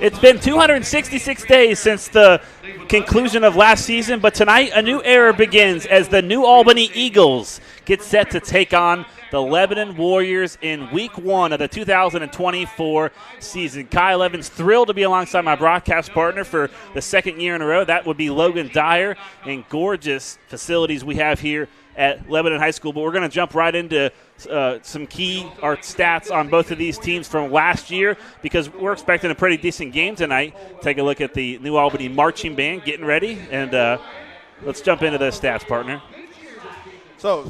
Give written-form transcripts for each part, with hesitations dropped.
It's been 266 days since the conclusion of last season, but tonight a new era begins as the New Albany Eagles get set to take on the Lebanon Warriors in Week 1 of the 2024 season. Kyle Evans thrilled to be alongside my broadcast partner for the second year in a row. That would be Logan Dyer, and gorgeous facilities we have here at Lebanon High School. But we're going to jump right into some key stats on both of these teams from last year because we're expecting a pretty decent game tonight. Take a look at the New Albany Marching Band getting ready, and let's jump into the stats, partner. So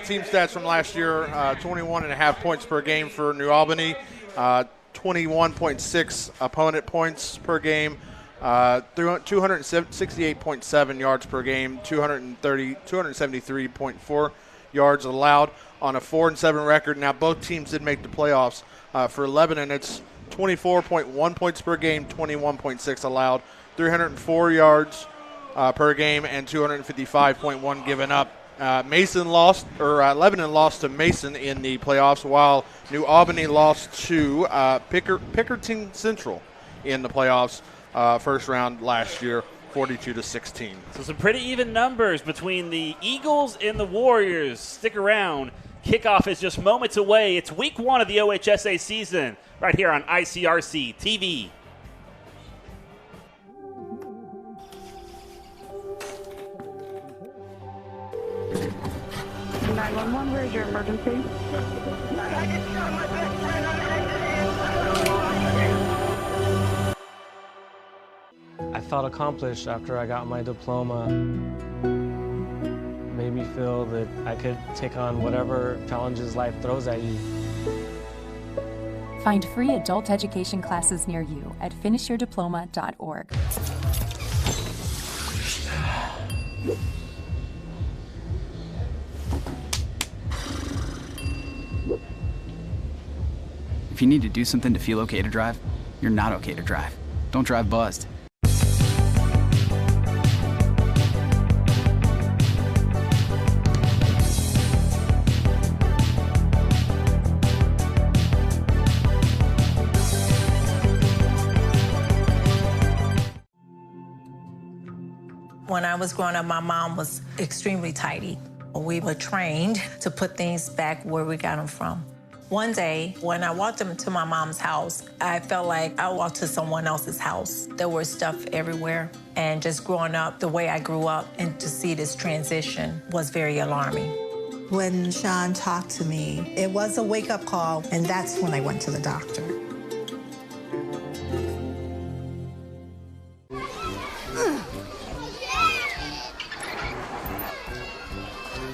team stats from last year, 21.5 points per game for New Albany, 21.6 opponent points per game, 268.7 yards per game, 273.4 yards allowed on a 4-7 record. Now both teams did make the playoffs. For Lebanon, it's 24.1 points per game, 21.6 allowed, 304 yards per game, and 255.1 given up. Lebanon lost to Mason in the playoffs, while New Albany lost to Pickerington Central in the playoffs first round last year, 42-16. So some pretty even numbers between the Eagles and the Warriors. Stick around. Kickoff is just moments away. It's Week 1 of the OHSA season right here on ICRC-TV. Where's your emergency? I felt accomplished after I got my diploma. Made me feel that I could take on whatever challenges life throws at you. Find free adult education classes near you at finishyourdiploma.org. If you need to do something to feel okay to drive, you're not okay to drive. Don't drive buzzed. When I was growing up, my mom was extremely tidy. We were trained to put things back where we got them from. One day, when I walked into my mom's house, I felt like I walked to someone else's house. There was stuff everywhere, and just growing up the way I grew up and to see this transition was very alarming. When Sean talked to me, it was a wake-up call, and that's when I went to the doctor.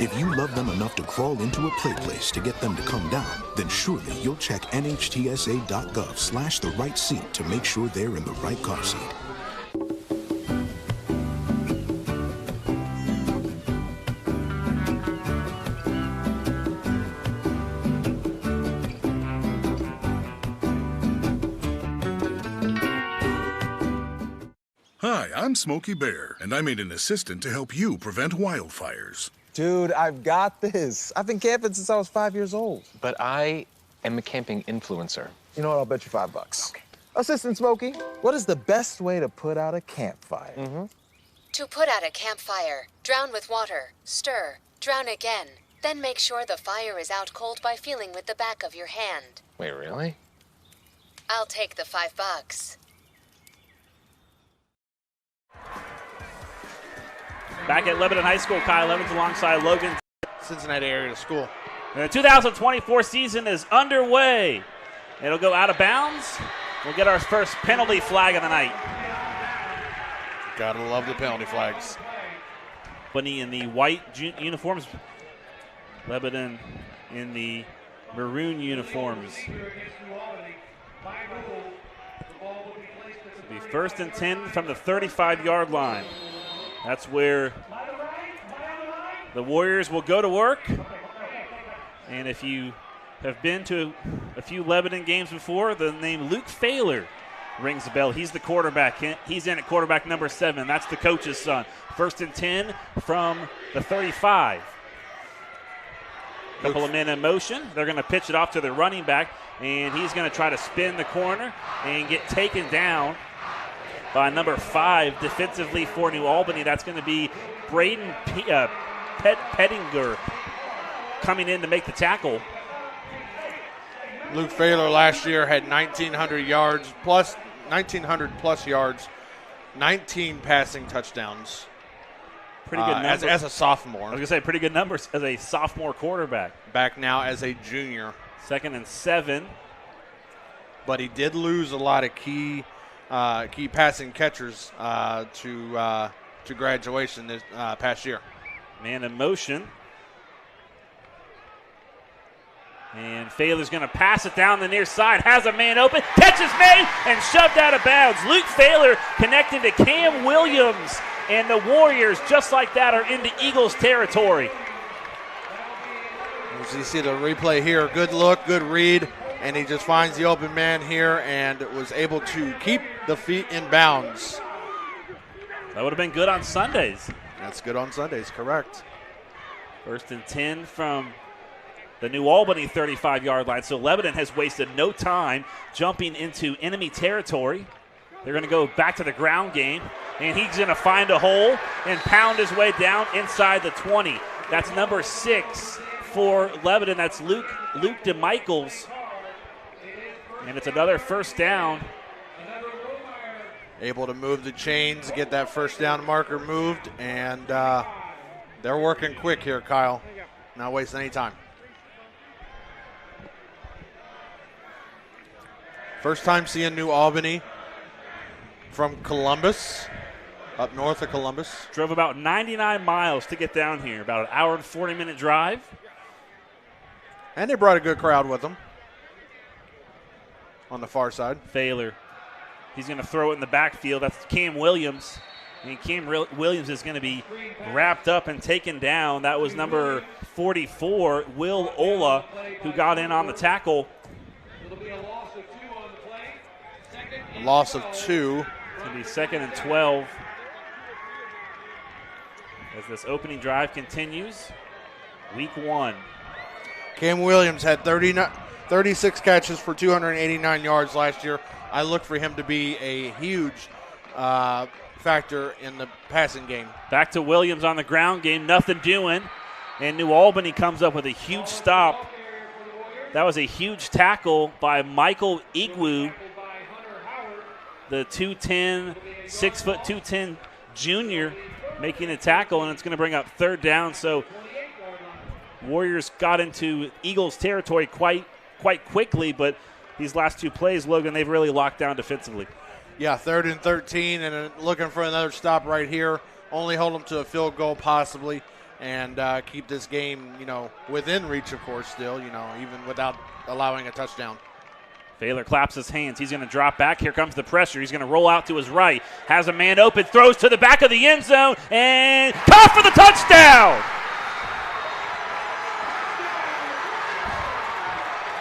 If you love them enough to crawl into a play place to get them to come down, then surely you'll check nhtsa.gov/the right seat to make sure they're in the right car seat. Hi, I'm Smokey Bear, and I made an assistant to help you prevent wildfires. Dude, I've got this. I've been camping since I was 5 years old. But I am a camping influencer. You know what? I'll bet you $5. Okay. Assistant Smokey, what is the best way to put out a campfire? To put out a campfire, drown with water, stir, drown again. Then make sure the fire is out cold by feeling with the back of your hand. Wait, really? I'll take the $5. Back at Lebanon High School, Kyle Evans alongside Logan. Cincinnati area school. And the 2024 season is underway. It'll go out of bounds. We'll get our first penalty flag of the night. Gotta love the penalty flags. Albany in the white uniforms. Lebanon in the maroon uniforms. It'll be 1st and 10 from the 35-yard line. That's where the Warriors will go to work. And if you have been to a few Lebanon games before, the name Luke Failer rings the bell. He's the quarterback. He's in at quarterback number 7. That's the coach's son. 1st and 10 from the 35. Couple of men in motion. They're going to pitch it off to the running back, and he's going to try to spin the corner and get taken down by number 5 defensively for New Albany. That's going to be Braden Pettinger coming in to make the tackle. Luke Fahler last year had 1,900 plus yards, 19 passing touchdowns. Pretty good numbers. As a sophomore. I was going to say, pretty good numbers as a sophomore quarterback. Back now as a junior. 2nd and 7. But he did lose a lot of key passing catchers to graduation this past year. Man in motion. And Fahler's going to pass it down the near side. Has a man open. Catch is made and shoved out of bounds. Luke Fahler connecting to Cam Williams. And the Warriors, just like that, are into Eagles territory. As you see the replay here, good look, good read. And he just finds the open man here and was able to keep the feet in bounds. That would have been good on Sundays. That's good on Sundays, correct. 1st and 10 from the New Albany 35-yard line. So Lebanon has wasted no time jumping into enemy territory. They're going to go back to the ground game, and he's going to find a hole and pound his way down inside the 20. That's number 6 for Lebanon. That's Luke DeMichaels. And it's another first down. Able to move the chains, get that first down marker moved, and they're working quick here, Kyle. Not wasting any time. First time seeing New Albany from Columbus, up north of Columbus. Drove about 99 miles to get down here, about an hour and 40-minute drive. And they brought a good crowd with them on the far side. Fahler. He's going to throw it in the backfield. That's Cam Williams. And Cam Williams is going to be wrapped up and taken down. That was number 44, Will Ola, who got in on the tackle. Loss of 2. It's going to be 2nd and 12 as this opening drive continues. Week 1. Cam Williams had 36 catches for 289 yards last year. I look for him to be a huge factor in the passing game. Back to Williams on the ground game, nothing doing. And New Albany comes up with a huge stop. That was a huge tackle by Michael Igwu, the 2'10", 6'2" junior, making a tackle, and it's going to bring up 3rd down. So Warriors got into Eagles territory quite quickly, but these last 2 plays, Logan, they've really locked down defensively. Yeah, 3rd and 13, and looking for another stop right here. Only hold them to a field goal possibly, and keep this game, within reach, of course, still, even without allowing a touchdown. Fahler claps his hands. He's going to drop back. Here comes the pressure. He's going to roll out to his right. Has a man open, throws to the back of the end zone, and caught for the touchdown!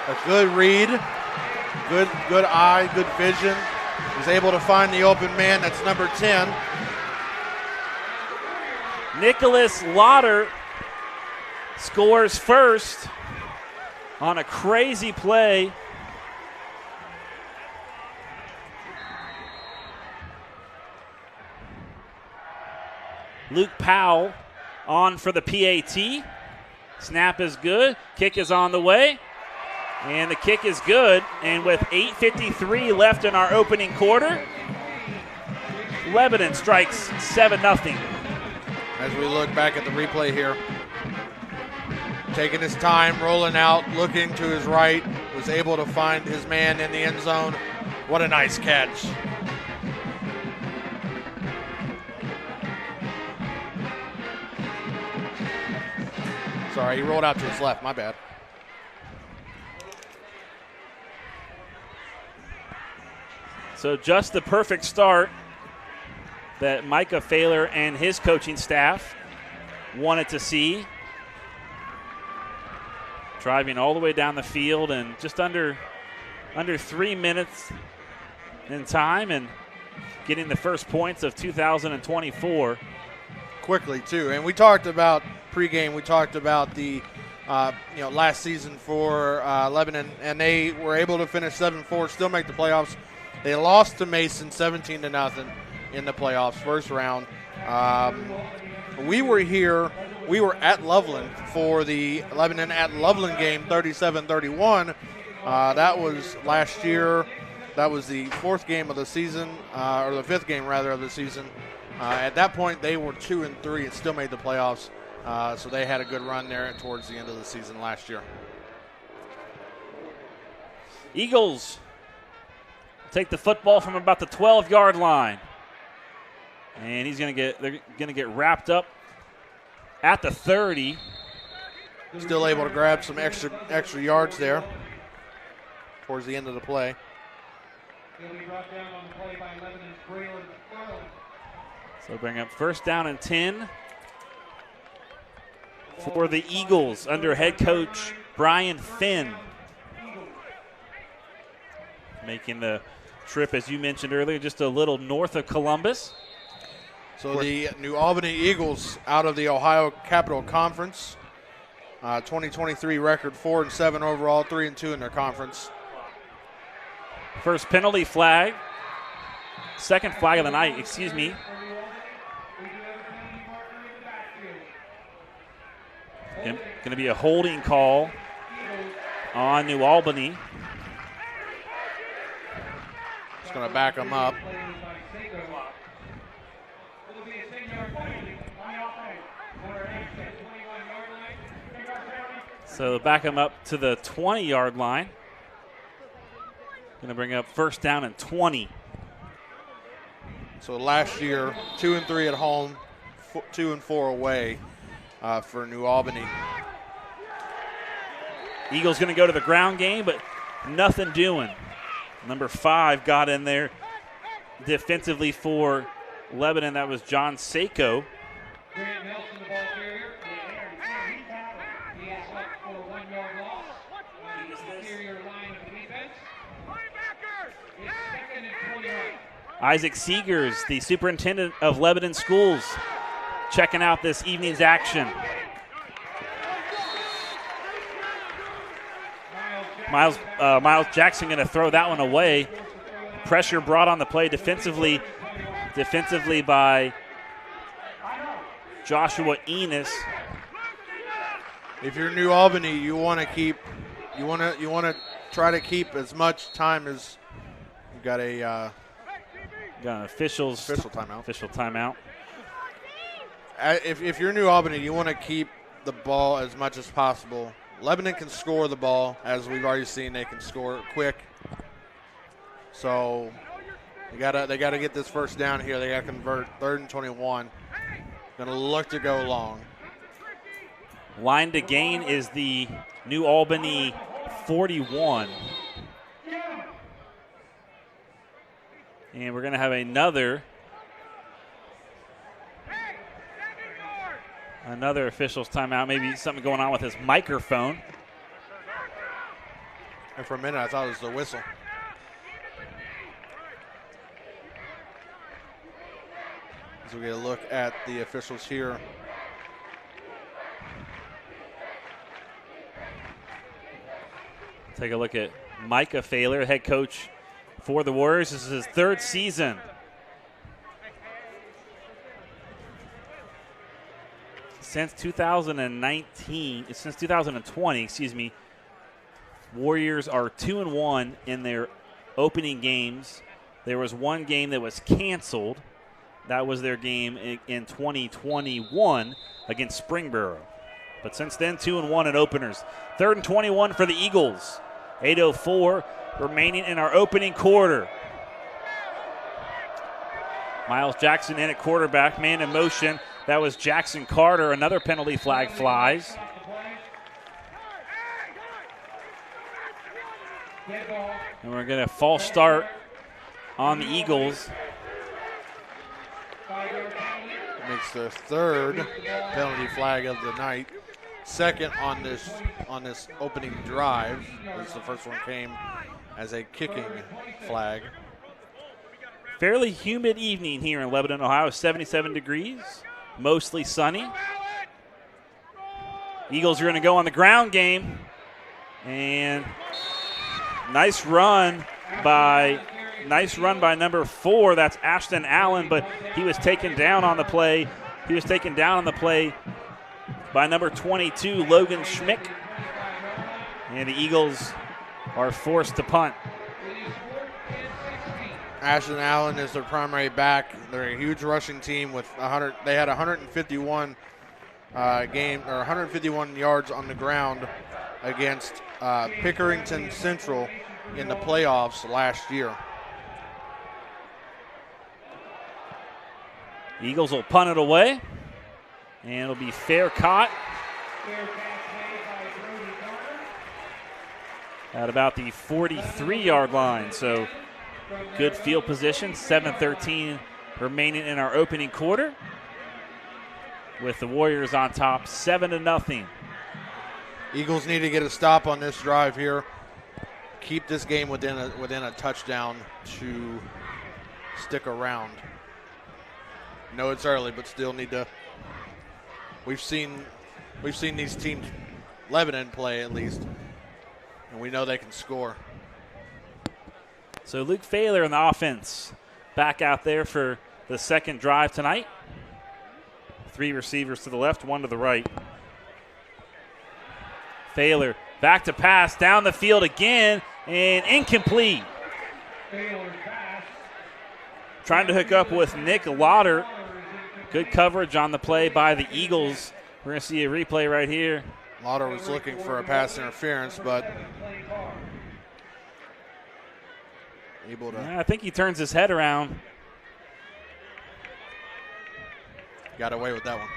A good read, good eye, good vision. Was able to find the open man. That's number 10. Nicholas Lauder scores first on a crazy play. Luke Powell on for the PAT. Snap is good. Kick is on the way. And the kick is good. And with 8:53 left in our opening quarter, Lebanon strikes 7-0. As we look back at the replay here, taking his time, rolling out, looking to his right, was able to find his man in the end zone. What a nice catch. Sorry, he rolled out to his left. My bad. So just the perfect start that Micah Fahler and his coaching staff wanted to see. Driving all the way down the field and just under 3 minutes in time and getting the first points of 2024. Quickly, too. And we talked about pregame, we talked about the last season for Lebanon, and they were able to finish 7-4, still make the playoffs. They lost to Mason 17-0, in the playoffs, first round. We were at Loveland for the Lebanon at Loveland game, 37-31. That was last year. That was the fourth game of the season, or the fifth game rather of the season. At that point, they were 2-3 and still made the playoffs. So they had a good run there towards the end of the season last year. Eagles take the football from about the 12-yard line. And they're gonna get wrapped up at the 30. Still able to grab some extra yards there towards the end of the play. So bring up first down and 10 for the Eagles under head coach Brian Finn. Making the trip, as you mentioned earlier, just a little north of Columbus. So the New Albany Eagles out of the Ohio Capital Conference. 2023 record 4-7 overall, 3-2 in their conference. First penalty flag. Second flag of the night, excuse me. Going to be a holding call on New Albany. Just going to back them up. So back them up to the 20-yard line. Going to bring up first down and 20. So last year, 2-3 at home, 2-4 away for New Albany. Eagles going to go to the ground game, but nothing doing. Number 5 got in there defensively for Lebanon. That was John Seiko. Isaac Seegers, the superintendent of Lebanon Schools, checking out this evening's action. Miles Jackson going to throw that one away. Pressure brought on the play defensively by Joshua Enos. If you're New Albany, you want to try to keep as much time as you've got a got an official timeout. If you're New Albany, you want to keep the ball as much as possible. Lebanon can score the ball, as we've already seen. They can score quick. So they gotta get this first down here. They gotta convert. 3rd and 21. Gonna look to go long. Line to gain is the New Albany 41. And we're going to have another official's timeout. Maybe something going on with his microphone. And for a minute, I thought it was the whistle. As we get a look at the officials here. Take a look at Micah Failer, head coach for the Warriors. This is his 3rd season. Since 2020, Warriors are 2-1 in their opening games. There was one game that was canceled. That was their game in 2021 against Springboro. But since then, 2-1 in openers. 3rd and 21 for the Eagles. 8:04 remaining in our opening quarter. Miles Jackson in at quarterback, man in motion. That was Jackson Carter. Another penalty flag flies. And we're going to false start on the Eagles. Makes the 3rd penalty flag of the night. 2nd on this opening drive. As the first one came as a kicking flag. Fairly humid evening here in Lebanon, Ohio. 77 degrees, mostly sunny. Eagles are going to go on the ground game. And nice run by Nice run by number 4. That's Ashton Allen, but he was taken down on the play. He was taken down on the play by number 22, Logan Schmick. And the Eagles are forced to punt. Ashton Allen is their primary back. They're a huge rushing team with 100. They had 151 151 yards on the ground against Pickerington Central in the playoffs last year. Eagles will punt it away, and it'll be fair caught at about the 43-yard line. So good field position, 7:13 remaining in our opening quarter, with the Warriors on top 7-0. Eagles need to get a stop on this drive here. Keep this game within a touchdown to stick around. No, it's early, but still need to. We've seen these teams, Lebanon play at least, and we know they can score. So Luke Fahler in the offense back out there for the second drive tonight. 3 receivers to the left, 1 to the right. Fahler back to pass, down the field again, and incomplete. Trying to hook up with Nick Lauder. Good coverage on the play by the Eagles. We're going to see a replay right here. Lauder was looking for a pass interference, but able to. Yeah, I think he turns his head around. Got away with that one.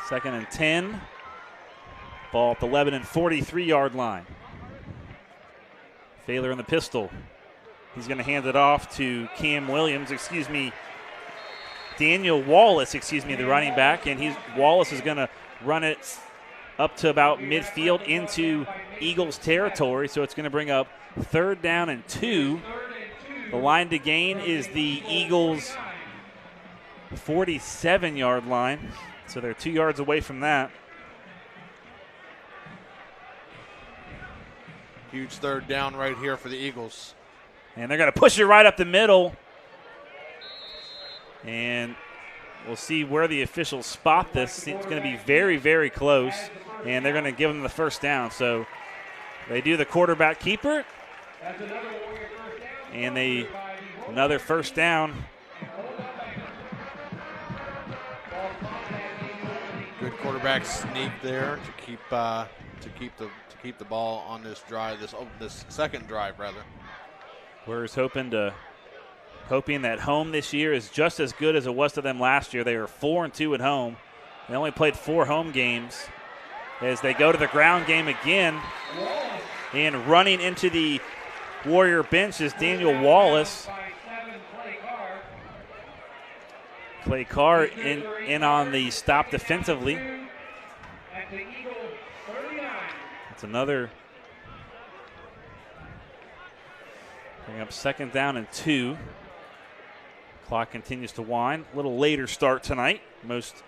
2nd and 10. Ball at the Lebanon 43-yard line. Fahler in the pistol. He's going to hand it off to Daniel Wallace, the running back, and Wallace is going to run it up to about midfield into Eagles territory, so it's going to bring up 3rd down and 2. The line to gain is the Eagles' 47-yard line, so they're 2 yards away from that. Huge 3rd down right here for the Eagles. And they're going to push it right up the middle. And we'll see where the officials spot this. It's going to be very, very close. And they're going to give them the 1st down. So they do the quarterback keeper. And another 1st down. Good quarterback sneak there to keep the ball on this drive, this second drive rather. Warriors hoping that home this year is just as good as it was to them last year. They were 4-2 at home. They only played 4 home games. As they go to the ground game again, and running into the Warrior bench is Daniel Wallace. Clay Carr in on the stop defensively. It's another. Bring up 2nd down and 2. Clock continues to wind. A little later start tonight. Most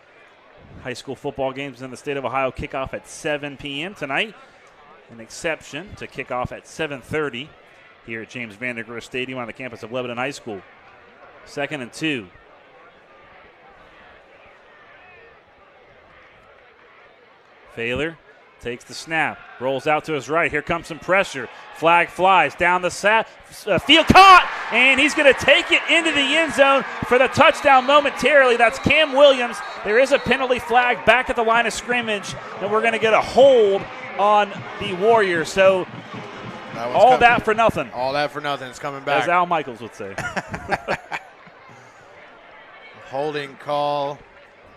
high school football games in the state of Ohio kick off at 7 p.m. tonight. An exception to kick off at 7:30 here at James VanDeGrift Stadium on the campus of Lebanon High School. 2nd and 2. Fahler takes the snap, rolls out to his right. Here comes some pressure. Flag flies down the field, caught, and he's going to take it into the end zone for the touchdown momentarily. That's Cam Williams. There is a penalty flag back at the line of scrimmage, and we're going to get a hold on the Warriors. So all that for nothing. All that for nothing. It's coming back. As Al Michaels would say. Holding call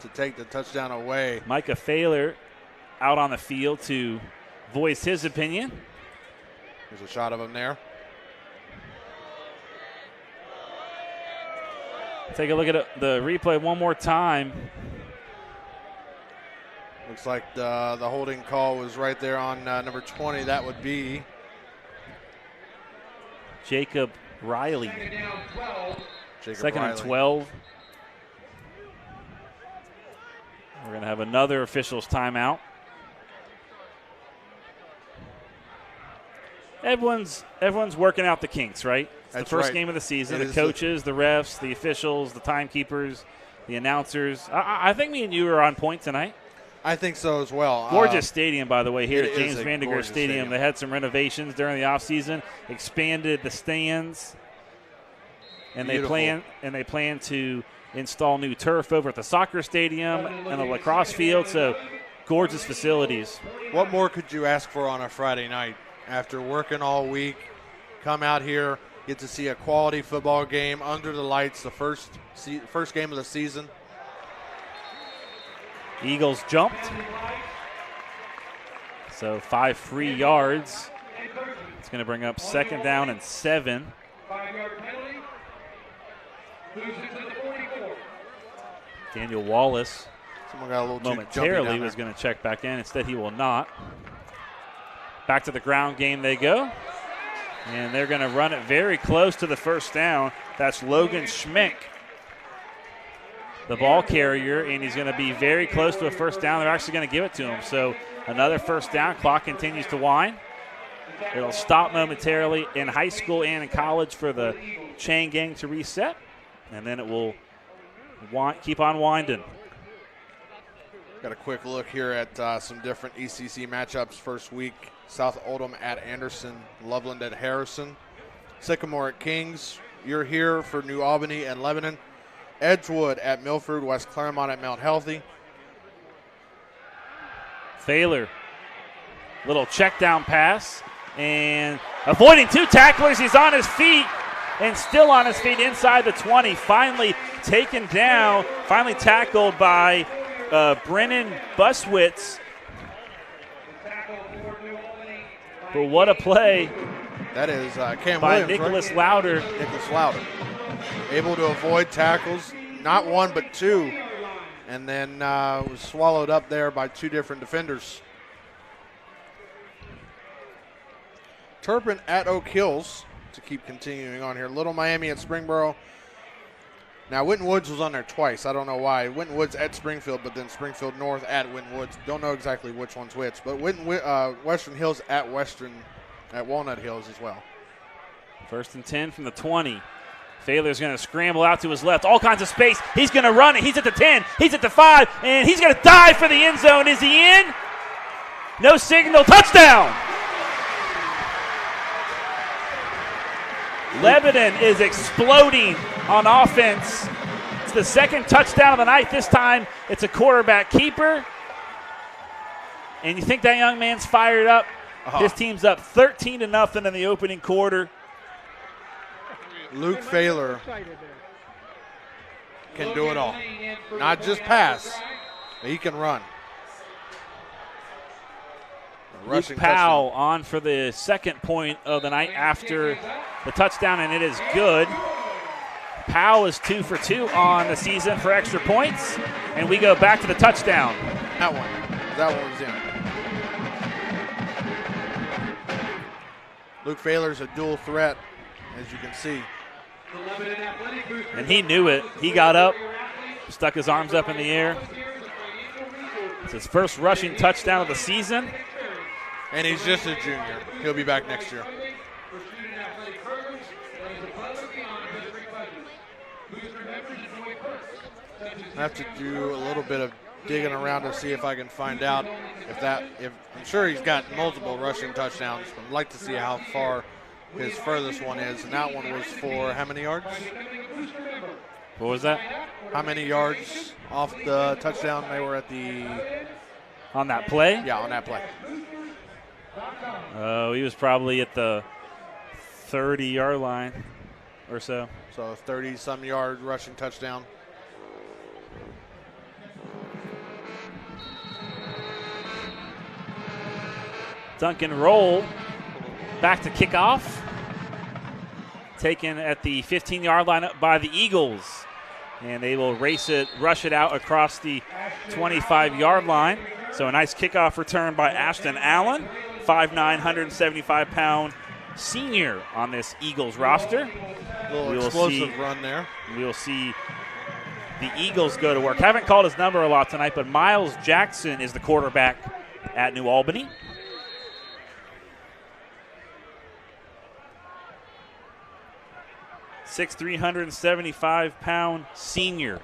to take the touchdown away. Micah Fahler out on the field to voice his opinion. There's a shot of him there. Take a look at the replay one more time. Looks like the holding call was right there on number 20. That would be Jacob Riley. Second Riley. and 12. We're going to have another official's timeout. Everyone's working out the kinks, right? It's That's the first right. game of the season. It The is coaches, the refs, the officials, the timekeepers, the announcers. I think me and you are on point tonight. I think so as well. Gorgeous stadium, by the way, here it at James is a VanDeGrift gorgeous Stadium. stadium. They had some renovations during the offseason, expanded the stands, and they plan to install new turf over at the soccer stadium and the lacrosse field. So gorgeous facilities. What more could you ask for on a Friday night after working all week? Come out here, get to see a quality football game under the lights, the first game of the season. Eagles jumped. So 5 free yards. It's going to bring up 2nd down and 7. Daniel Wallace Someone got a little momentarily was going to check back in. Instead, he will not. Back to the ground game they go. And they're going to run it very close to the first down. That's Logan Schmick, the ball carrier, and he's going to be very close to a first down. They're actually going to give it to him. So another first down. Clock continues to wind. It'll stop momentarily in high school and in college for the chain gang to reset, and then it will keep on winding. Got a quick look here at some different ECC matchups first week. South Oldham at Anderson, Loveland at Harrison, Sycamore at Kings. You're here for New Albany and Lebanon. Edgewood at Milford, West Claremont at Mount Healthy. Thaler, little check down pass, and avoiding 2 tacklers. He's on his feet and still on his feet inside the 20. Finally taken down, finally tackled by Brennan Buswitz. But what a play. That is Cam by Williams, Nicholas right? Louder. Nicholas Louder. Able to avoid tackles, not 1 but 2, and then was swallowed up there by 2 different defenders. Turpin at Oak Hills to keep continuing on here. Little Miami at Springboro. Now, Winton Woods was on there twice. I don't know why. Winton Woods at Springfield, but then Springfield North at Winton Woods. Don't know exactly which one's which. But Western Hills at Walnut Hills as well. 1st and 10 from the 20. Thaler's going to scramble out to his left. All kinds of space. He's going to run it. He's at the 10. He's at the 5. And he's going to dive for the end zone. Is he in? No signal. Touchdown! Lebanon is exploding on offense. It's the 2nd touchdown of the night. This time it's a quarterback keeper. And you think that young man's fired up? His team's up 13-0 in the opening quarter. Luke Thaler can do it all. Not just pass, but he can run. Luke Powell on for the 2nd point of the night after the touchdown, and it is good. Powell is 2 for 2 on the season for extra points, and we go back to the touchdown. That one was in. Luke Thaler's a dual threat, as you can see. And he knew it. He got up, stuck his arms up in the air. It's his first rushing touchdown of the season. And he's just a junior. He'll be back next year. I have to do a little bit of digging around to see if I can find out if I'm sure he's got multiple rushing touchdowns. I'd like to see how far his furthest one is, and that one was for how many yards? What was that? How many yards off the touchdown they were at the... On that play? Yeah, on that play. Oh, he was probably at the 30-yard line or so. So 30-some yard rushing touchdown. Duncan roll back to kickoff. Taken at the 15-yard line up by the Eagles. And they will rush it out across the 25-yard line. So a nice kickoff return by Ashton Allen, 5'9", 175-pound senior on this Eagles roster. A little explosive run there. We will see the Eagles go to work. Haven't called his number a lot tonight, but Miles Jackson is the quarterback at New Albany. 6', 375-pound senior.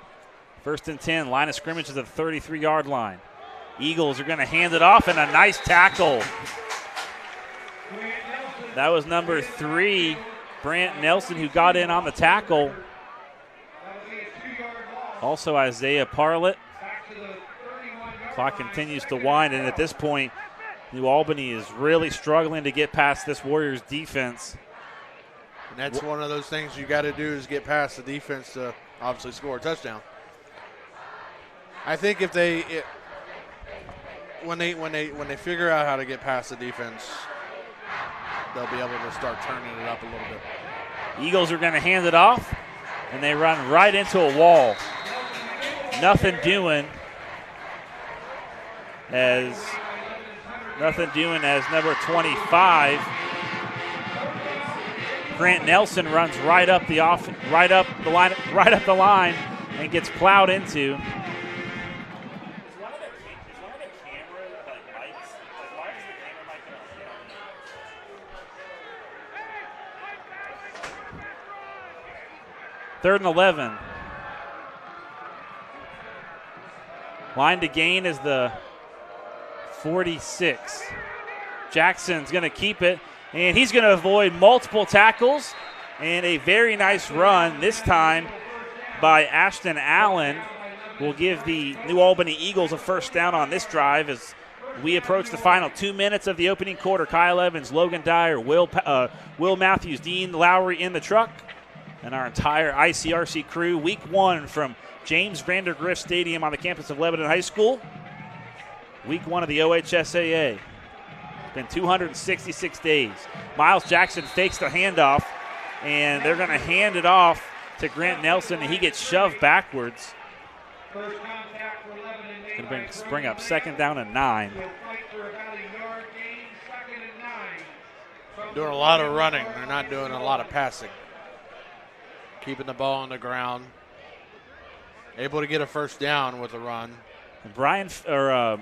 1st and 10, line of scrimmage is at the 33-yard line. Eagles are going to hand it off, and a nice tackle. That was number 3, Brant Nelson, who got in on the tackle. Also Isaiah Parlett. Clock continues to wind, and at this point, New Albany is really struggling to get past this Warriors defense. And that's one of those things you got to do is get past the defense to obviously score a touchdown. I think if when they figure out how to get past the defense, they'll be able to start turning it up a little bit. Eagles are going to hand it off, and they run right into a wall. Nothing doing as number 25, Grant Nelson, runs right up the line, and gets plowed into. Third and 11. Line to gain is the 46. Jackson's going to keep it, and he's going to avoid multiple tackles and a very nice run, this time by Ashton Allen, will give the New Albany Eagles a first down on this drive as we approach the final 2 minutes of the opening quarter. Kyle Evans, Logan Dyer, Will Matthews, Dean Lowry in the truck, and our entire ICRC crew. Week 1 from James VanDeGrift Stadium on the campus of Lebanon High School. Week 1 of the OHSAA. It's been 266 days. Miles Jackson fakes the handoff, and they're going to hand it off to Grant Nelson, and he gets shoved backwards. Going to bring up 2nd down and 9. Doing a lot of running. They're not doing a lot of passing. Keeping the ball on the ground. Able to get a first down with a run. Brian Finn,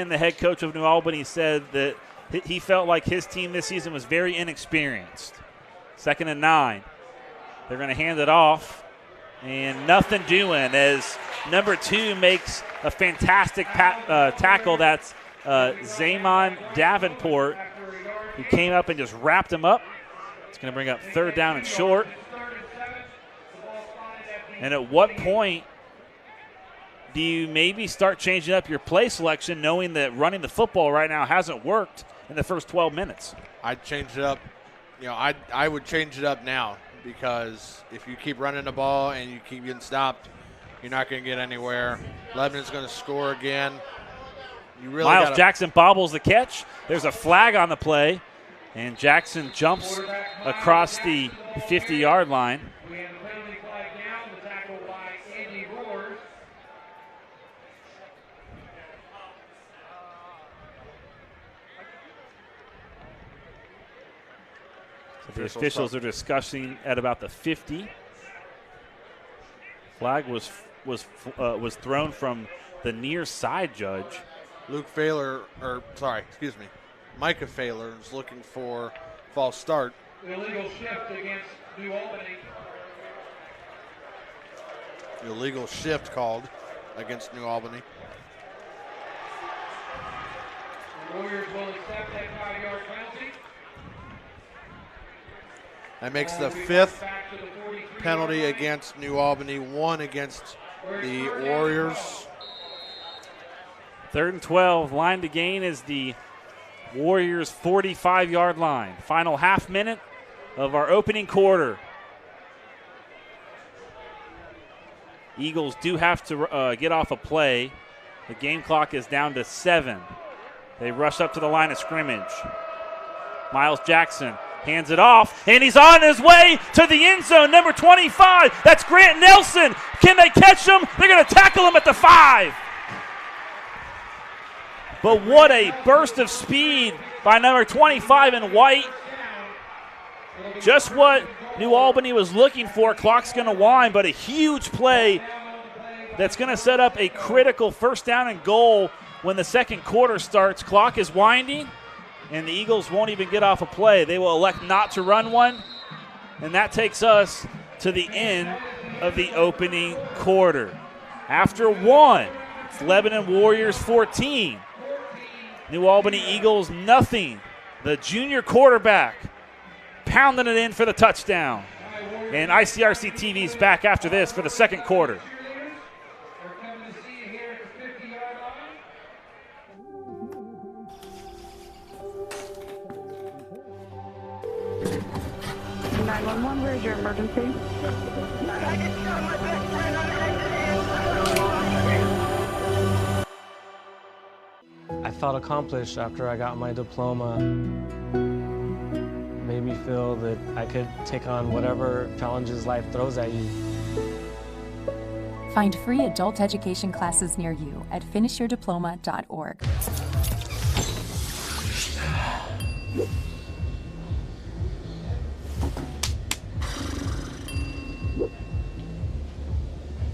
the head coach of New Albany, said that he felt like his team this season was very inexperienced. 2nd and 9. They're going to hand it off, and nothing doing as number 2 makes a fantastic tackle. That's Zamon Davenport, who came up and just wrapped him up. It's going to bring up 3rd down and short. And at what point do you maybe start changing up your play selection, knowing that running the football right now hasn't worked in the first 12 minutes? I'd change it up. I would change it up now, because if you keep running the ball and you keep getting stopped, you're not going to get anywhere. Lebanon's going to score again. Miles Jackson bobbles the catch. There's a flag on the play, and Jackson jumps across the 50-yard line. The officials are discussing at about the 50. Flag was thrown from the near side judge. Micah Failer is looking for false start. Illegal shift against New Albany. Illegal shift called against New Albany. The Warriors will accept that 5-yard penalty. That makes the 5th penalty against New Albany, 1 against the Warriors. 3rd and 12. Line to gain is the Warriors' 45-yard line. Final half minute of our opening quarter. Eagles do have to get off a play. The game clock is down to 7. They rush up to the line of scrimmage. Miles Jackson hands it off, and he's on his way to the end zone. Number 25, that's Grant Nelson. Can they catch him? They're going to tackle him at the 5. But what a burst of speed by number 25 in white. Just what New Albany was looking for. Clock's going to wind, but a huge play that's going to set up a critical first down and goal when the second quarter starts. Clock is winding, and the Eagles won't even get off a play. They will elect not to run one, and that takes us to the end of the opening quarter. After one, it's Lebanon Warriors 14. New Albany Eagles nothing. The junior quarterback pounding it in for the touchdown. And ICRC-TV is back after this for the second quarter. Where's your emergency? I felt accomplished after I got my diploma. Made me feel that I could take on whatever challenges life throws at you. Find free adult education classes near you at finishyourdiploma.org.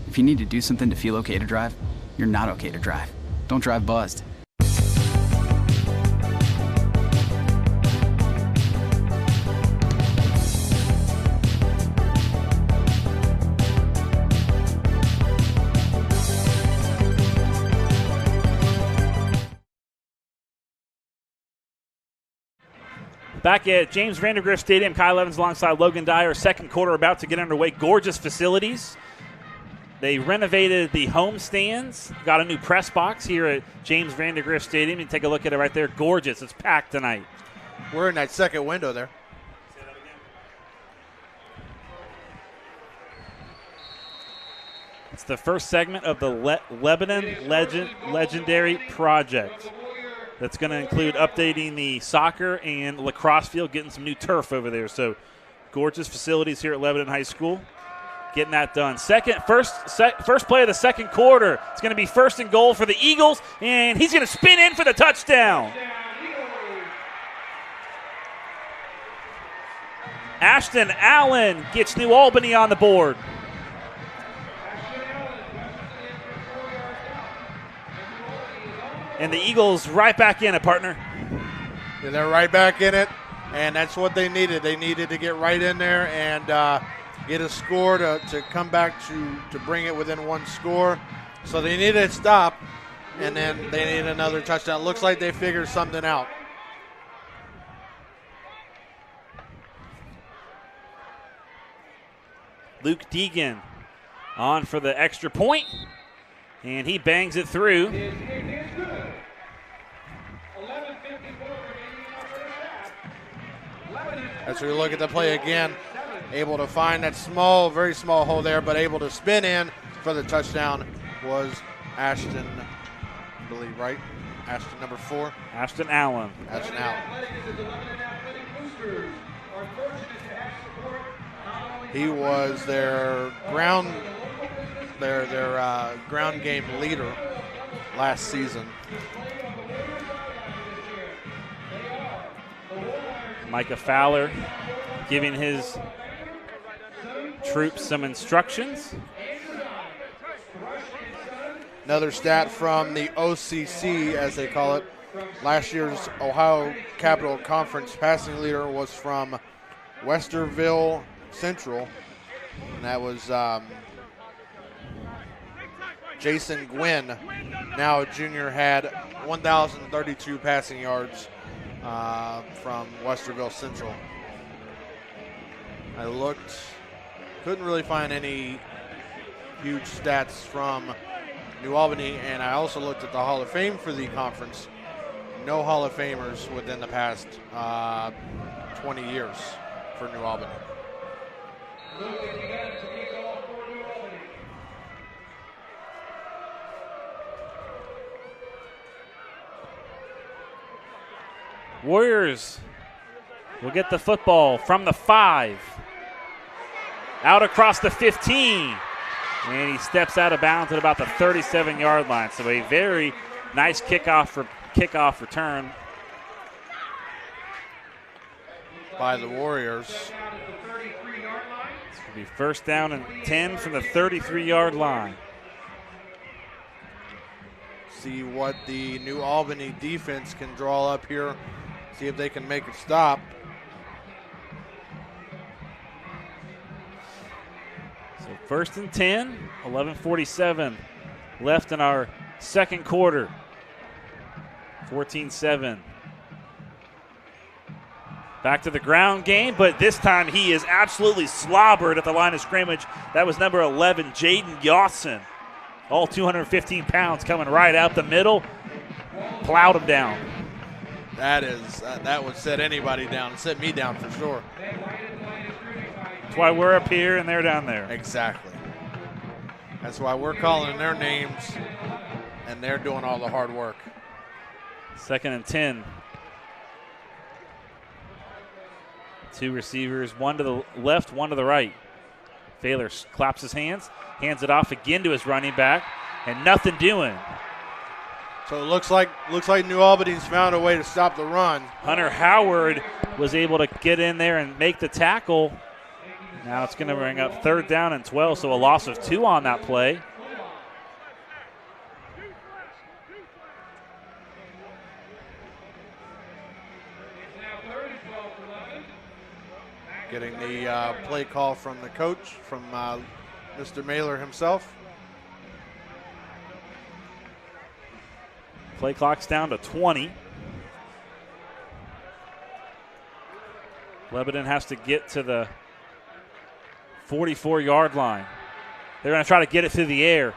If you need to do something to feel okay to drive, you're not okay to drive. Don't drive buzzed. Back at James VanDeGrift Stadium, Kyle Evans alongside Logan Dyer. Second quarter about to get underway. Gorgeous facilities. They renovated the home stands, got a new press box here at James VanDeGrift Stadium. You can take a look at it right there. Gorgeous. It's packed tonight. We're in that second window there. Say that again. It's the first segment of the Lebanon Legendary Project. That's going to include updating the soccer and lacrosse field, getting some new turf over there. So gorgeous facilities here at Lebanon High School. Getting that done. First play of the second quarter. It's going to be first and goal for the Eagles, and he's going to spin in for the touchdown. Ashton Allen gets New Albany on the board. And the Eagles right back in it, partner. Yeah, they're right back in it, and that's what they needed. They needed to get right in there and get a score to come back to bring it within one score. So they needed a stop, and then they need another touchdown. Looks like they figured something out. Luke Deegan on for the extra point, and he bangs it through. As we look at the play again, able to find that small, very small hole there, but able to spin in for the touchdown was Ashton, I believe, right? Ashton, number 4. Ashton Allen. Ashton Allen. He was their ground game leader last season. Micah Fowler giving his troops some instructions. Another stat from the OCC, as they call it. Last year's Ohio Capital Conference passing leader was from Westerville Central, and that was Jason Gwynn, now a junior, had 1,032 passing yards from Westerville Central. I looked, couldn't really find any huge stats from New Albany, and I also looked at the Hall of Fame for the conference. No Hall of Famers within the past 20 years for New Albany. Warriors will get the football from the 5. Out across the 15. And he steps out of bounds at about the 37-yard line. So a very nice kickoff return by the Warriors. It's going to be first down and 10 from the 33-yard line. See what the New Albany defense can draw up here. See if they can make it stop. So 1st and 10, 11:47 left in our second quarter. 14-7. Back to the ground game, but this time he is absolutely slobbered at the line of scrimmage. That was number 11, Jaden Yawson. All 215 pounds coming right out the middle. Plowed him down. That would set anybody down. Set me down for sure. That's why we're up here and they're down there. Exactly. That's why we're calling their names and they're doing all the hard work. 2nd and 10. 2 receivers, one to the left, one to the right. Thaler claps his hands, hands it off again to his running back, and nothing doing. So it looks like New Albany's found a way to stop the run. Hunter Howard was able to get in there and make the tackle. Now it's going to bring up 3rd down and 12, so a loss of 2 on that play. Getting the play call from the coach, from Mr. Mailer himself. Play clock's down to 20. Lebanon has to get to the 44-yard line. They're going to try to get it through the air.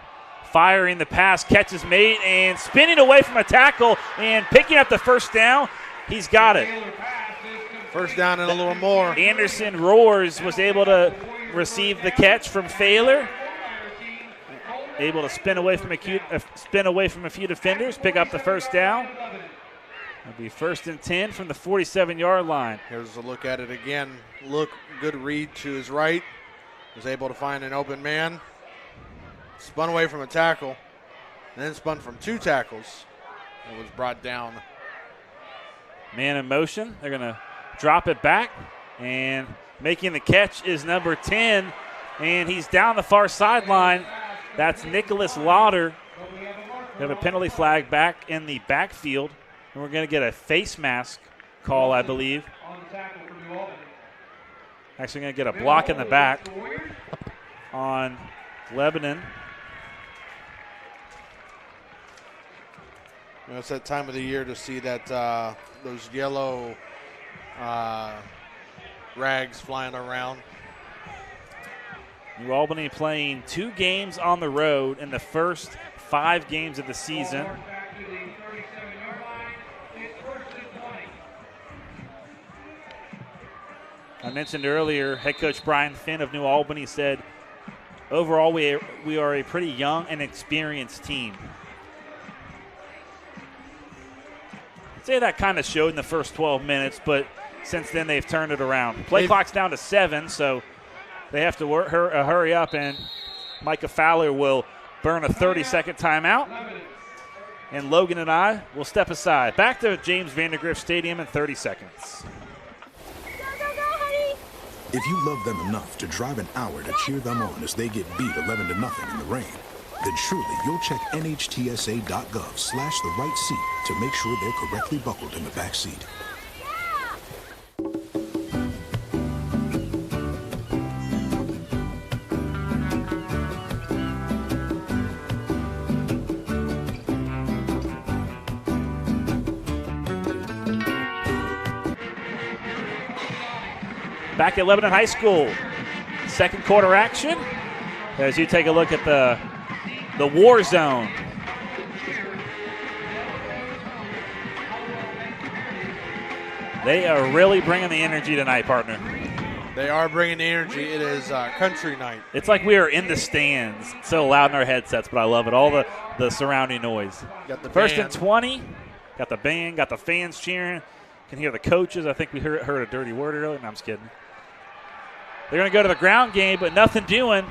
Firing the pass, catch is made, and spinning away from a tackle and picking up the 1st down. He's got it. 1st down and a little more. Anderson Roars was able to receive the catch from Thaler. Able to spin away from a few defenders, pick up the 1st down. It'll be 1st and 10 from the 47-yard line. Here's a look at it again. Good read to his right. Was able to find an open man. Spun away from a tackle. And then spun from 2 tackles. And was brought down. Man in motion. They're going to drop it back. And making the catch is number 10. And he's down the far sideline. That's Nicholas Lauder. We have a penalty flag back in the backfield. And we're going to get a face mask call, I believe. Actually going to get a block in the back on Lebanon. You know, it's that time of the year to see that those yellow rags flying around. New Albany playing 2 games on the road in the first 5 games of the season. I mentioned earlier, head coach Brian Finn of New Albany said, overall we are a pretty young and experienced team. I'd say that kind of showed in the first 12 minutes, but since then they've turned it around. Play clock's down to 7, so they have to hurry up, and Micah Fowler will burn a 30-second timeout. And Logan and I will step aside. Back to James VanDeGrift Stadium in 30 seconds. If you love them enough to drive an hour to cheer them on as they get beat 11-0 in the rain, then surely you'll check nhtsa.gov/the-right-seat to make sure they're correctly buckled in the back seat. Back at Lebanon High School, second quarter action. As you take a look at the war zone. They are really bringing the energy tonight, partner. They are bringing the energy. It is country night. It's like we are in the stands. It's so loud in our headsets, but I love it. All the surrounding noise. Got the First band. and 20. Got the band. Got the fans cheering. Can hear the coaches. I think we heard a dirty word earlier. No, I'm just kidding. They're going to go to the ground game, but nothing doing.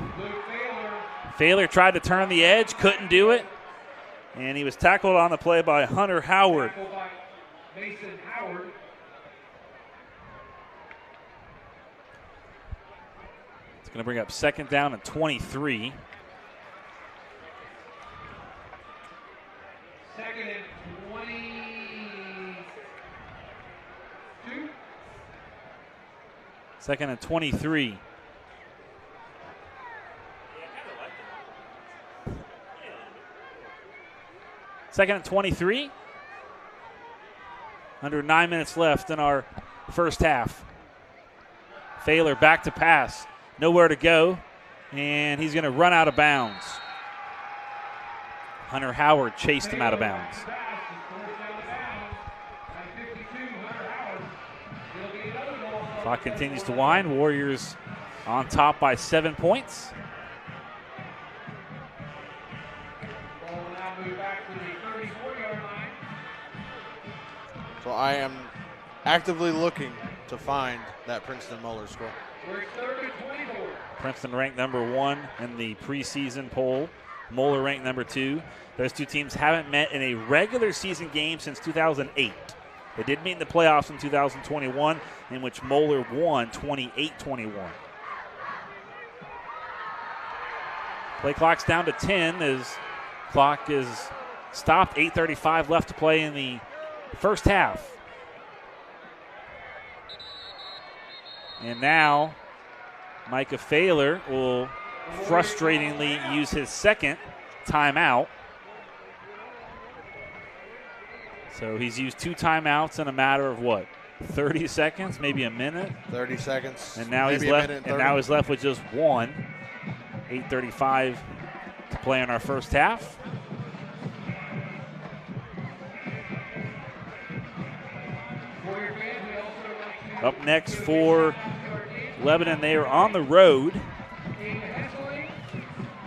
Thaler tried to turn the edge, couldn't do it. And he was tackled on the play by Hunter Howard. It's going to bring up second down and 23. Second and 20. Second and 23. Second and 23. Under 9 minutes left in our first half. Failer back to pass. Nowhere to go. And he's going to run out of bounds. Hunter Howard chased him out of bounds. Clock continues to wind. Warriors on top by 7 points. So I am actively looking to find that Princeton-Moeller score. Princeton ranked number 1 in the preseason poll. Moeller ranked number 2. Those two teams haven't met in a regular season game since 2008. They did meet in the playoffs in 2021, in which Moeller won 28-21. Play clock's down to 10 as clock is stopped. 8:35 left to play in the first half. And now Micah Failer will frustratingly use his second timeout. So he's used 2 timeouts in a matter of what? 30 seconds, maybe a minute. 30 seconds. And now maybe he's left. And now he's left with just 1. 8:35 to play in our first half. Up next for Lebanon, they are on the road.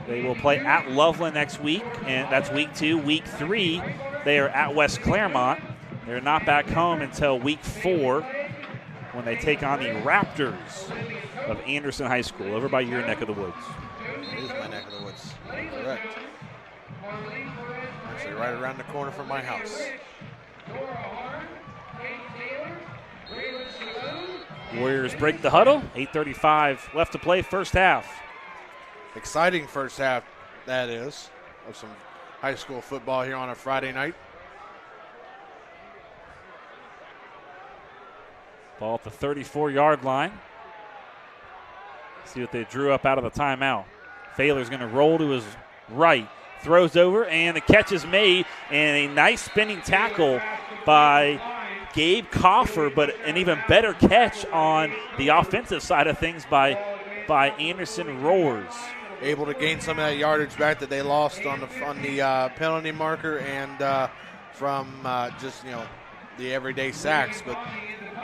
They will play at Loveland next week, and that's week 2. Week 3, they are at West Claremont. They're not back home until week 4 when they take on the Raptors of Anderson High School over by your neck of the woods. It is my neck of the woods. Correct. Actually, right around the corner from my house. Warriors break the huddle. 8:35 left to play, first half. Exciting first half, that is, of some high school football here on a Friday night. Ball at the 34-yard line. See what they drew up out of the timeout. Failer's going to roll to his right. Throws over, and the catch is made, and a nice spinning tackle by Gabe Coffer, but an even better catch on the offensive side of things by Anderson Roars. Able to gain some of that yardage back that they lost on the penalty marker and from just the everyday sacks, but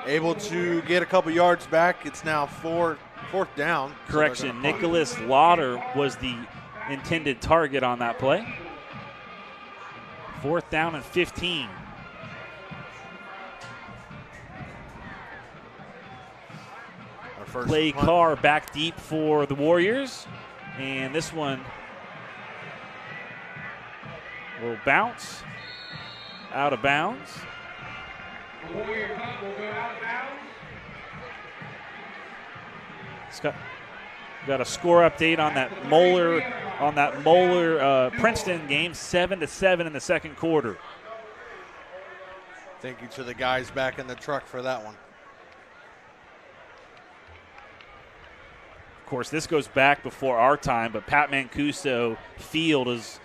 able to get a couple yards back. It's now fourth down. Correction, so Nicholas Lauder was the intended target on that play. 4th down and 15. Clay Carr back deep for the Warriors. And this one will bounce out of bounds. The Warrior punt will go out of bounds. Got a score update on that Moeller Princeton game, 7-7 in the second quarter. Thank you to the guys back in the truck for that one. Of course, this goes back before our time, but Pat Mancuso Field is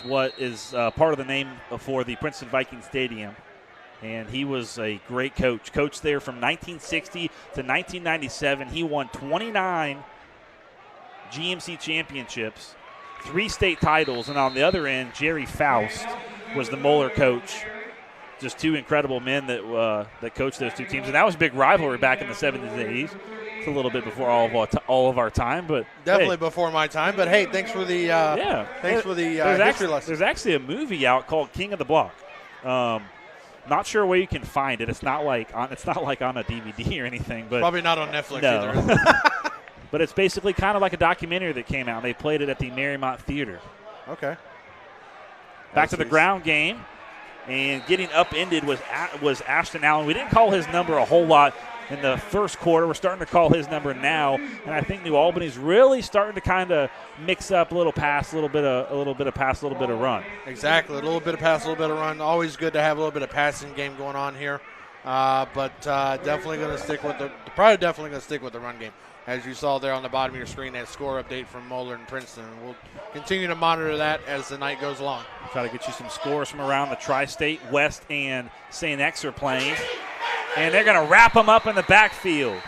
what is part of the name for the Princeton Viking Stadium. And he was a great coach. Coached there from 1960 to 1997. He won 29 GMC championships, 3 state titles, and on the other end, Jerry Faust was the Moeller coach. Just 2 incredible men that coached those 2 teams. And that was a big rivalry back in the 70s and 80s. A little bit before all of our time, but definitely before my time. But hey, thanks for the history lesson. There's actually a movie out called King of the Block. Not sure where you can find it. It's not like on a DVD or anything, but probably not on Netflix no. either. But it's basically kind of like a documentary that came out. They played it at the Marymount Theater. Okay. Back to the ground game, and getting upended was Ashton Allen. We didn't call his number a whole lot in the first quarter. We're starting to call his number now, and I think New Albany's really starting to kind of mix up a little pass, a little bit of pass, a little bit of run. Exactly, a little bit of pass, a little bit of run. Always good to have a little bit of passing game going on here but definitely going to stick with probably definitely going to stick with the run game. As you saw there on the bottom of your screen, that score update from Moeller and Princeton. We'll continue to monitor that as the night goes along. Try to get you some scores from around the Tri-State. West and St. X are playing. And they're going to wrap them up in the backfield.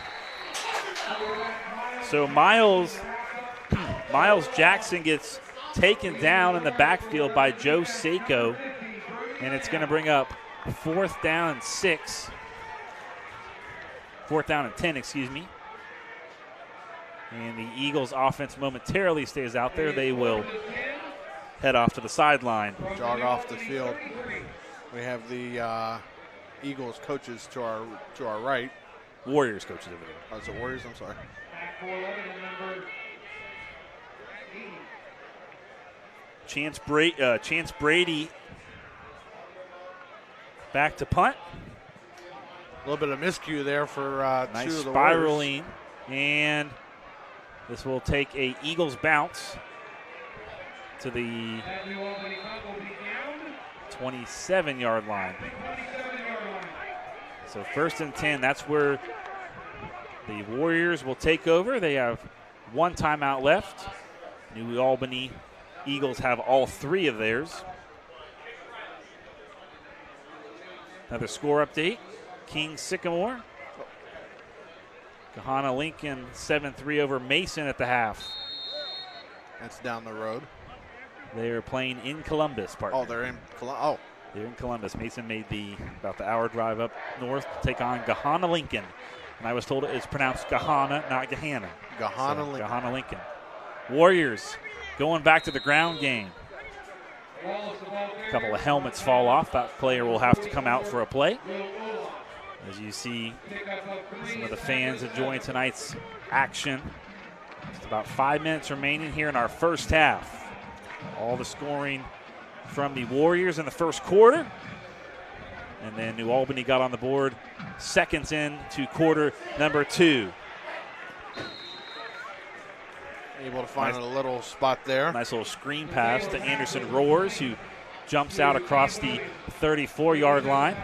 So Miles Jackson gets taken down in the backfield by Joe Seiko. And it's going to bring up 4th down and 10, excuse me. And the Eagles offense momentarily stays out there. They will head off to the sideline. Jog off the field. We have the Eagles coaches to our right. Warriors coaches over there. Oh, is it Warriors? I'm sorry. Chance Brady back to punt. A little bit of miscue there for nice two of the spiraling. Warriors. And this will take a Eagles bounce to the 27-yard line. So 1st and 10, that's where the Warriors will take over. They have 1 timeout left. New Albany Eagles have all 3 of theirs. Another score update. King Sycamore. Kahana Lincoln 7-3 over Mason at the half. That's down the road. They are playing in Columbus, partner. Oh, they're in Columbus. They're in Columbus. Mason made about the hour drive up north to take on Kahana Lincoln. And I was told it's pronounced Kahana, not Gahanna. Kahana Lincoln. Warriors going back to the ground game. A couple of helmets fall off. That player will have to come out for a play. As you see some of the fans enjoying tonight's action. Just about 5 minutes remaining here in our first half. All the scoring from the Warriors in the first quarter. And then New Albany got on the board seconds into quarter number 2. Able to find a little spot there. Nice little screen pass to Anderson Roars, who jumps out across the 34-yard line.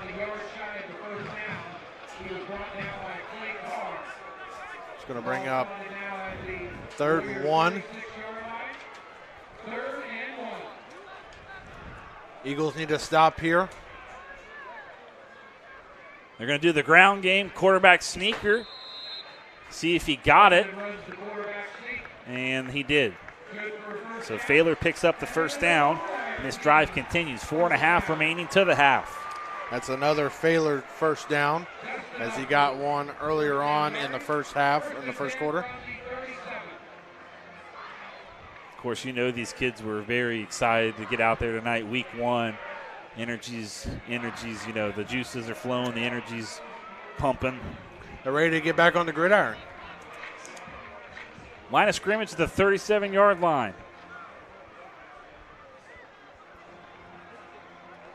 It's going to bring up 3rd and 1. Eagles need to stop here. They're going to do the ground game, quarterback sneaker. See if he got it. And he did. So Failer picks up the 1st down, and this drive continues. 4.5 remaining to the half. That's another Failer 1st down, as he got one earlier on in the first half, in the first quarter. Of course, you know these kids were very excited to get out there tonight, week 1. Energies, you know, the juices are flowing, the energy's pumping. They're ready to get back on the gridiron. Line of scrimmage to the 37-yard line.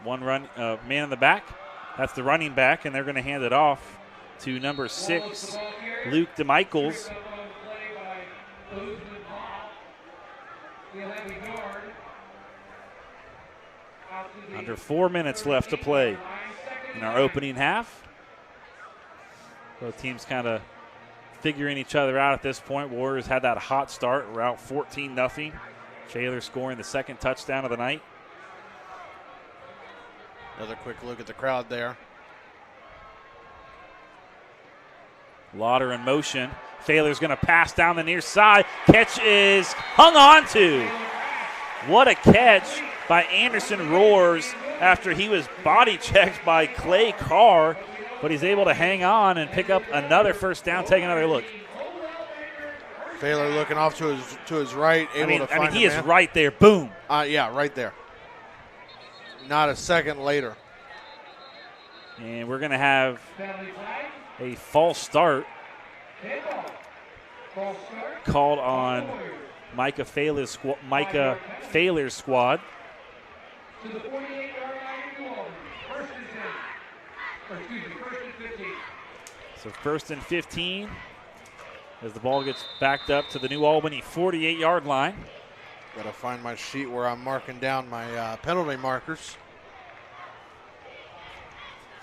One run, man in the back. That's the running back, and they're going to hand it off to number 6, Luke DeMichaels. Under 4 minutes left to play in our opening half. Both teams kind of figuring each other out at this point. Warriors had that hot start. We're out 14-0. Shaler scoring the 2nd touchdown of the night. Another quick look at the crowd there. Lauder in motion. Failer's going to pass down the near side. Catch is hung on to. What a catch by Anderson Roars after he was body checked by Clay Carr, but he's able to hang on and pick up another 1st down. Take another look. Failer looking off to his right, able to find he is right there. Boom. Yeah, right there. Not a second later. And we're going to have a false start called on Micah Failer's squad. To the 48-yard line, first and 15. So 1st and 15 as the ball gets backed up to the New Albany 48-yard line. Got to find my sheet where I'm marking down my penalty markers.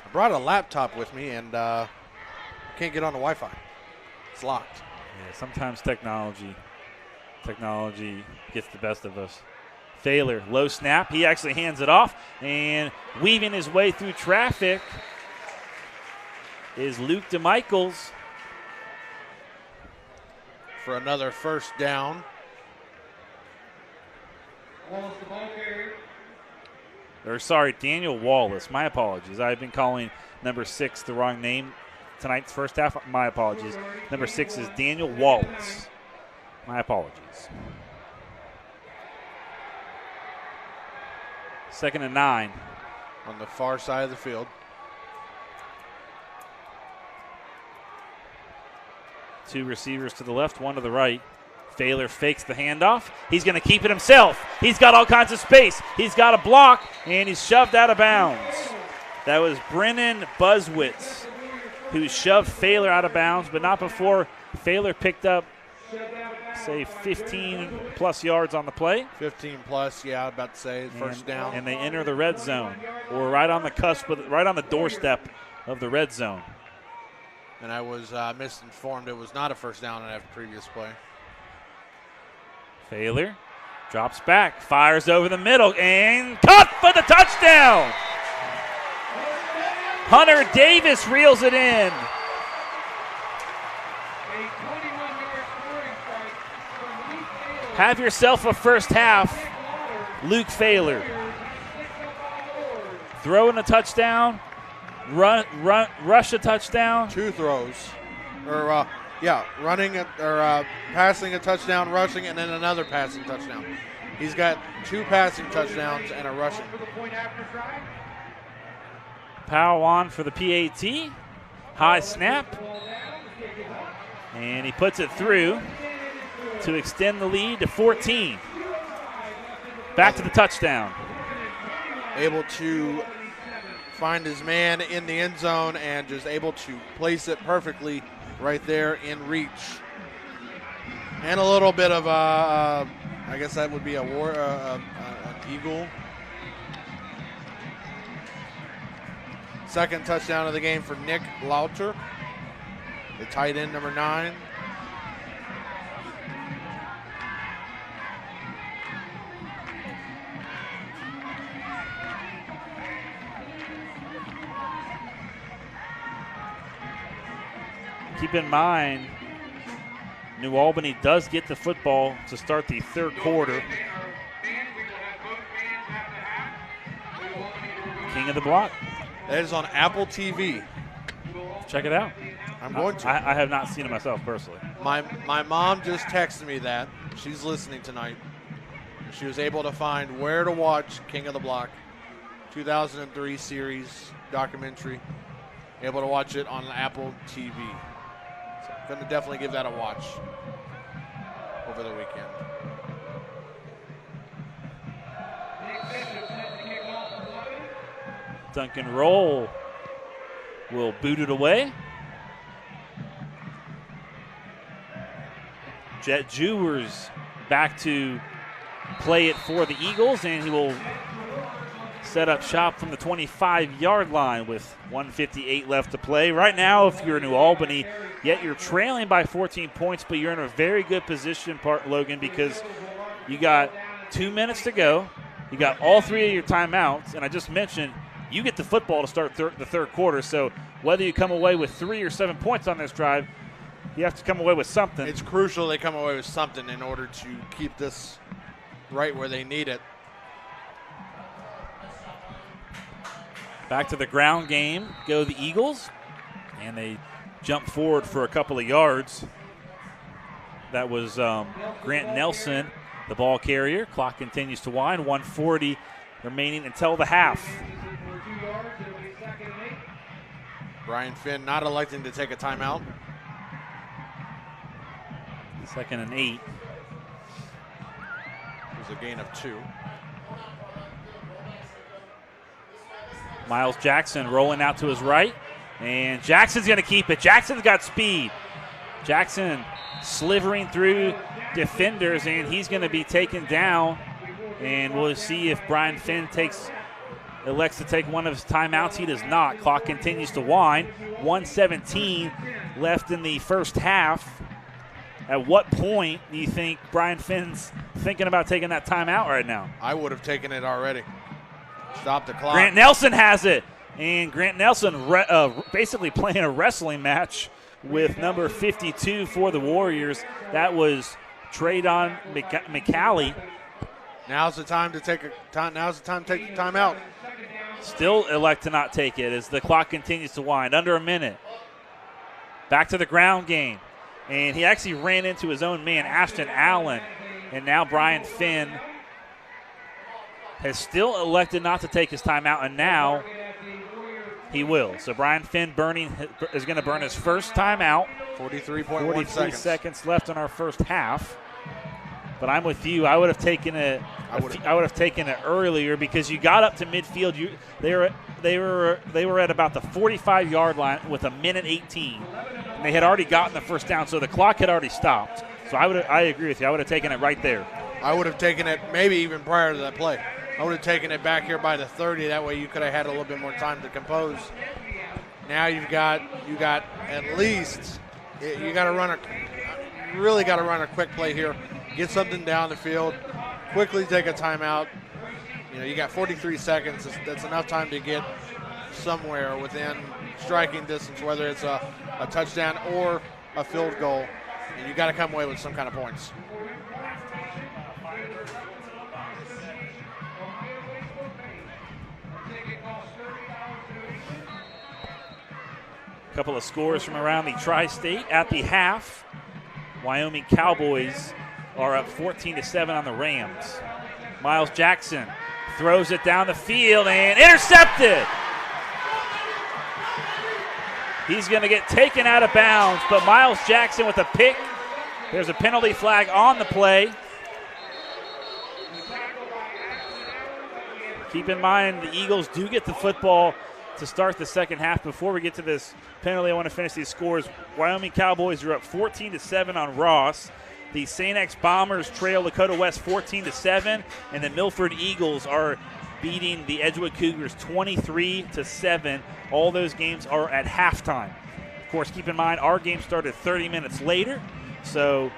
I brought a laptop with me and can't get on the Wi-Fi. It's locked. Yeah, sometimes technology gets the best of us. Thaler, low snap. He actually hands it off, and weaving his way through traffic is Luke DeMichaels. For another first down. Daniel Wallace. My apologies. I've been calling number 6 the wrong name tonight's first half. My apologies. Number 6 is Daniel Wallace. My apologies. 2nd and 9. On the far side of the field. Two receivers to the left, one to the right. Thaler fakes the handoff. He's going to keep it himself. He's got all kinds of space. He's got a block, and he's shoved out of bounds. That was Brennan Buswitz who shoved Thaler out of bounds, but not before Thaler picked up, say, 15-plus yards on the play. 15-plus, yeah, I was about to say, first down. And they enter the red zone, or right on the cusp, right on the doorstep of the red zone. And I was misinformed. It was not a first down on that previous play. Thaler drops back, fires over the middle, and caught for the touchdown. Hunter Davis reels it in. Have yourself a first half, Luke Thaler. Throwing a touchdown, rush a touchdown. 2 throws. Passing a touchdown, rushing, and then another passing touchdown. He's got 2 passing touchdowns and a rushing. Powell on for the PAT. High snap. And he puts it through to extend the lead to 14. Back to the touchdown. Able to find his man in the end zone and just able to place it perfectly right there in reach. And a little bit of I guess that would be an eagle. Second touchdown of the game for Nick Lauter, the tight end, number 9. Keep in mind, New Albany does get the football to start the third quarter. King of the Block. That is on Apple TV. Check it out. I'm going to. I have not seen it myself personally. My mom just texted me that. She's listening tonight. She was able to find where to watch King of the Block, 2003 series documentary. Able to watch it on Apple TV. So I'm going to definitely give that a watch over the weekend. Duncan Roll will boot it away. Jet Jewers back to play it for the Eagles, and he will set up shop from the 25-yard line with 1:58 left to play. Right now, if you're New Albany, yet you're trailing by 14 points, but you're in a very good position, Logan, because you got 2 minutes to go. You got all 3 of your timeouts, and I just mentioned you get the football to start the third quarter. So whether you come away with 3 or 7 points on this drive, you have to come away with something. It's crucial they come away with something in order to keep this right where they need it. Back to the ground game go the Eagles, and they jump forward for a couple of yards. That was Grant Nelson, the ball carrier. Clock continues to wind. 1:40 remaining until the half. Brian Finn not electing to take a timeout. 2nd and 8. There's a gain of 2. Miles Jackson rolling out to his right, and Jackson's going to keep it. Jackson's got speed. Jackson slivering through defenders, and he's going to be taken down. And we'll see if Brian Finn takes elects to take one of his timeouts. He does not. Clock continues to wind. 1:17 left in the first half. At what point do you think Brian Finn's thinking about taking that timeout right now? I would have taken it already. Stop the clock. Grant Nelson has it. And Grant Nelson basically playing a wrestling match with number 52 for the Warriors. That was Traydon McCallie. Now's the time to take the timeout. Still elect to not take it as the clock continues to wind. Under a minute. Back to the ground game. And he actually ran into his own man, Ashton Allen. And now Brian Finn has still elected not to take his timeout, and now he will. So Brian Finn is going to burn his first timeout. 43 seconds left in our first half. But I'm with you. I would have taken it. I would have taken it earlier because you got up to midfield. They were at about the 45-yard line with 1:18, and they had already gotten the first down, so the clock had already stopped. So I agree with you. I would have taken it right there. I would have taken it maybe even prior to that play. I would have taken it back here by the 30. That way you could have had a little bit more time to compose. Now you got at least you got to run a quick play here. Get something down the field, quickly take a timeout. You got 43 seconds. That's enough time to get somewhere within striking distance, whether it's a touchdown or a field goal. And you got to come away with some kind of points. A couple of scores from around the tri-state at the half. Wyoming Cowboys are up 14-7 on the Rams. Miles Jackson throws it down the field and intercepted. He's going to get taken out of bounds, but Miles Jackson with a pick. There's a penalty flag on the play. Keep in mind the Eagles do get the football to start the second half. Before we get to this penalty, I want to finish these scores. Wyoming Cowboys are up 14-7 on Ross. The St. X Bombers trail Lakota West 14-7, and the Milford Eagles are beating the Edgewood Cougars 23-7. All those games are at halftime. Of course, keep in mind our game started 30 minutes later, so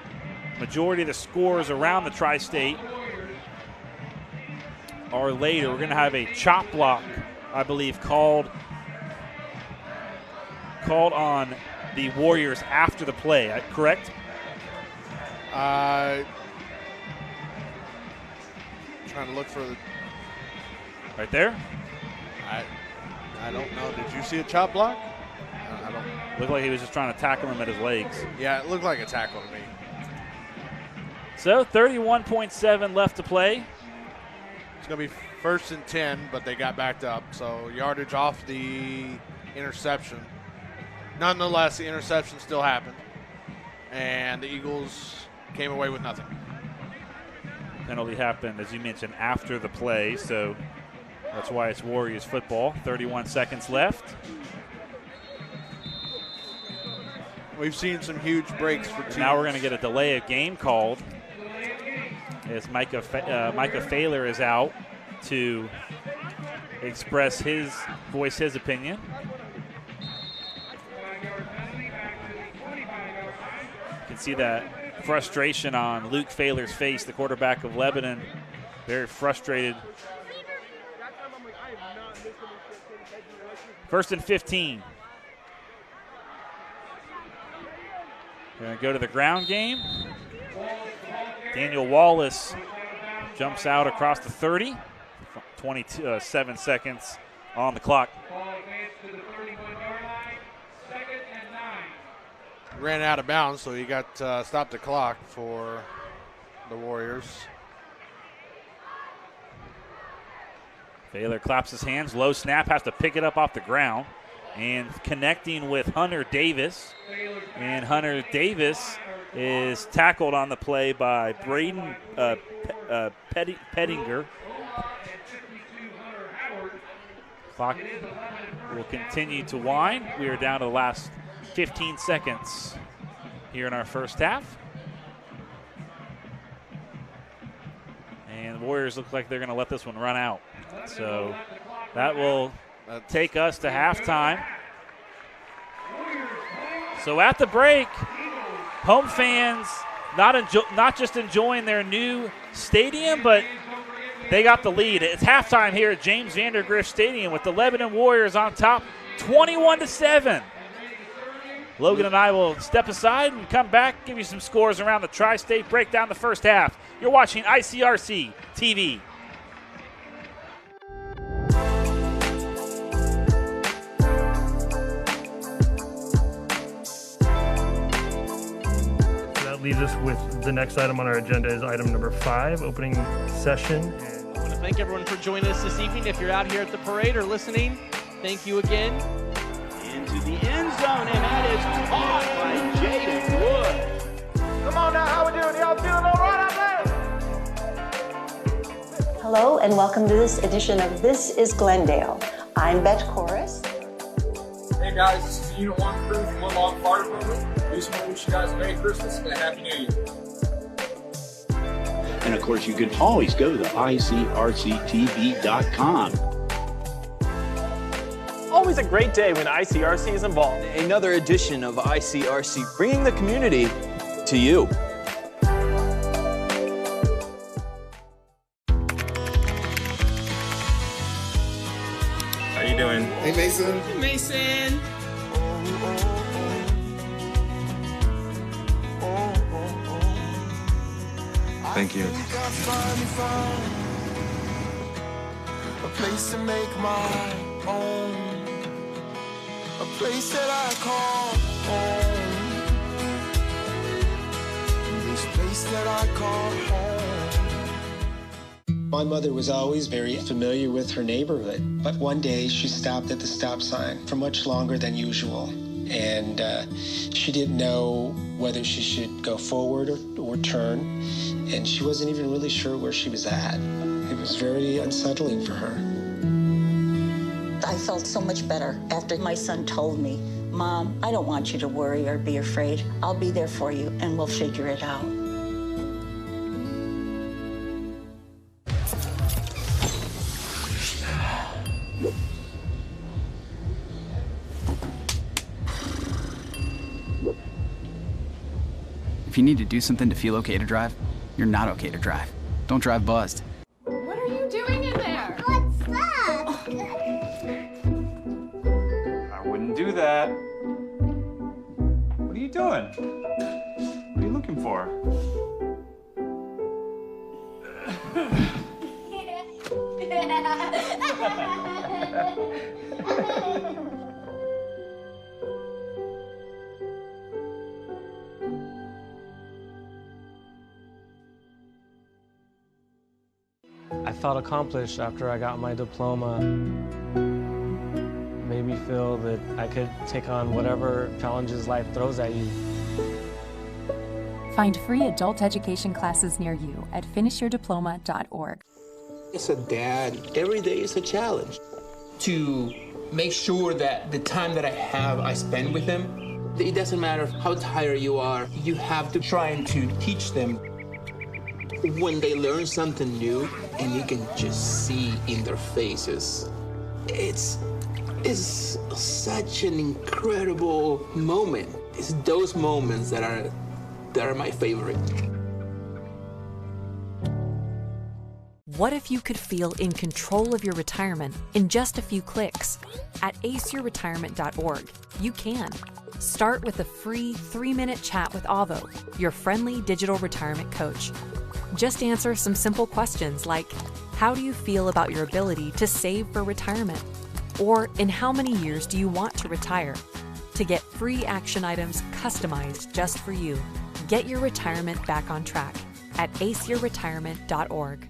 majority of the scores around the tri-state are later. We're going to have a chop block, I believe, called on the Warriors after the play, correct? Trying to look for the right there. I don't know. Did you see a chop block? I don't. Looked like he was just trying to tackle him at his legs. Yeah, it looked like a tackle to me. So 31.7 left to play. It's going to be 1st and 10, but they got backed up. So yardage off the interception. Nonetheless, the interception still happened, and the Eagles came away with nothing. Penalty happened, as you mentioned, after the play, so that's why it's Warriors football. 31 seconds left. We've seen some huge breaks for teams. Now we're going to get a delay of game called as Micah Failer is out to voice his opinion. You can see that frustration on Luke Failer's face, the quarterback of Lebanon, very frustrated. 1st and 15. We're going to go to the ground game. Daniel Wallace jumps out across the 30. 27 seconds on the clock. Ran out of bounds, so he got stopped the clock for the Warriors. Failer claps his hands. Low snap, has to pick it up off the ground. And connecting with Hunter Davis. And Hunter Davis is tackled on the play by Braden Pettinger. Clock will continue to wind. We are down to the last 15 seconds here in our first half. And the Warriors look like they're going to let this one run out. So That will take us to halftime. So at the break, home fans not just enjoying their new stadium, but they got the lead. It's halftime here at James VanDeGrift Stadium with the Lebanon Warriors on top, 21-7. Logan and I will step aside and come back, give you some scores around the Tri-State, break down the first half. You're watching ICRC-TV. That leaves us with the next item on our agenda is item number 5, opening session. I want to thank everyone for joining us this evening. If you're out here at the parade or listening, thank you again. Into the end zone, and that is caught by Jaden Wood. Come on now, how we doing? Y'all feeling all right out there? Hello, and welcome to this edition of This is Glendale. I'm Bet Chorus. Hey guys, this is Unit 1 crew from One Log Fire Department. We just want to wish you guys a Merry Christmas and a Happy New Year. And of course, you can always go to ICRC-TV.com. Always a great day when ICRC is involved. Another edition of ICRC, bringing the community to you. How you doing? Hey, Mason. Hey, Mason. Thank you. A place to make my own. A place that I call home. This place that I call home. My mother was always very familiar with her neighborhood, but one day she stopped at the stop sign for much longer than usual, and she didn't know whether she should go forward or turn, and she wasn't even really sure where she was at. It was very unsettling for her. I felt so much better after my son told me, Mom, I don't want you to worry or be afraid. I'll be there for you, and we'll figure it out. If you need to do something to feel okay to drive, you're not okay to drive. Don't drive buzzed. What are you doing in there? What's that? I wouldn't do that. What are you doing? What are you looking for? I felt accomplished after I got my diploma. Made me feel that I could take on whatever challenges life throws at you. Find free adult education classes near you at finishyourdiploma.org. As a dad, every day is a challenge. To make sure that the time that I have, I spend with them. It doesn't matter how tired you are, you have to try and to teach them. When they learn something new, and you can just see in their faces, it's such an incredible moment. It's those moments that are my favorite. What if you could feel in control of your retirement in just a few clicks? At aceyourretirement.org, you can. Start with a free 3-minute chat with Avo, your friendly digital retirement coach. Just answer some simple questions like, how do you feel about your ability to save for retirement? Or in how many years do you want to retire? To get free action items customized just for you, get your retirement back on track at aceyourretirement.org.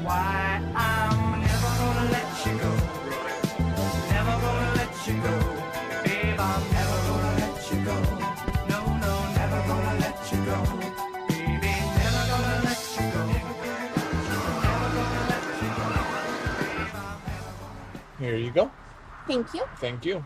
Why Here you go. Thank you. Thank you.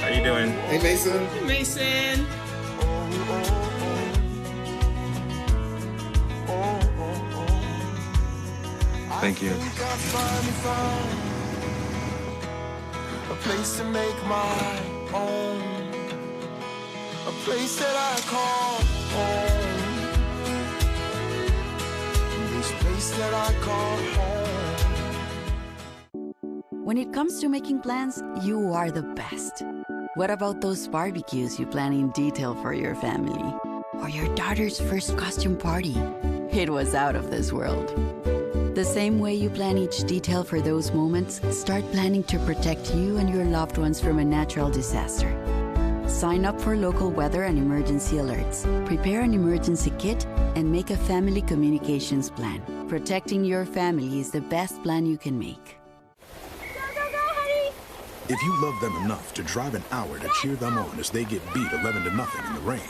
How you doing? Hey, Mason. Hey, Mason. Thank you. A place to make my own. A place that I call home. This place that I call home. When it comes to making plans, you are the best. What about those barbecues you plan in detail for your family? Or your daughter's first costume party? It was out of this world. The same way you plan each detail for those moments, start planning to protect you and your loved ones from a natural disaster. Sign up for local weather and emergency alerts. Prepare an emergency kit and make a family communications plan. Protecting your family is the best plan you can make. If you love them enough to drive an hour to cheer them on as they get beat 11-0 in the rain,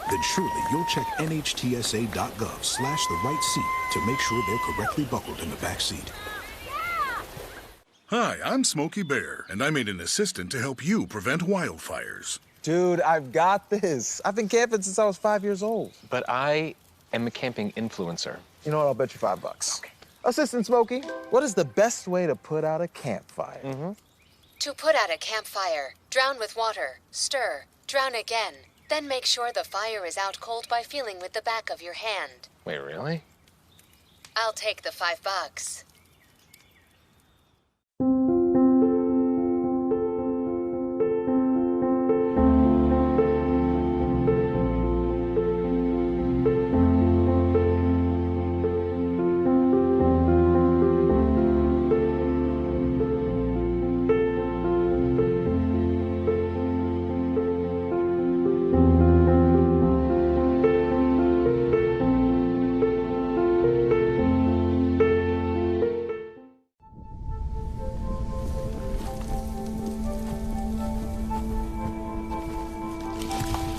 then surely you'll check NHTSA.gov/the-right seat to make sure they're correctly buckled in the back seat. Hi, I'm Smokey Bear, and I made an assistant to help you prevent wildfires. Dude, I've got this. I've been camping since I was 5 years old. But I am a camping influencer. You know what? I'll bet you $5. Okay. Assistant Smokey, what is the best way to put out a campfire? To put out a campfire, drown with water, stir, drown again. Then make sure the fire is out cold by feeling with the back of your hand. Wait, really? I'll take the $5.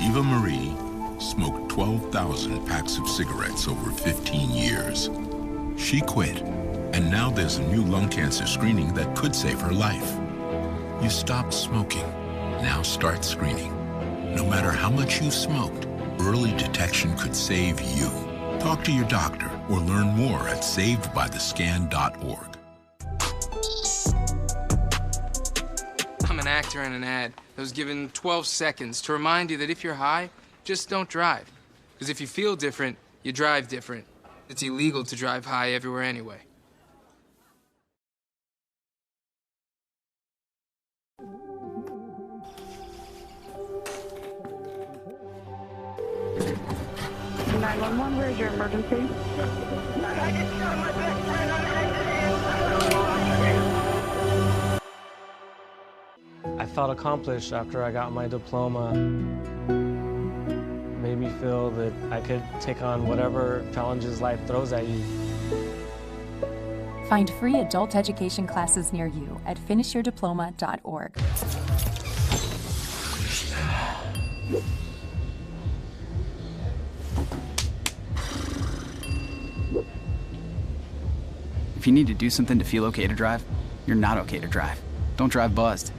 Eva Marie smoked 12,000 packs of cigarettes over 15 years. She quit, and now there's a new lung cancer screening that could save her life. You stopped smoking. Now start screening. No matter how much you smoked, early detection could save you. Talk to your doctor or learn more at savedbythescan.org. I'm an actor in an ad that was given 12 seconds to remind you that if you're high, just don't drive. Because if you feel different, you drive different. It's illegal to drive high everywhere anyway. Where's your emergency? I felt accomplished after I got my diploma. Made me feel that I could take on whatever challenges life throws at you. Find free adult education classes near you at finishyourdiploma.org. If you need to do something to feel okay to drive, you're not okay to drive. Don't drive buzzed.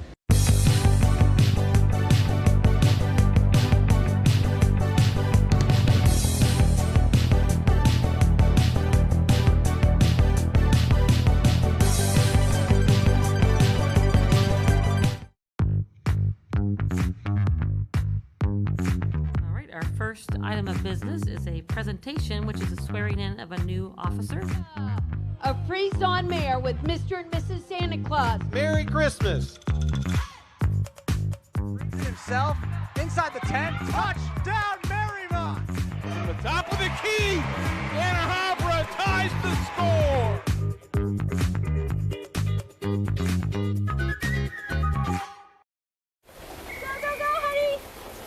Our first item of business is a presentation, which is a swearing in of a new officer. A Freeze-On Mayor with Mr. and Mrs. Santa Claus. Merry Christmas. Brings it himself inside the tent. Touchdown, Marymount. From the top of the key, Anna Habra ties the score.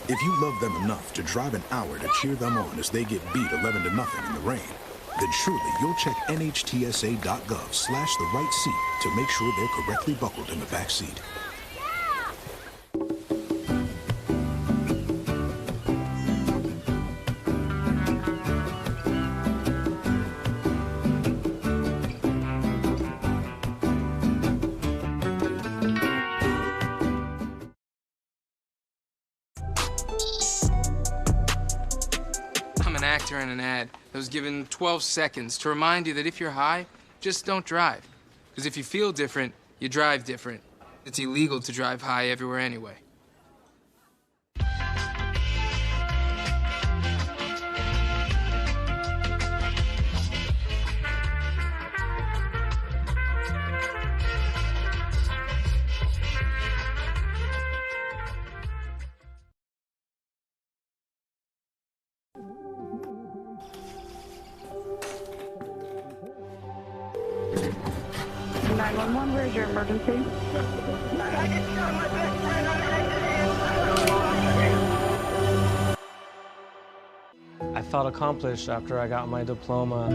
If you love them enough to drive an hour to cheer them on as they get beat 11-0 in the rain, then surely you'll check NHTSA.gov/the-right seat to make sure they're correctly buckled in the back seat. I'm an actor in an ad that was given 12 seconds to remind you that if you're high, just don't drive. Because if you feel different, you drive different. It's illegal to drive high everywhere anyway. Where's your emergency? I felt accomplished after I got my diploma.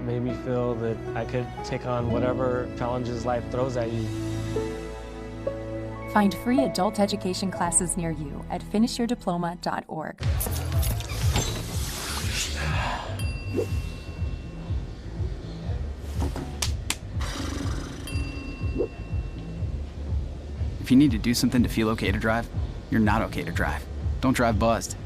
Made me feel that I could take on whatever challenges life throws at you. Find free adult education classes near you at finishyourdiploma.org. If you need to do something to feel okay to drive, you're not okay to drive. Don't drive buzzed.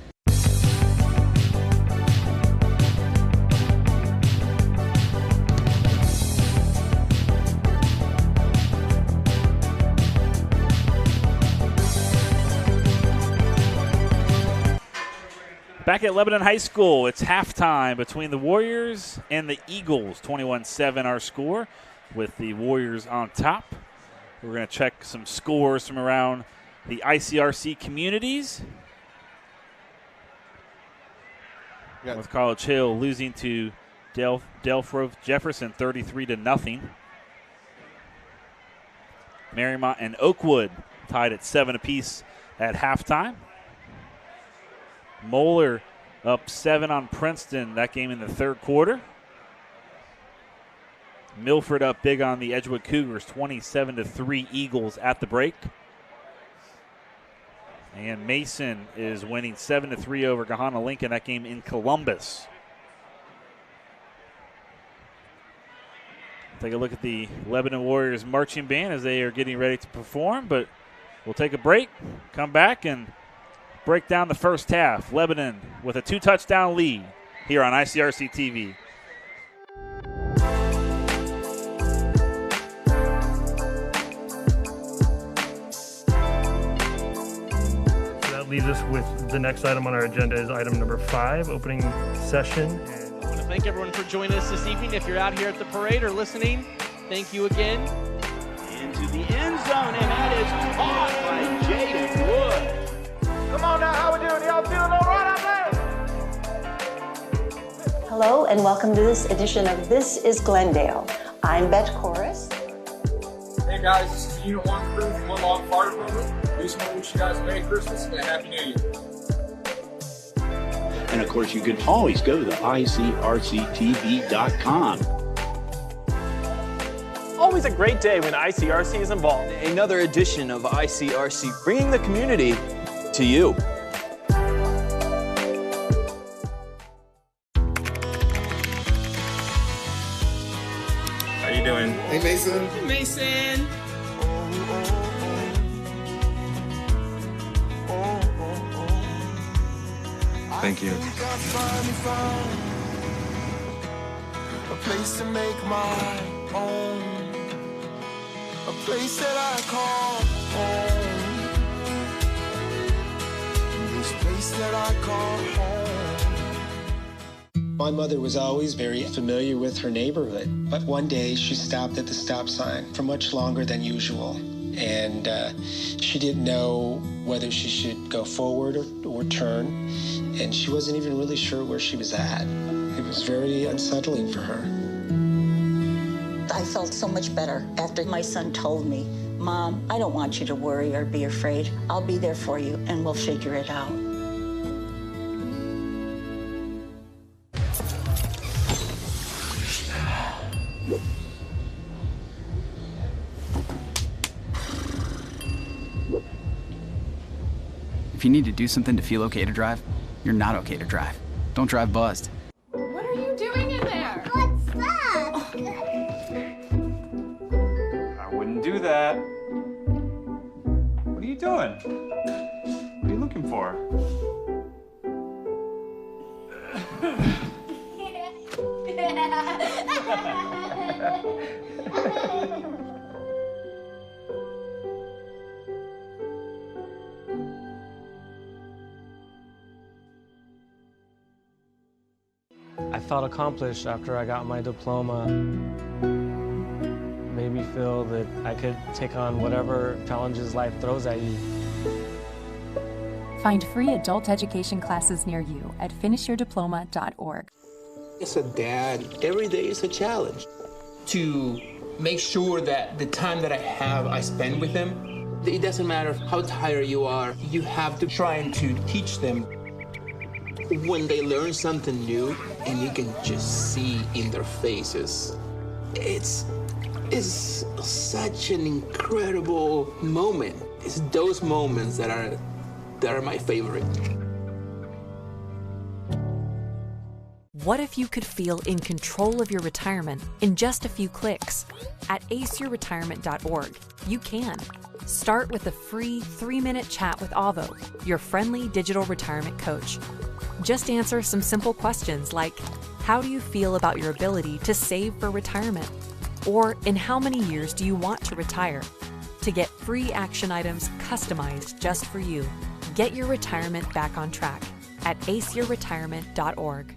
Back at Lebanon High School, it's halftime between the Warriors and the Eagles. 21-7 our score with the Warriors on top. We're going to check some scores from around the ICRC communities. With College Hill losing to Delfrove Jefferson 33-0. Marymount and Oakwood tied at 7 apiece at halftime. Moeller up 7 on Princeton, that game in the third quarter. Milford up big on the Edgewood Cougars, 27-3 Eagles at the break. And Mason is winning 7-3 over Gahanna Lincoln, that game in Columbus. Take a look at the Lebanon Warriors marching band as they are getting ready to perform, but we'll take a break, come back, and break down the first half. Lebanon with a 2-touchdown lead here on ICRC-TV. Leaves us with the next item on our agenda is item number 5, opening session. I want to thank everyone for joining us this evening. If you're out here at the parade or listening, thank you again. Into the end zone, and that is caught by Jaden Wood. Come on now, how we doing? Y'all feeling all right out there? Hello and welcome to this edition of This is Glendale. I'm Bet Chorus. Hey guys, this is Unit 1 crew from Woodlawn Fire Department. We just want to wish you guys a Merry Christmas and a Happy New Year. And of course, you can always go to ICRC-TV.com. Always a great day when ICRC is involved. Another edition of ICRC, bringing the community to you. How you doing? Hey, Mason. Hey, Mason. Thank you. A place to make my own, a place that I call home, this place that I call home. My mother was always very familiar with her neighborhood, but one day she stopped at the stop sign for much longer than usual, and she didn't know whether she should go forward or turn, and she wasn't even really sure where she was at. It was very unsettling for her. I felt so much better after my son told me Mom, I don't want you to worry or be afraid. I'll be there for you, and we'll figure it out. If you need to do something to feel okay to drive, you're not okay to drive. Don't drive buzzed. What are you doing in there? What's that? I wouldn't do that. What are you doing? What are you looking for? I felt accomplished after I got my diploma. Made me feel that I could take on whatever challenges life throws at you. Find free adult education classes near you at finishyourdiploma.org. As a dad, every day is a challenge. To make sure that the time that I have, I spend with them. It doesn't matter how tired you are, you have to try and to teach them. When they learn something new, and you can just see in their faces, it's such an incredible moment. It's those moments that are my favorite. What if you could feel in control of your retirement in just a few clicks? At aceyourretirement.org, you can. Start with a free 3-minute chat with Avo, your friendly digital retirement coach. Just answer some simple questions like, how do you feel about your ability to save for retirement? Or in how many years do you want to retire? To get free action items customized just for you. Get your retirement back on track at aceyourretirement.org.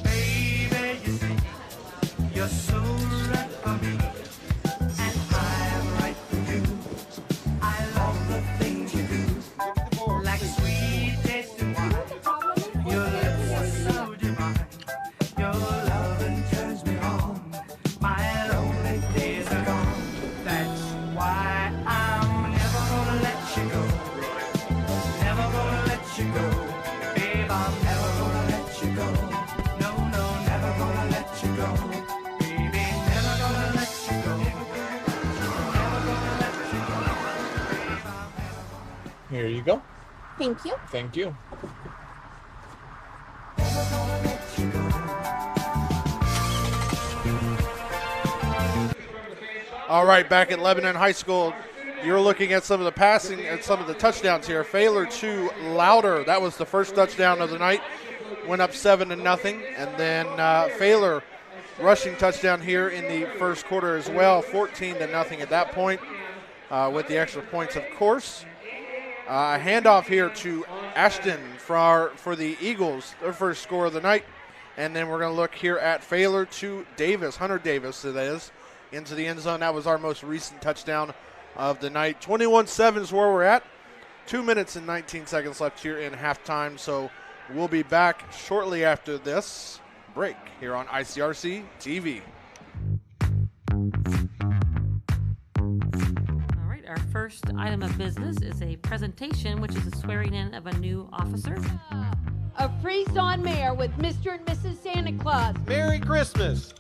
Baby, you see, you're so right for me, and I'm right for you. I love the things you do, like sweet tasting wine. Your lips are so divine. Your loving turns me on. My lonely days are gone. That's why I'm never gonna let you go. Never gonna let you go. Babe, I'm never gonna let you go. No, no, never gonna let you go. Baby, never gonna let you go. Never gonna let you go. Here you go. Thank you. Thank you. All right, back at Lebanon High School, you're looking at some of the passing and some of the touchdowns here. Failer to Louder. That was the first touchdown of the night. Went up 7-0. And then Failer rushing touchdown here in the first quarter as well. 14-0 at that point with the extra points, of course. Handoff here to Ashton for the Eagles, their first score of the night. And then we're going to look here at Failer to Davis, Hunter Davis, that is, into the end zone. That was our most recent touchdown of the night. 21-7 is where we're at. 2 minutes and 19 seconds left here in halftime. So we'll be back shortly after this break here on ICRC-TV. All right, our first item of business is a presentation, which is a swearing in of a new officer. A Frise Mayor with Mr. and Mrs. Santa Claus. Merry Christmas.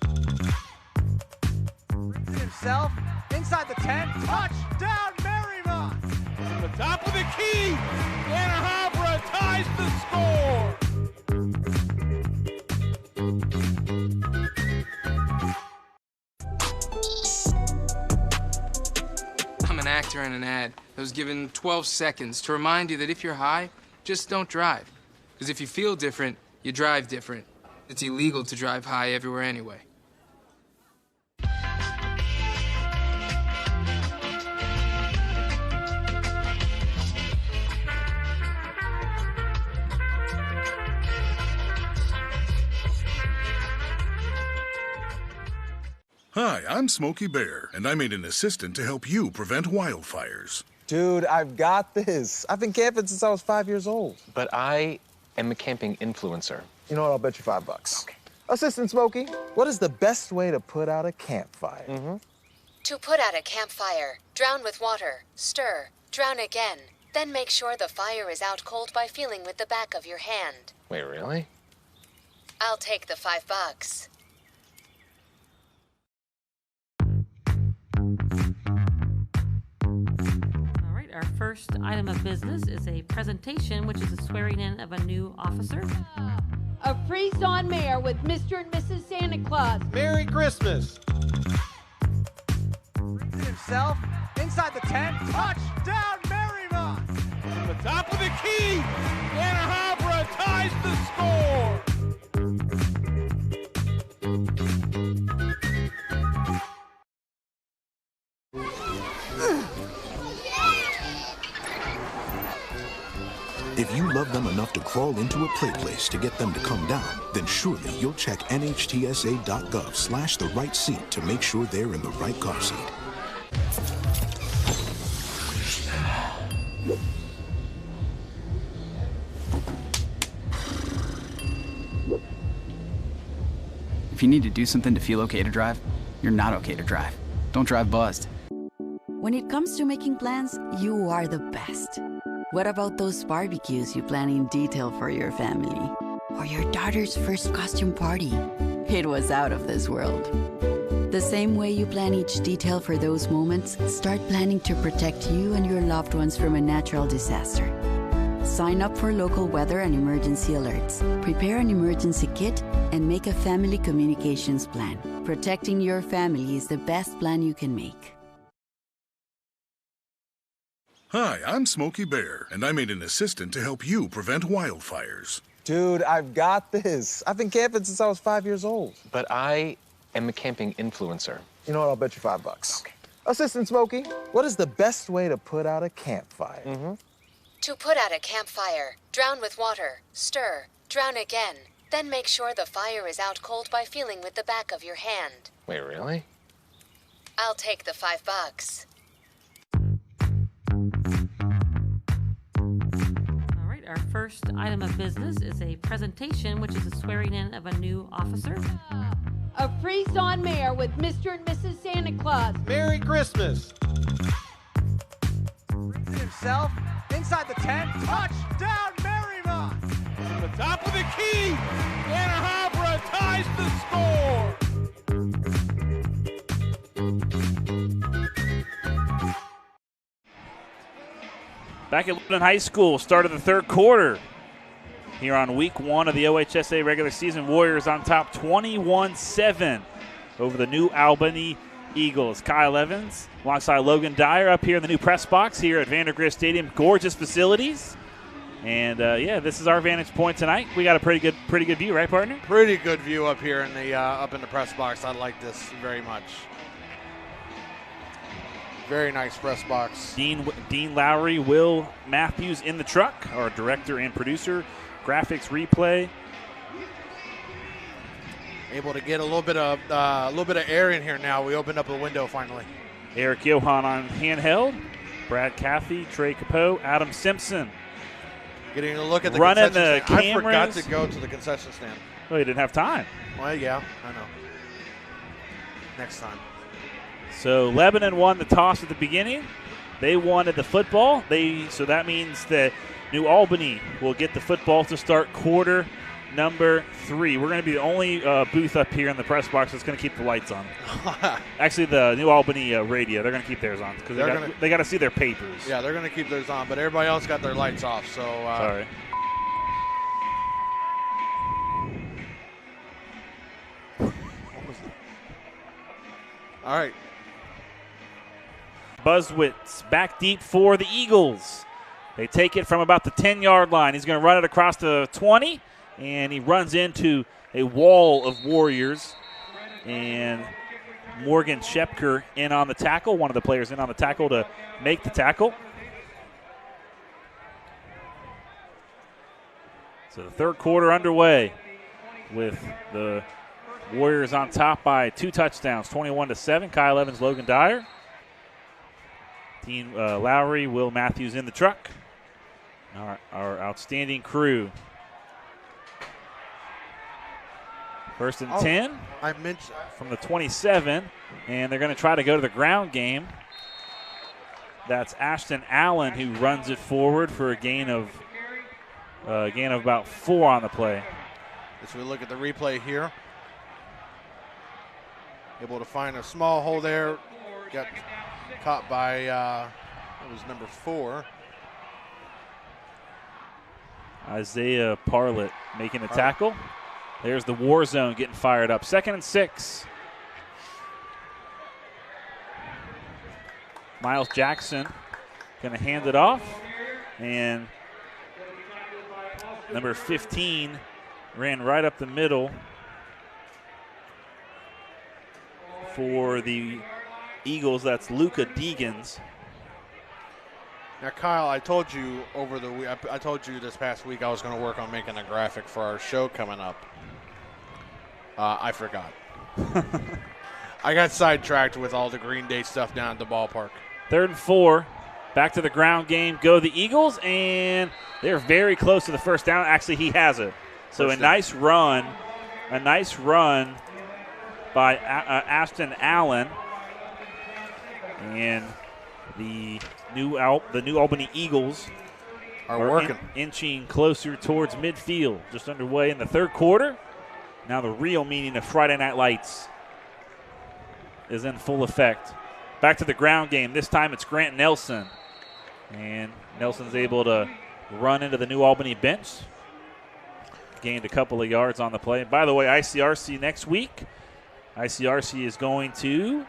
Brings it himself inside the 10. Touchdown, Marymount. From the top of the key, Anna Havra ties the score. I'm an actor in an ad that was given 12 seconds to remind you that if you're high, just don't drive. Because if you feel different, you drive different. It's illegal to drive high everywhere anyway. Hi, I'm Smokey Bear, and I made an assistant to help you prevent wildfires. Dude, I've got this. I've been camping since I was 5 years old. But I am a camping influencer. You know what? I'll bet you $5. Okay. Assistant Smokey, what is the best way to put out a campfire? To put out a campfire, drown with water, stir, drown again. Then make sure the fire is out cold by feeling with the back of your hand. Wait, really? I'll take the $5. All right, our first item of business is a presentation, which is a swearing in of a new officer. A Freestone Mayor with Mr. and Mrs. Santa Claus. Merry Christmas. Brings it himself inside the 10. Touchdown, Marymount. From the top of the key, Anna Habra ties the score. If you love them enough to crawl into a play place to get them to come down, then surely you'll check nhtsa.gov/the right seat to make sure they're in the right car seat. If you need to do something to feel okay to drive, you're not okay to drive. Don't drive buzzed. When it comes to making plans, you are the best. What about those barbecues you plan in detail for your family? Or your daughter's first costume party? It was out of this world. The same way you plan each detail for those moments, start planning to protect you and your loved ones from a natural disaster. Sign up for local weather and emergency alerts. Prepare an emergency kit and make a family communications plan. Protecting your family is the best plan you can make. Hi, I'm Smokey Bear, and I made an assistant to help you prevent wildfires. Dude, I've got this. I've been camping since I was 5 years old. But I am a camping influencer. You know what? I'll bet you $5. Okay. Assistant Smokey, what is the best way to put out a campfire? To put out a campfire, drown with water, stir, drown again. Then make sure the fire is out cold by feeling with the back of your hand. Wait, really? I'll take the $5. All right, our first item of business is a presentation, which is a swearing in of a new officer. A Freestone Mayor with Mr. and Mrs. Santa Claus. Merry Christmas. Brings it himself inside the 10. Touchdown, Marymount. From the top of the key, Anna Habra ties the score. Back at Lebanon High School, start of the third quarter. Here on week one of the OHSA regular season, Warriors on top 21-7 over the new Albany Eagles. Kyle Evans alongside Logan Dyer up here in the new press box here at VanDeGrift Stadium. Gorgeous facilities. And, yeah, this is our vantage point tonight. We got a pretty good view, right, partner? Pretty good view up here in the up in the press box. I like this very much. Very nice press box. Dean Lowry, Will Matthews in the truck, our director and producer, graphics replay. Able to get a little bit of air in here now. We opened up a window finally. Eric Johan on handheld. Brad Caffey, Trey Capoe, Adam Simpson. Getting a look at the running concession the stand. cameras. I forgot to go to the concession stand. Well, you didn't have time. Well, yeah, I know. Next time. So Lebanon won the toss at the beginning. They wanted the football. So that means that New Albany will get the football to start quarter number 3. We're going to be the only booth up here in the press box that's going to keep the lights on. Actually, the New Albany radio, they're going to keep theirs on because they got to see their papers. Yeah, they're going to keep theirs on, but everybody else got their lights off. So sorry. All right. Buzzwitz back deep for the Eagles. They take it from about the 10-yard line. He's going to run it across the 20, and he runs into a wall of Warriors. And Morgan Shepker in on the tackle, one of the players in on the tackle to make the tackle. So the third quarter underway with the Warriors on top by 2 touchdowns, 21-7. Kyle Evans, Logan Dyer. Dean Lowry, Will Matthews in the truck. Our outstanding crew. First and 10 I mentioned from the 27, and they're going to try to go to the ground game. That's Ashton Allen who runs it forward for a gain of about 4 on the play. As we look at the replay here, able to find a small hole there. Got caught by it was number 4. Isaiah Parlett making a tackle. There's the war zone getting fired up. 2nd and 6. Miles Jackson going to hand it off. And number 15 ran right up the middle for the Eagles. That's Luka Deegans. Now, Kyle, I told you I told you this past week I was going to work on making a graphic for our show coming up. I forgot. I got sidetracked with all the Green Day stuff down at the ballpark. 3rd and 4. Back to the ground game. Go the Eagles, and they're very close to the first down. Actually, he has it. So a nice run by Ashton Allen, and the new Albany Eagles are working, inching closer towards midfield. Just underway in the 3rd quarter. Now the real meaning of Friday Night Lights is in full effect. Back to the ground game. This time it's Grant Nelson. And Nelson's able to run into the New Albany bench. Gained a couple of yards on the play. And by the way, ICRC next week. ICRC is going to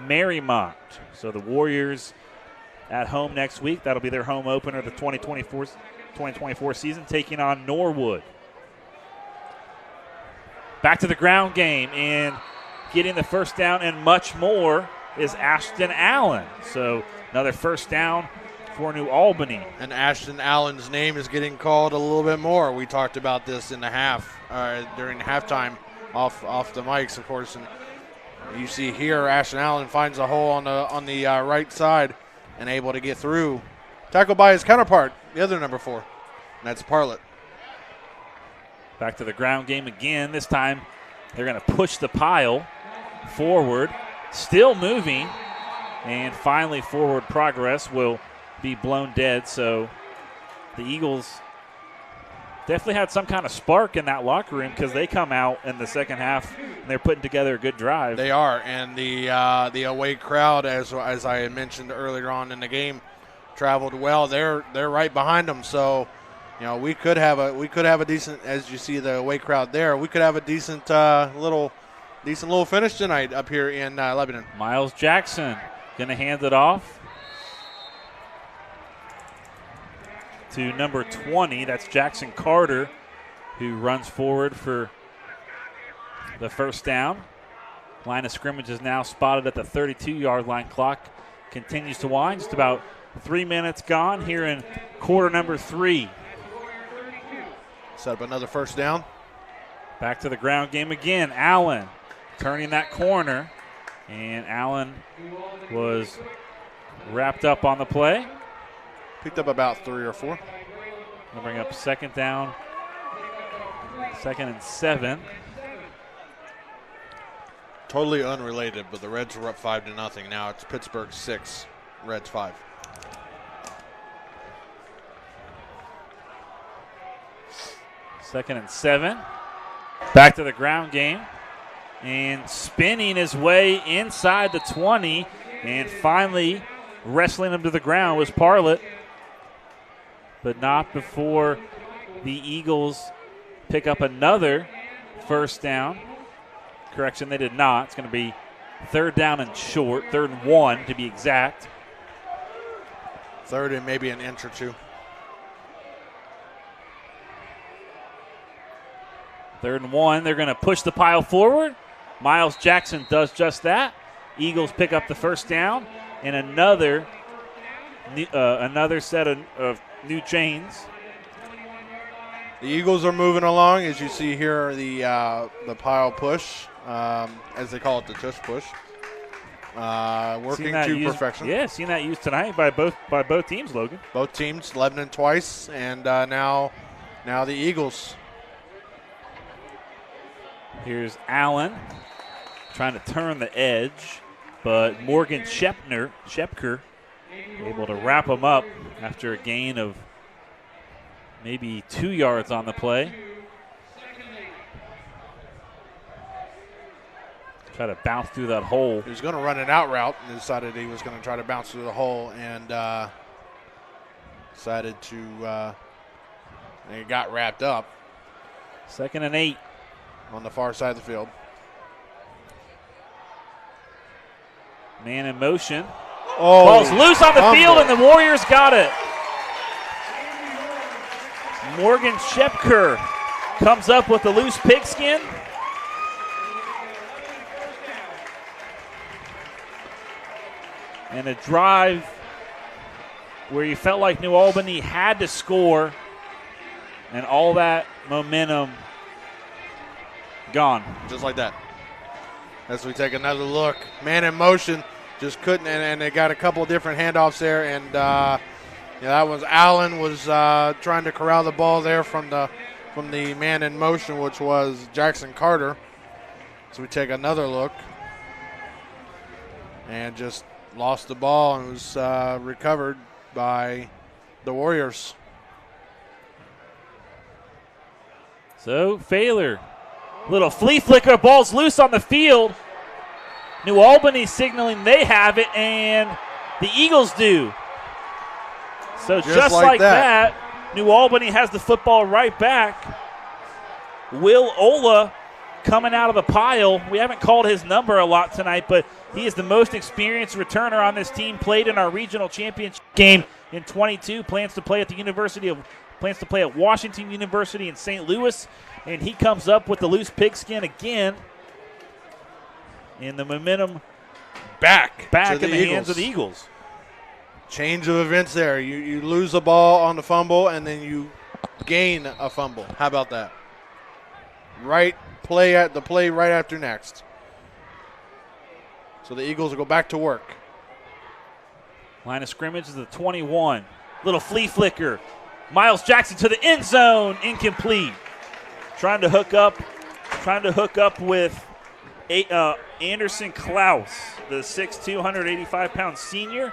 Marymount. So the Warriors at home next week. That'll be their home opener of the 2024 season, taking on Norwood. Back to the ground game, and getting the first down and much more is Ashton Allen. So another first down for New Albany. And Ashton Allen's name is getting called a little bit more. We talked about this in the during halftime off the mics, of course. And you see here, Ashton Allen finds a hole on the right side and able to get through. Tackled by his counterpart, the other number 4, and that's Parlett. Back to the ground game again. This time they're going to push the pile forward. Still moving. And finally forward progress will be blown dead. So the Eagles definitely had some kind of spark in that locker room, because they come out in the second half and they're putting together a good drive. They are. And the away crowd, as I had mentioned earlier on in the game, traveled well. They're right behind them. So you know, we could have a decent, as you see the away crowd there, we could have a decent little finish tonight up here in Lebanon. Miles Jackson going to hand it off to number 20. That's Jackson Carter, who runs forward for the first down. Line of scrimmage is now spotted at the 32-yard line. Clock continues to wind. Just about 3 minutes gone here in quarter number 3. Set up another first down. Back to the ground game again. Allen turning that corner, and Allen was wrapped up on the play. Picked up about 3 or 4. We'll bring up second down, 2nd and 7. Totally unrelated, but the Reds were up 5-0. Now it's Pittsburgh 6, Reds 5. Second and 7. Back to the ground game. And spinning his way inside the 20. And finally wrestling him to the ground was Parlett. But not before the Eagles pick up another first down. Correction, they did not. It's going to be 3rd down and short. 3rd and 1 to be exact. 3rd and maybe an inch or 2. 3rd and 1. They're going to push the pile forward. Miles Jackson does just that. Eagles pick up the first down, and another set of new chains. The Eagles are moving along, as you see here. The pile push, as they call it, the tush push. working to perfection. Yeah, seen that used tonight by both teams, Logan. Both teams, Lebanon twice, and now the Eagles. Here's Allen trying to turn the edge, but Morgan Shepker able to wrap him up after a gain of maybe 2 yards on the play. Try to bounce through that hole. He was going to run an out route and decided he was going to try to bounce through the hole and decided to and it got wrapped up. 2nd and 8. On the far side of the field. Man in motion. Oh, ball's loose on the field, and the Warriors got it. Morgan Shepker comes up with the loose pigskin. And a drive where you felt like New Albany had to score, and all that momentum gone. Just like that. As we take another look. Man in motion. Just couldn't, and they got a couple of different handoffs there, and that was Allen was trying to corral the ball there from the man in motion, which was Jackson Carter. So we take another look, and just lost the ball and was recovered by the Warriors. So Failure, little flea flicker, ball's loose on the field. New Albany signaling they have it, and the Eagles do. So just like that, New Albany has the football right back. Will Ola coming out of the pile. We haven't called his number a lot tonight, but he is the most experienced returner on this team. Played in our regional championship game in 22. Plans to play at Washington University in St. Louis, and he comes up with the loose pigskin again. And the momentum back in the hands of the Eagles. Change of events there. You lose the ball on the fumble, and then you gain a fumble. How about that? Right play at the play right after next. So the Eagles will go back to work. Line of scrimmage is the 21. Little flea flicker. Miles Jackson to the end zone. Incomplete. Trying to hook up with Anderson Klaus, the 6'2", 185-pound senior.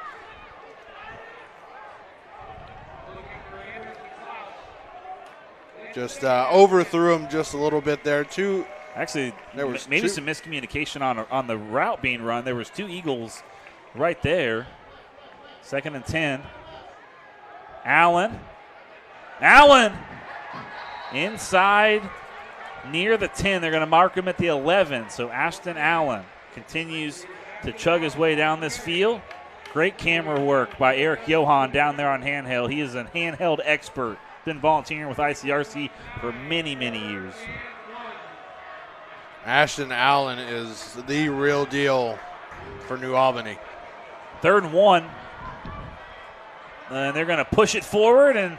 Just overthrew him just a little bit there, too. Actually, there was maybe some miscommunication on the route being run. There was 2 Eagles right there. 2nd and 10. Allen inside near the 10. They're going to mark him at the 11. So Ashton Allen continues to chug his way down this field. Great camera work by Eric Johan down there on handheld. He is a handheld expert. Been volunteering with ICRC for many, many years. Ashton Allen is the real deal for New Albany. 3rd and 1. And they're going to push it forward and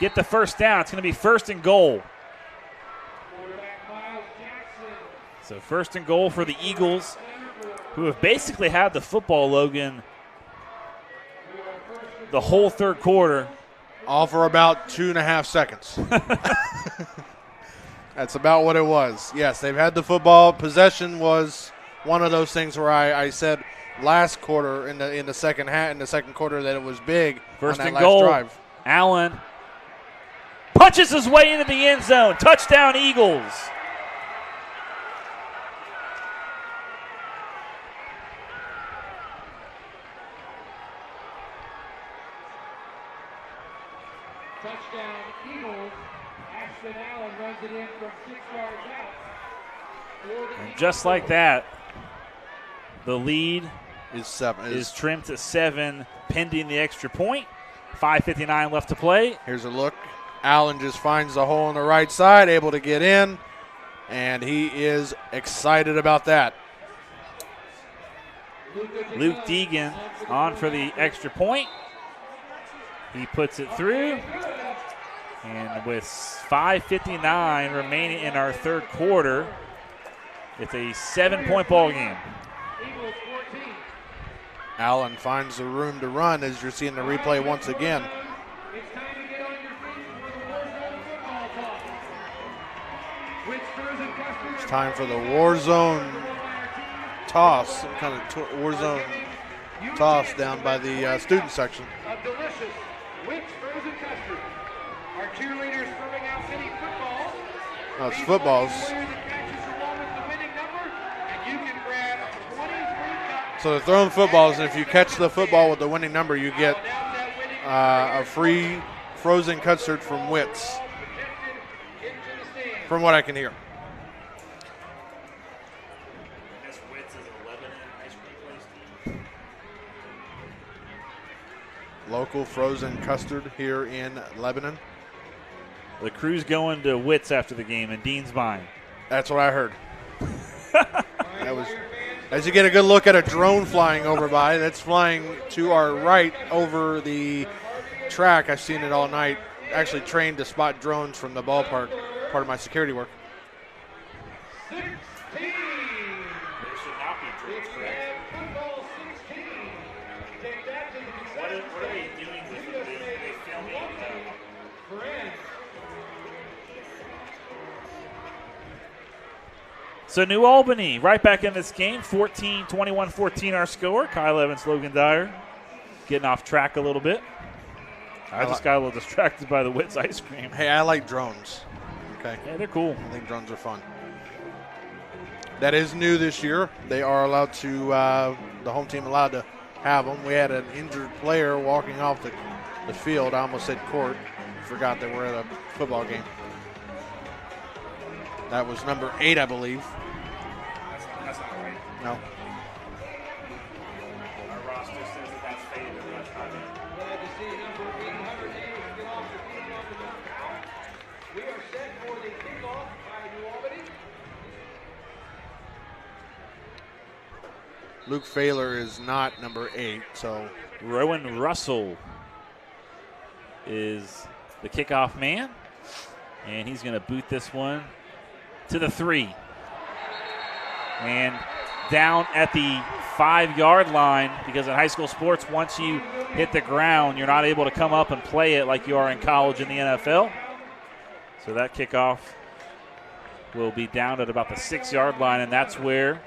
get the first down. It's going to be 1st and goal. So 1st and goal for the Eagles, who have basically had the football, Logan, the whole 3rd quarter. All for about 2.5 seconds. That's about what it was. Yes, they've had the football. Possession was one of those things where I said last quarter in the second quarter that it was big. 1st on that and last goal. Drive. Allen punches his way into the end zone. Touchdown, Eagles. Touchdown, Eagles. Ashton Allen runs it in from 6 yards out. And just like that, the lead is trimmed to 7, pending the extra point. 5:59 left to play. Here's a look. Allen just finds the hole on the right side, able to get in, and he is excited about that. Luke Deegan on for the extra point. He puts it through. And with 5:59 remaining in our 3rd quarter, it's a 7-point ball game. Allen finds the room to run as you're seeing the replay once again. It's time for the war zone toss, some kind of war zone toss down by the student section. A delicious Wix frozen custard. Our cheerleaders serving out city footballs. Oh, it's footballs. So they're throwing footballs, and if you catch the football with the winning number, you get a free frozen custard from Wits, from what I can hear. Local frozen custard here in Lebanon. The crew's going to Wits after the game in Deansvine. That's what I heard. That was, as you get a good look at a drone flying over by, that's flying to our right over the track. I've seen it all night. Actually trained to spot drones from the ballpark, part of my security work. So New Albany right back in this game, 21-14 our score. Kyle Evans, Logan Dyer getting off track a little bit. I just got a little distracted by the Wits ice cream. Hey, I like drones. Okay. Yeah, they're cool. I think drones are fun. That is new this year. They are allowed to, the home team allowed to have them. We had an injured player walking off the field. I almost said court. Forgot that we're at a football game. That was number 8, I believe. That's not right. No. Our roster says that that's faded. That's not it. We are set for the kickoff by New Albany. Luke Failer is not number 8, so. Rowan Russell is the kickoff man, and he's going to boot this one to the 3. And down at the 5-yard line, because in high school sports, once you hit the ground, you're not able to come up and play it like you are in college in the NFL. So that kickoff will be down at about the 6-yard line, and that's where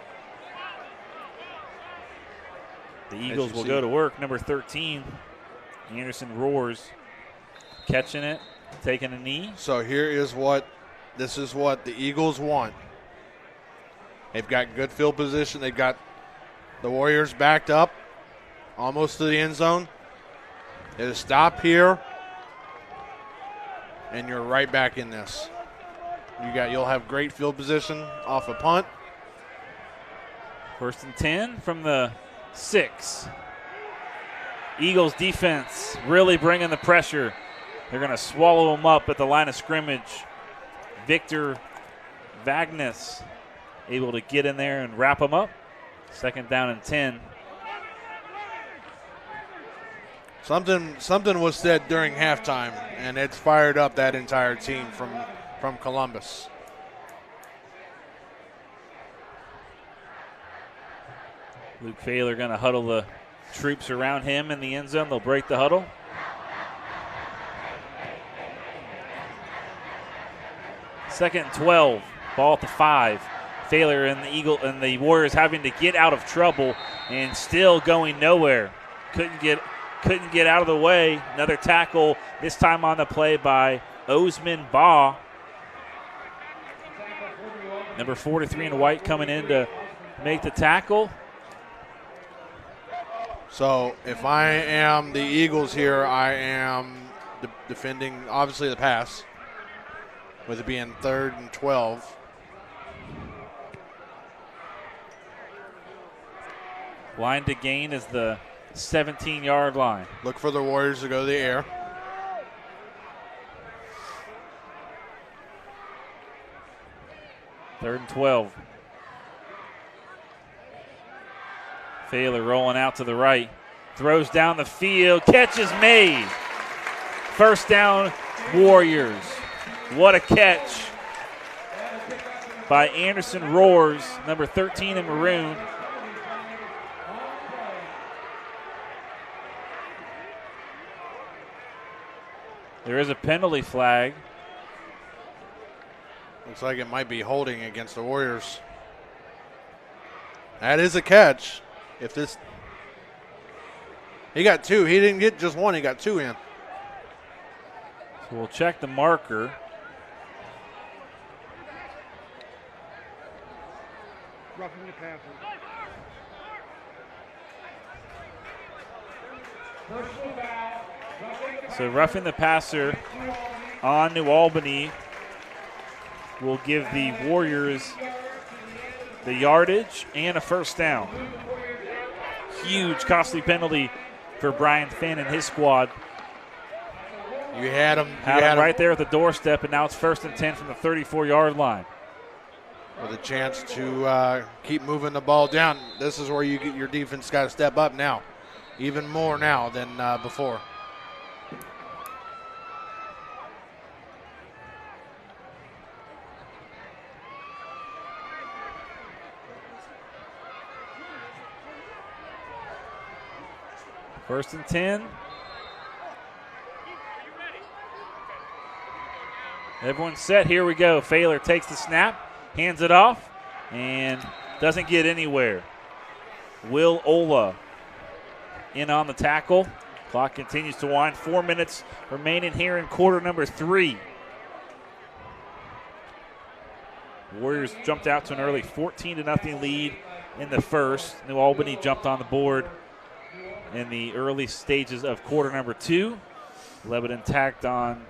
the Eagles will go to work. Number 13, Anderson Roars, catching it, taking a knee. So this is what the Eagles want. They've got good field position. They've got the Warriors backed up almost to the end zone. They stop here, and you're right back in this. You'll have great field position off a punt. 1st and 10 from the 6. Eagles defense really bringing the pressure. They're going to swallow them up at the line of scrimmage. Victor Vagnus able to get in there and wrap them up. 2nd down and 10. Something was said during halftime, and it's fired up that entire team from Columbus. Luke Failer going to huddle the troops around him in the end zone. They'll break the huddle. Second and 12, ball at the 5. Failer and the Warriors having to get out of trouble and still going nowhere. Couldn't get out of the way. Another tackle, this time on the play by Osman Baugh. Number 43 in white coming in to make the tackle. So if I am the Eagles here, I am defending, obviously, the pass, with it being 3rd and 12. Line to gain is the 17-yard line. Look for the Warriors to go to the air. Third and 12. Failer rolling out to the right. Throws down the field. Catch is made. 1st down, Warriors. What a catch by Anderson Roars, number 13 in maroon. There is a penalty flag. Looks like it might be holding against the Warriors. That is a catch. If this, he got two. He didn't get just one. He got two in. So we'll check the marker. Roughing the passer. So roughing the passer on New Albany will give the Warriors the yardage and a first down. Huge, costly penalty for Brian Finn and his squad. You had him. Had him right there at the doorstep, and now it's 1st and 10 from the 34-yard line. With a chance to keep moving the ball down. This is where you get your defense got to step up now, even more now than before. First and 10. Everyone's set. Here we go. Failer takes the snap, hands it off, and doesn't get anywhere. Will Ola in on the tackle. Clock continues to wind. 4 minutes remaining here in quarter number 3. Warriors jumped out to an early 14-0 lead in the first. New Albany jumped on the board in the early stages of quarter number 2. Lebanon tacked on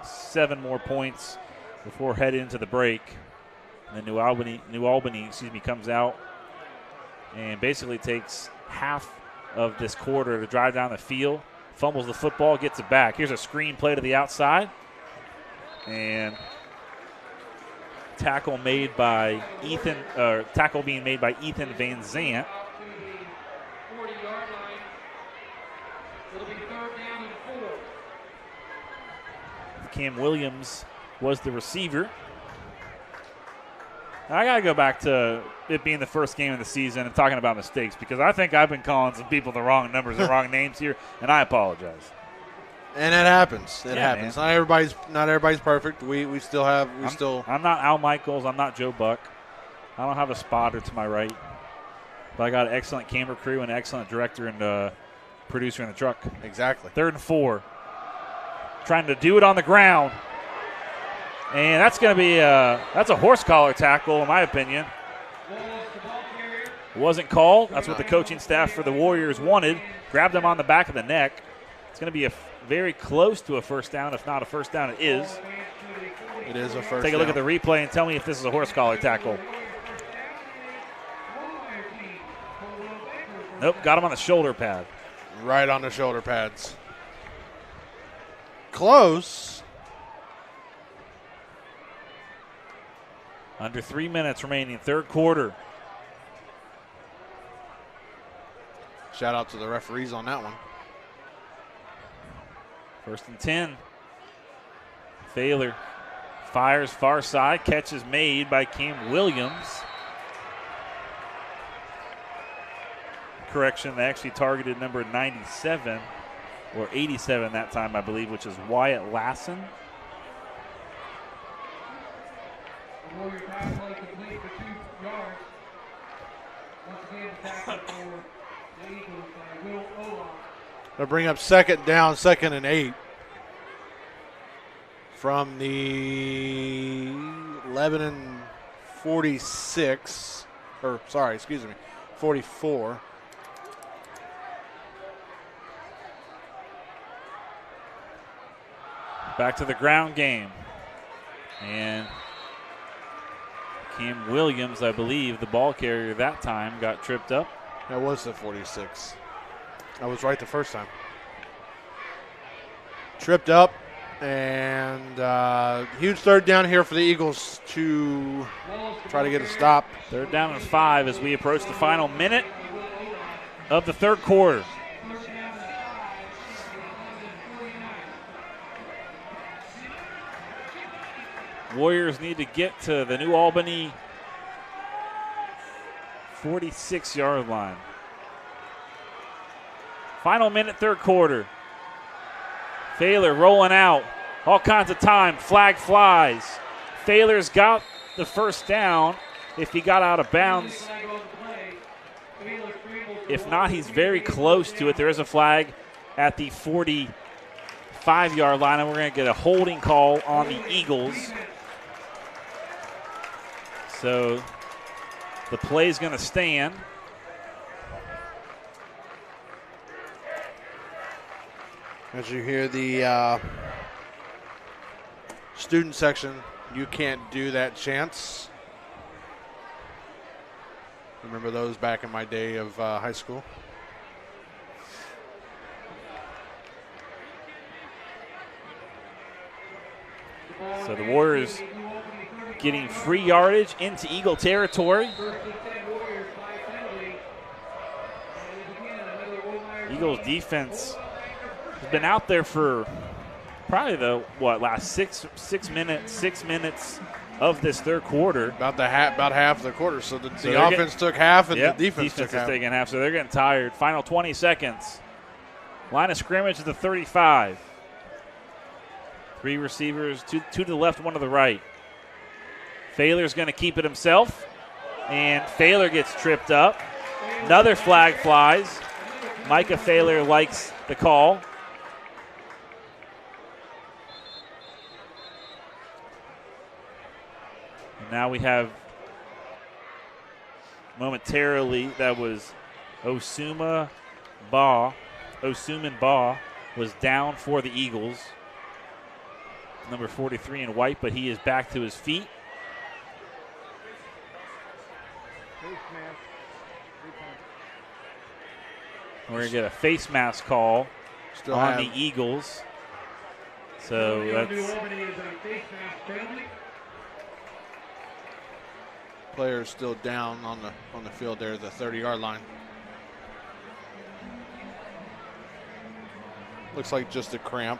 7 more points before heading into the break. And then New Albany comes out and basically takes half of this quarter to drive down the field, fumbles the football, gets it back. Here's a screen play to the outside, and tackle being made by Ethan Van Zant. 40-yard line. It'll be 3rd down and 4. Cam Williams was the receiver. Now, I got to go back to it being the first game of the season and talking about mistakes, because I think I've been calling some people the wrong numbers and wrong names here, and I apologize. And it happens. It happens. Man. Not everybody's perfect. We still have I'm not Al Michaels. I'm not Joe Buck. I don't have a spotter to my right, but I got an excellent camera crew and an excellent director and producer in the truck. Exactly. 3rd and 4. Trying to do it on the ground. And that's going to be that's a horse collar tackle, in my opinion. It wasn't called. That's what the coaching staff for the Warriors wanted. Grabbed him on the back of the neck. It's going to be very close to a first down. If not a first down, it is. It is a first down. Take a look at the replay and tell me if this is a horse collar tackle. Nope, got him on the shoulder pad. Right on the shoulder pads. Close. Under 3 minutes remaining, 3rd quarter. Shout out to the referees on that one. 1st and 10. Failer fires far side. Catch is made by Cam Williams. Correction, they actually targeted number 97 or 87 that time, I believe, which is Wyatt Lassen. The Warriors pass play complete for 2 yards. Once again, the tackle for the Eagles by Will Ola. They'll bring up 2nd down, 2nd and 8. From the Lebanon 46, 44. Back to the ground game. And Cam Williams, I believe, the ball carrier that time, got tripped up. That was the 46. I was right the first time. Tripped up, and huge 3rd down here for the Eagles to try to get a stop. 3rd down and 5 as we approach the final minute of the 3rd quarter. Warriors need to get to the New Albany 46-yard line. Final minute, 3rd quarter. Failer rolling out, All kinds of time. Flag flies. Thaler's got the first down if he got out of bounds. If not, he's very close to it. There is a flag at the 45-yard line, and we're going to get a holding call on the Eagles. So the play is going to stand. As you hear the student section, you can't do that chants. Remember those back in my day of high school? So the Warriors getting free yardage into Eagle territory. Eagles defense has been out there for probably the last six minutes of this third quarter. About half of the quarter. So the offense took half and the defense took half. Is taking half, so they're getting tired. Final 20 seconds. Line of scrimmage at the 35. 3 receivers, two to the left, 1 to the right. Thaler's going to keep it himself, and Thaler gets tripped up. Another flag flies. Micah Thaler likes the call. And now we have momentarily, that was Osuman Baugh was down for the Eagles. Number 43 in white, but he is back to his feet. We're going to get a face mask call on the Eagles. So that's players still down on the field there at the 30-yard line. Looks like just a cramp.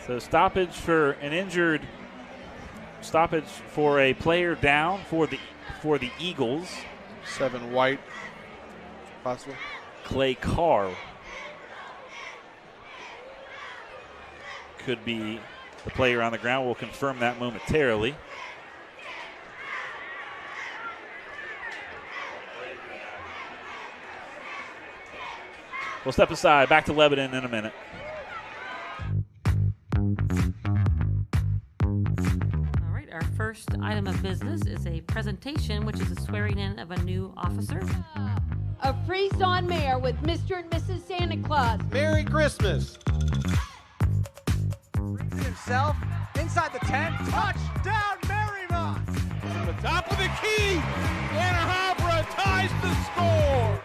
So stoppage for a player down for the Eagles. 7 white, possibly. Clay Carr could be the player on the ground. We'll confirm that momentarily. We'll step aside. Back to Lebanon in a minute. Our first item of business is a presentation, which is a swearing in of a new officer. A Freestone Mayor with Mr. and Mrs. Santa Claus. Merry Christmas. Brings it himself inside the 10. Touchdown, Marymount. From the top of the key, Anna Habra ties the score.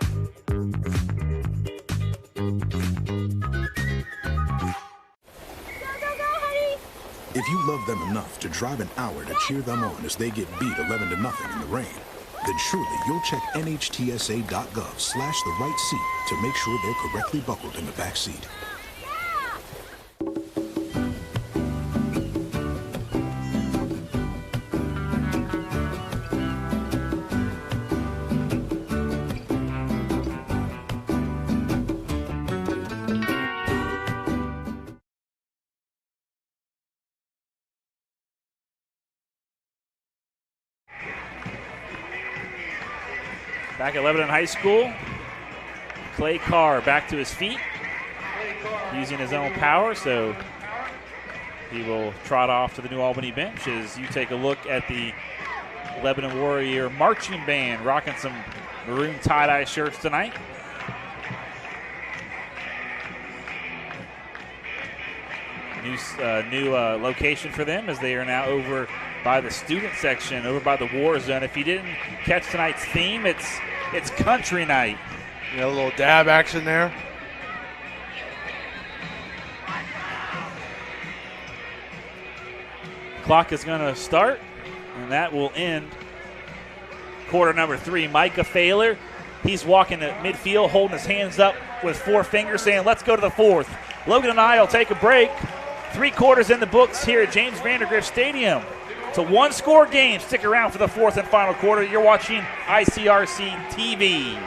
If you love them enough to drive an hour to cheer them on as they get beat 11-0 in the rain, then surely you'll check NHTSA.gov/the right seat to make sure they're correctly buckled in the back seat. Back at Lebanon High School, Clay Carr back to his feet, using his own power, so he will trot off to the New Albany bench as you take a look at the Lebanon Warrior marching band rocking some maroon tie-dye shirts tonight. New location for them as they are now over by the student section, over by the war zone. If you didn't catch tonight's theme, it's country night. A little dab action there. Clock is going to start, and that will end quarter number 3. Micah Thaler, he's walking at midfield, holding his hands up with 4 fingers, saying, let's go to the 4th. Logan and I will take a break. 3 quarters in the books here at James VanDeGrift Stadium. It's a one-score game. Stick around for the fourth and final quarter. You're watching ICRC-TV.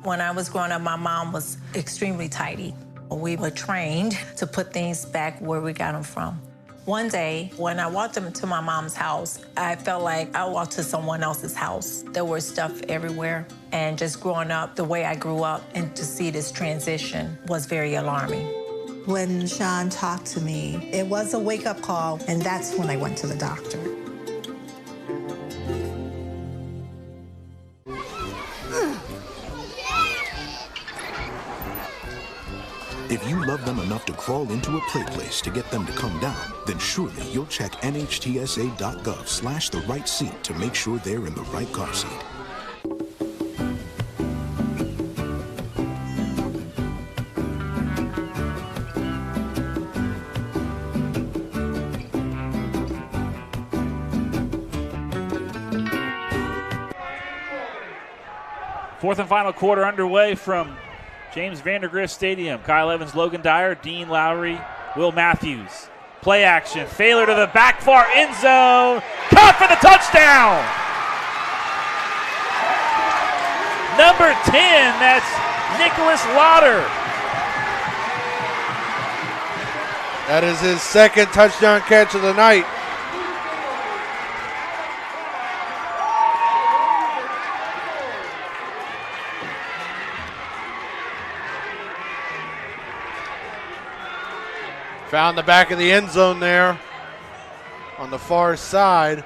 When I was growing up, my mom was extremely tidy. We were trained to put things back where we got them from. One day, when I walked into my mom's house, I felt like I walked to someone else's house. There was stuff everywhere. And just growing up the way I grew up, and to see this transition was very alarming. When Sean talked to me, it was a wake-up call, and that's when I went to the doctor. If you love them enough to crawl into a play place to get them to come down, then surely you'll check nhtsa.gov/the-right seat to make sure they're in the right car seat. Fourth and final quarter underway from James VanDeGrift Stadium. Kyle Evans, Logan Dyer, Dean Lowry, Will Matthews. Play action. Failure to the back far end zone. Caught for the touchdown. Number 10, that's Nicholas Lauder. That is his second touchdown catch of the night. Found the back of the end zone there on the far side.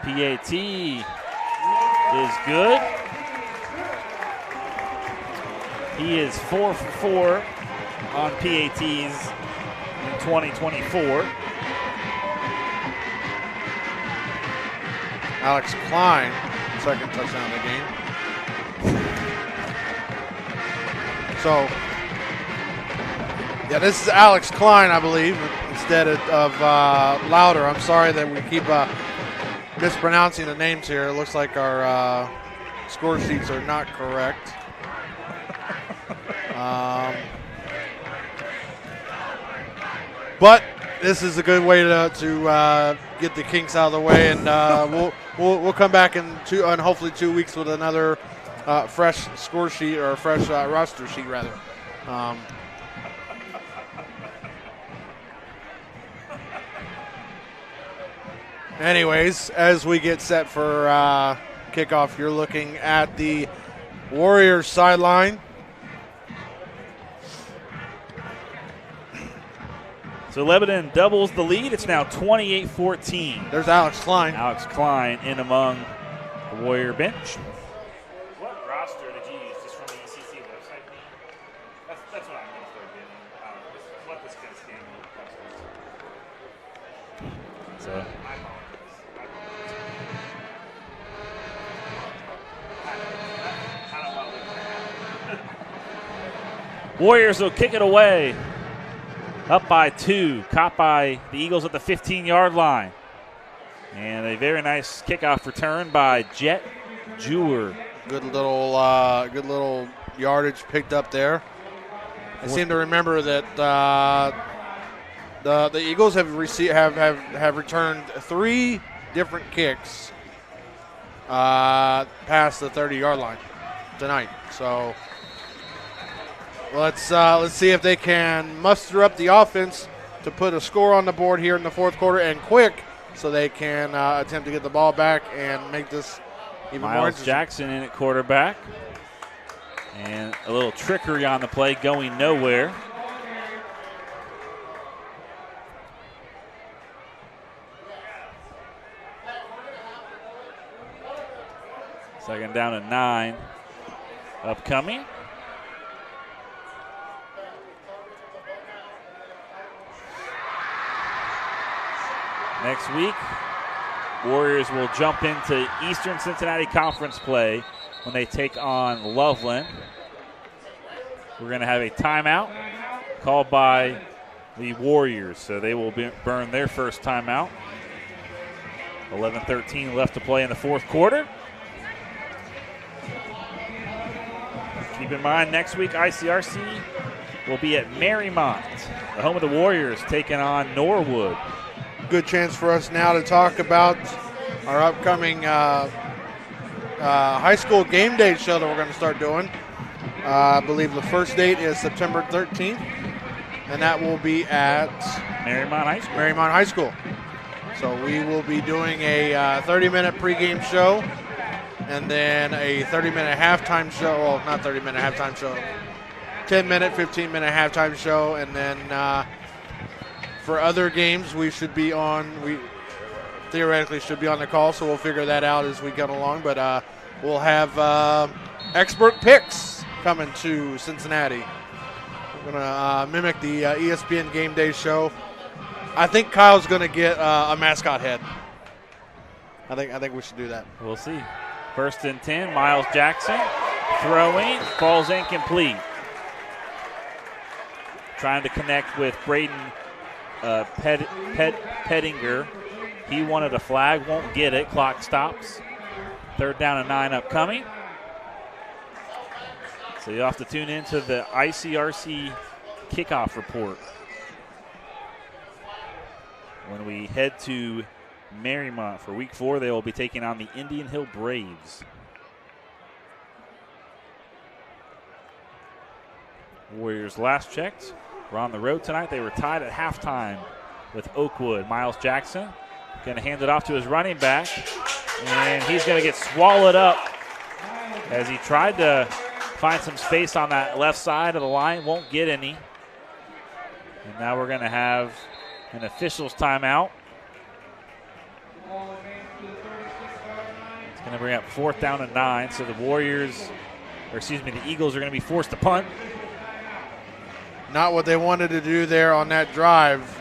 PAT is good. He is 4 for 4 on PATs in 2024. Alex Klein, second touchdown of the game. So, yeah, this is Alex Klein, I believe, instead of Lauder. I'm sorry that we keep mispronouncing the names here. It looks like our score sheets are not correct. But this is a good way to get the kinks out of the way, and we'll come back in hopefully 2 weeks with another fresh score sheet, or a fresh roster sheet rather. Anyways, as we get set for kickoff, you're looking at the Warriors sideline. So Lebanon doubles the lead. It's now 28-14. There's Alex Klein. Alex Klein in among the Warrior bench. What roster did you use just from the ECC website? That's what I'm going to start getting. Let this kind of stand. So Warriors will kick it away. Up by 2, caught by the Eagles at the 15-yard line. And a very nice kickoff return by Jet Jewer. Good little yardage picked up there. I seem to remember that the Eagles have returned 3 different kicks past the 30-yard line tonight. So let's see if they can muster up the offense to put a score on the board here in the fourth quarter, and quick, so they can attempt to get the ball back and make this even more Miles interesting. Jackson in at quarterback. And a little trickery on the play, going nowhere. Second down and 9 upcoming. Next week, Warriors will jump into Eastern Cincinnati Conference play when they take on Loveland. We're going to have a timeout called by the Warriors, so they will burn their first timeout. 11-13 left to play in the fourth quarter. Keep in mind, next week ICRC will be at Marymount, the home of the Warriors, taking on Norwood. Good chance for us now to talk about our upcoming high school game day show that we're going to start doing. I believe the first date is September 13th, and that will be at Marymount High School. Marymount High School. So we will be doing a 30-minute pregame show and then a 30-minute halftime show. Well, not 30-minute halftime show. 10-minute, 15-minute halftime show, and then for other games we should be on. We theoretically should be on the call, so we'll figure that out as we come along. But we'll have expert picks coming to Cincinnati. We're gonna mimic the ESPN Game Day show. I think Kyle's gonna get a mascot head. I think we should do that. We'll see. 1st and 10. Miles Jackson throwing, falls incomplete. Trying to connect with Braden Pettinger. He wanted a flag, won't get it. Clock stops. 3rd down and 9 upcoming. So you'll have to tune into the ICRC kickoff report when we head to Marymount for week 4. They will be taking on the Indian Hill Braves. Warriors last checked were on the road tonight. They were tied at halftime with Oakwood. Miles Jackson going to hand it off to his running back, and he's going to get swallowed up as he tried to find some space on that left side of the line. Won't get any. And now we're going to have an official's timeout. It's going to bring up 4th down and 9. So the the Eagles are going to be forced to punt. Not what they wanted to do there on that drive.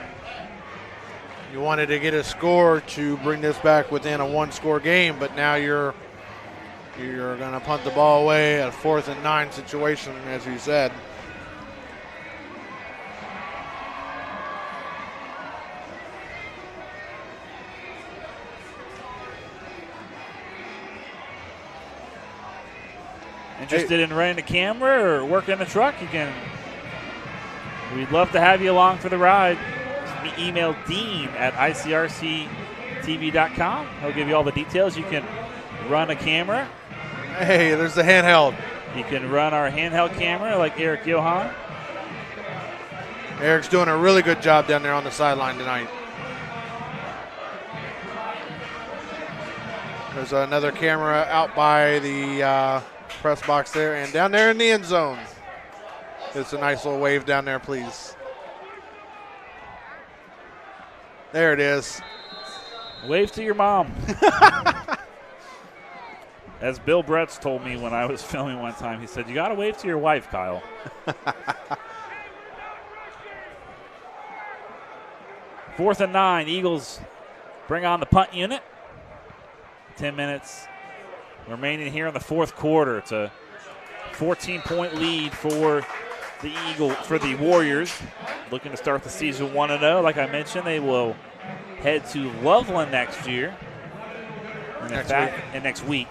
You wanted to get a score to bring this back within a 1-score game, but now you're going to punt the ball away at a 4th and 9 situation, as you said. Interested in running the camera or working the truck? We'd love to have you along for the ride. Email Dean at ICRC-TV.com. He'll give you all the details. You can run a camera. Hey, there's the handheld. You can run our handheld camera like Eric Johan. Eric's doing a really good job down there on the sideline tonight. There's another camera out by the press box there, and down there in the end zone. It's a nice little wave down there, please. There it is. Wave to your mom. As Bill Bretz told me when I was filming one time, he said, you got to wave to your wife, Kyle. 4th and 9. Eagles bring on the punt unit. 10 minutes remaining here in the 4th quarter. It's a 14-point lead for the Warriors, looking to start the season 1-0. Like I mentioned, they will head to Loveland next year. Next week.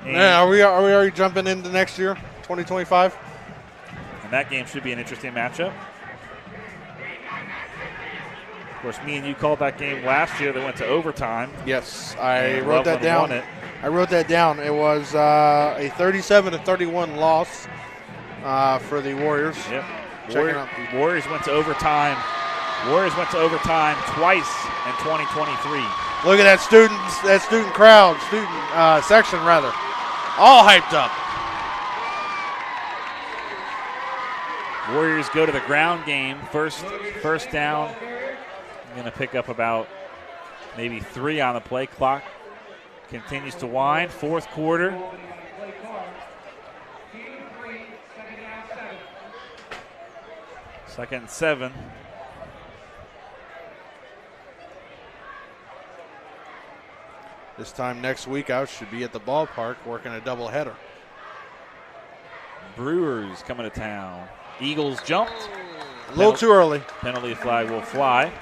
Yeah, are we already jumping into next year, 2025? And that game should be an interesting matchup. Of course, me and you called that game last year that went to overtime. Yes, I wrote that down. It was a 37-31 loss for the Warriors. Yep. Warriors went to overtime. Warriors went to overtime twice in 2023. Look at that student section rather, all hyped up. Warriors go to the ground game. First down. I'm going to pick up about maybe 3 on the play. Clock continues to wind. 4th quarter. Second and 7. This time next week, I should be at the ballpark working a doubleheader. Brewers coming to town. Eagles jumped. A little too early. Penalty flag will fly.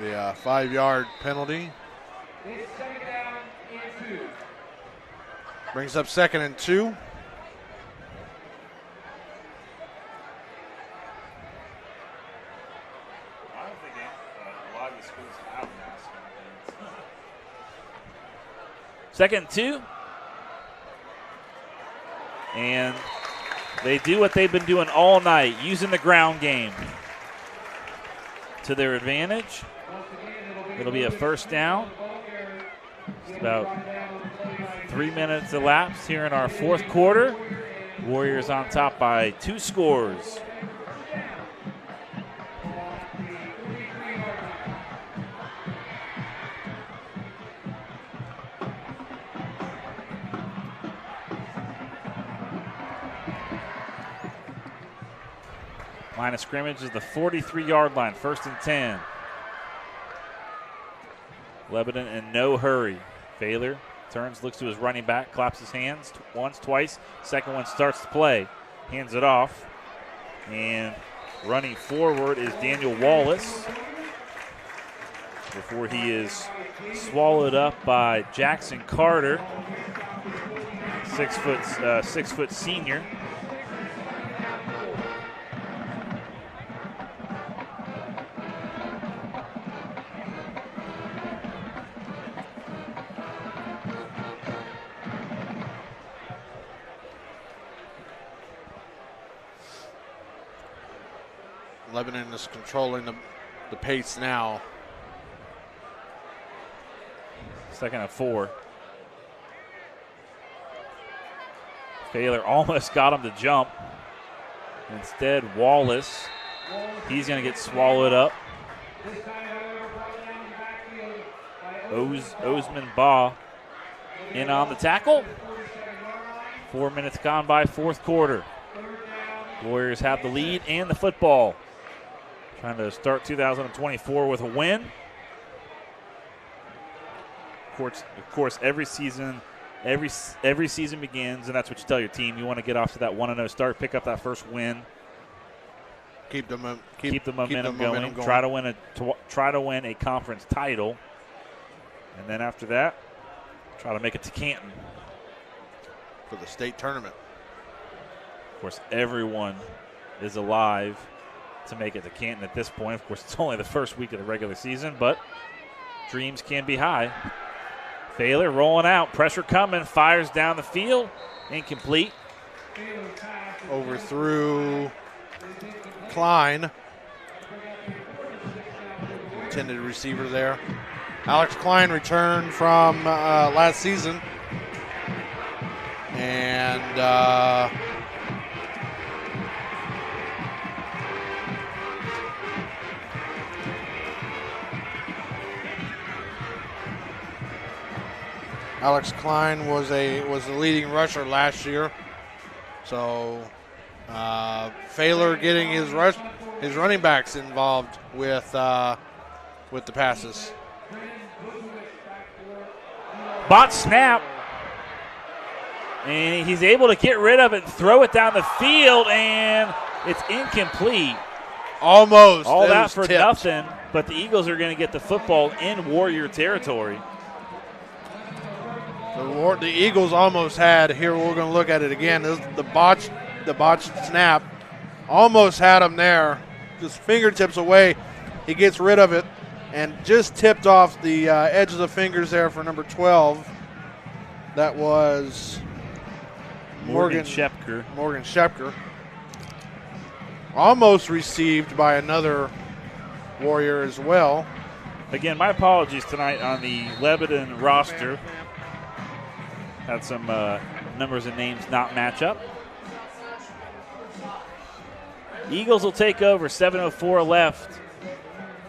Be a 5-yard penalty. It's second down and 2. Brings up 2nd and 2. Second and 2. And they do what they've been doing all night, using the ground game to their advantage. It'll be a first down. Just about 3 minutes elapsed here in our fourth quarter. Warriors on top by 2 scores. Line of scrimmage is the 43-yard line, 1st and 10. Lebanon in no hurry. Baylor turns, looks to his running back, claps his hands once, twice. Second one starts to play. Hands it off. And running forward is Daniel Wallace before he is swallowed up by Jackson Carter, 6 foot senior. Lebanon is controlling the pace now. 2nd and 4. Baylor almost got him to jump. Instead, Wallace, he's going to get swallowed up. Osman Ba in on the tackle. 4 minutes gone by, fourth quarter. Warriors have the lead and the football. Trying to start 2024 with a win. Of course, every season begins, and that's what you tell your team. You want to get off to that 1-0 start, pick up that first win, keep the momentum going. Try to win a conference title, and then after that, try to make it to Canton for the state tournament. Of course, everyone is alive to make it to Canton at this point. Of course, it's only the first week of the regular season, but dreams can be high. Baylor rolling out, pressure coming, fires down the field, incomplete. Overthrew Klein, intended receiver there. Alex Klein returned from last season, and Alex Klein was the leading rusher last year, so Baylor getting his running backs involved with the passes. Bot snap, and he's able to get rid of it and throw it down the field, and it's incomplete. Almost. All that for nothing, but the Eagles are going to get the football in Warrior territory. The Eagles almost had, here we're going to look at it again, this is the botched snap. Almost had him there, just fingertips away. He gets rid of it and just tipped off the edge of the fingers there for number 12. That was Morgan Shepker. Almost received by another Warrior as well. Again, my apologies tonight on the Lebanon roster. Had some numbers and names not match up. Eagles will take over, 7:04 left.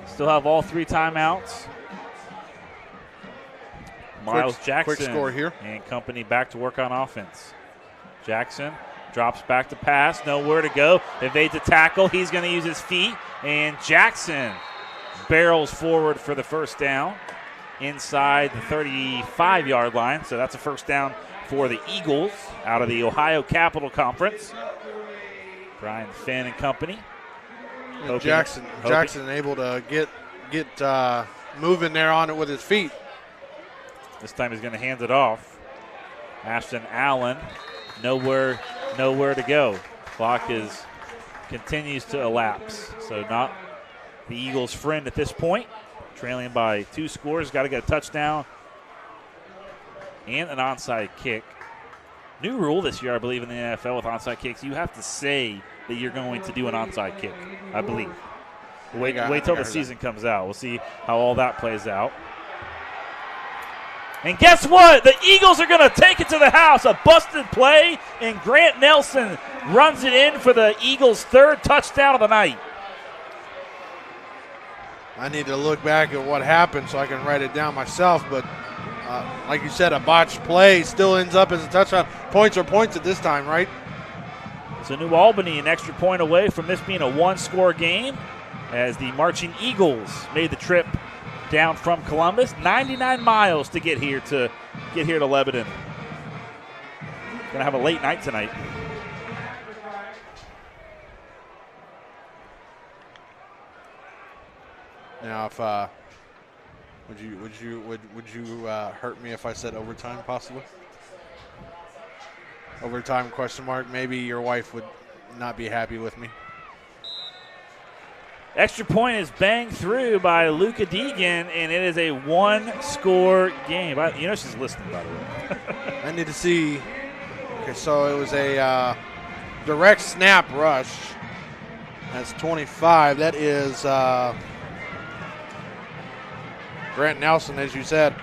Still have all 3 timeouts. Miles Jackson quick score here. And company back to work on offense. Jackson drops back to pass, nowhere to go. Evades a tackle, he's going to use his feet, and Jackson barrels forward for the first down inside the 35-yard line. So that's a first down for the Eagles out of the Ohio Capital Conference. Brian Finn and company. Jackson able to get get moving there on it with his feet. This time he's going to hand it off. Ashton Allen, nowhere to go. Clock continues to elapse. So not the Eagles' friend at this point. Trailing by 2 scores. Got to get a touchdown and an onside kick. New rule this year, I believe, in the NFL with onside kicks. You have to say that you're going to do an onside kick, I believe. Wait till the season comes out. We'll see how all that plays out. And guess what? The Eagles are going to take it to the house. A busted play, and Grant Nelson runs it in for the Eagles' 3rd touchdown of the night. I need to look back at what happened so I can write it down myself, but like you said, a botched play still ends up as a touchdown. Points are points at this time, right? So New Albany an extra point away from this being a 1-score game as the Marching Eagles made the trip down from Columbus. 99 miles to get here to Lebanon. Gonna have a late night tonight. Now, if would you hurt me if I said overtime, possibly? Overtime ? Maybe your wife would not be happy with me. Extra point is banged through by Luca Deegan, and it is a 1-score game. You know she's listening, by the way. I need to see. Okay, so it was a direct snap rush. That's 25. That is Grant Nelson, as you said.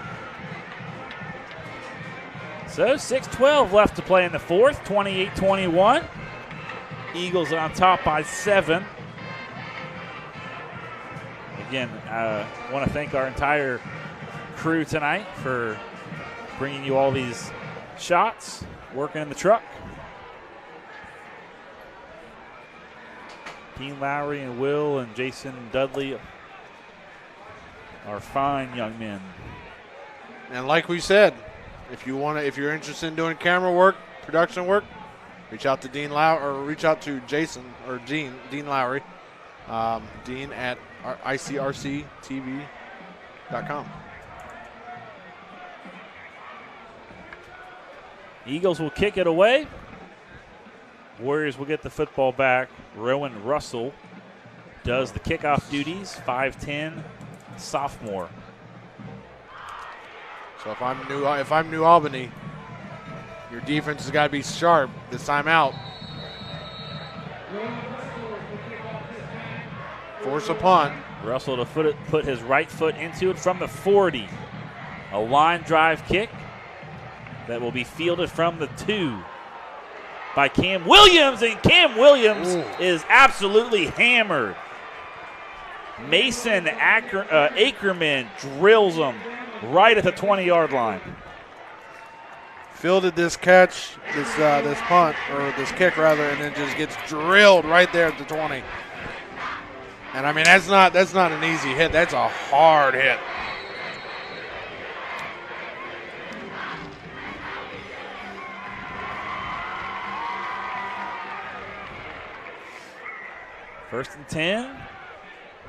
So 6:12 left to play in the 4th, 28-21. Eagles on top by 7. Again, I want to thank our entire crew tonight for bringing you all these shots, working in the truck. Dean Lowry and Will and Jason Dudley are fine young men. And like we said, if you're interested in doing camera work, production work, reach out to Dean Lowry or reach out to Jason or Dean Lowry. Dean at ICRC-TV.com. Eagles will kick it away. Warriors will get the football back. Rowan Russell does the kickoff duties, 5'10", sophomore. So if I'm New Albany, your defense has got to be sharp this time out. Force a punt. Russell to put his right foot into it from the 40. A line drive kick that will be fielded from the 2 by Cam Williams, and Cam Williams is absolutely hammered. Mason Ackerman drills him right at the 20-yard line. Fielded this catch, this punt, or this kick rather, and then just gets drilled right there at the 20. And I mean, that's not an easy hit. That's a hard hit. First and 10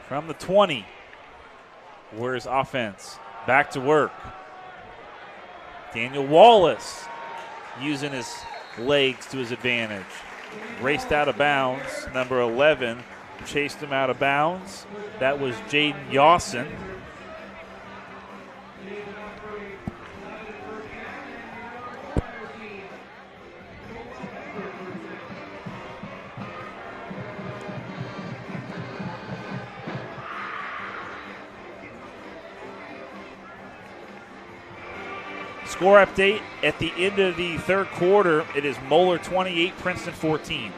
from the 20. Warriors offense back to work. Daniel Wallace using his legs to his advantage. Raced out of bounds. Number 11 chased him out of bounds. That was Jaden Yawson. Score update at the end of the 3rd quarter. It is Moeller 28, Princeton 14.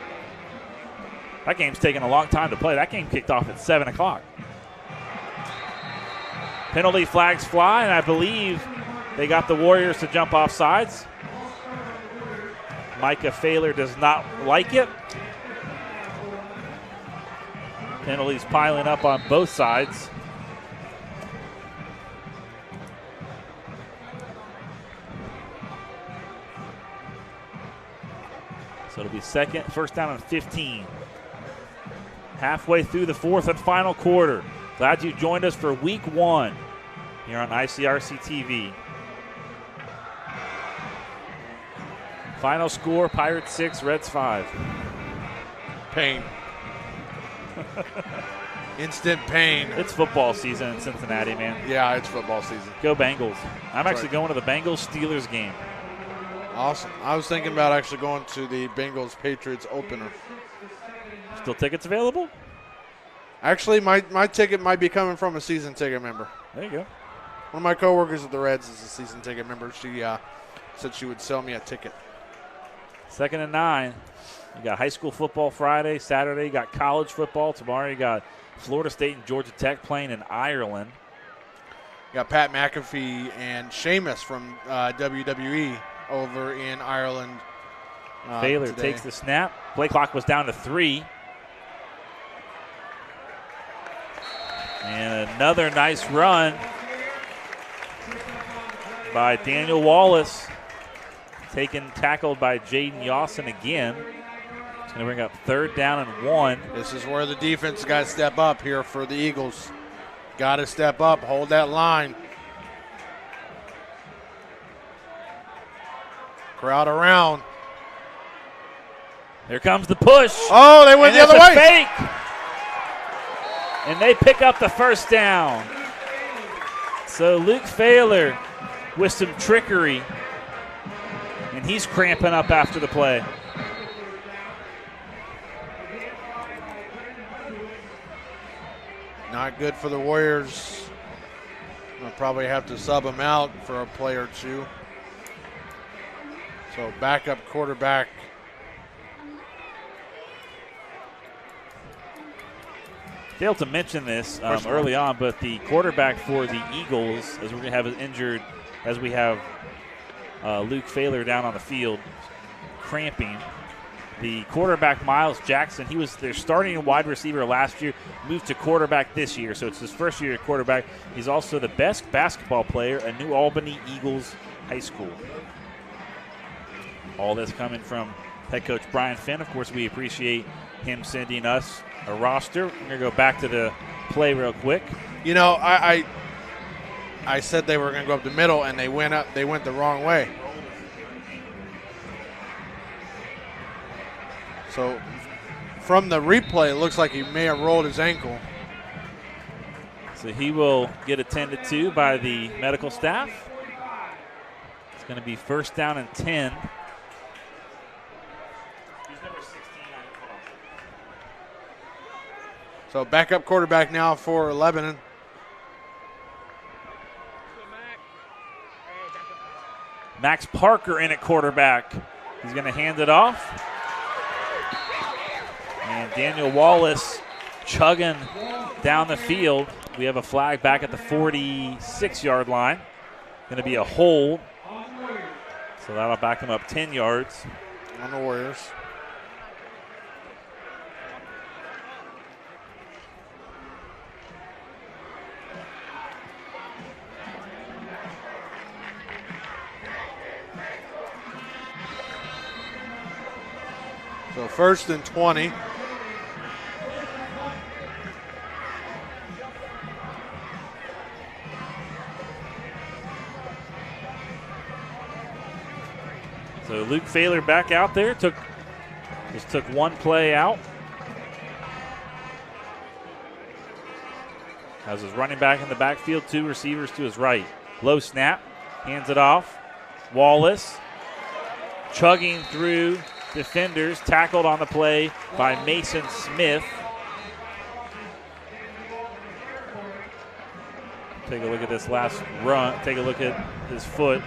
That game's taking a long time to play. That game kicked off at 7 o'clock. Penalty flags fly, and I believe they got the Warriors to jump off sides. Micah Failer does not like it. Penalties piling up on both sides. So it'll be first down and 15. Halfway through the 4th and final quarter. Glad you joined us for week 1 here on ICRC-TV. Final score, Pirates 6, Reds 5. Pain. Instant pain. It's football season in Cincinnati, man. Yeah, it's football season. Go Bengals. I'm That's actually right. going to the Bengals-Steelers game. Awesome. I was thinking about actually going to the Bengals-Patriots opener. Still tickets available? Actually, my ticket might be coming from a season ticket member. There you go. One of my coworkers at the Reds is a season ticket member. She said she would sell me a ticket. 2nd and 9. You got high school football Friday, Saturday. You got college football. Tomorrow you got Florida State and Georgia Tech playing in Ireland. You got Pat McAfee and Sheamus from WWE over in Ireland. Baylor today. takes the snap. Play clock was down to 3. And another nice run by Daniel Wallace. Tackled by Jaden Yawson again. It's going to bring up 3rd down and 1. This is where the defense got to step up here for the Eagles. Got to step up, hold that line. Crowd around. Here comes the push. Oh, they went the other way. Fake. And they pick up the 1st down. So Luke Failer with some trickery. And he's cramping up after the play. Not good for the Warriors. They'll probably have to sub him out for a play or two. So backup quarterback. Failed to mention this early on, but the quarterback for the Eagles, as we're going to have injured, as we have Luke Failer down on the field, cramping. The quarterback, Miles Jackson, he was their starting wide receiver last year, moved to quarterback this year, so it's his first year at quarterback. He's also the best basketball player at New Albany Eagles High School. All this coming from head coach Brian Finn. Of course, we appreciate him sending us a roster. We're going to go back to the play real quick. You know, I said they were going to go up the middle, and they went the wrong way. So from the replay, it looks like he may have rolled his ankle. So he will get attended to by the medical staff. It's going to be 1st down and 10. So backup quarterback now for Lebanon. Max Parker in at quarterback. He's going to hand it off. And Daniel Wallace chugging down the field. We have a flag back at the 46-yard line. Going to be a hold. So that'll back him up 10 yards. On the Warriors. So 1st and 20. So Luke Failer back out there. Just took one play out. Has his running back in the backfield, 2 receivers to his right. Low snap, hands it off. Wallace chugging through defenders, tackled on the play by Mason Smith. Take a look at this last run. Take a look at his foot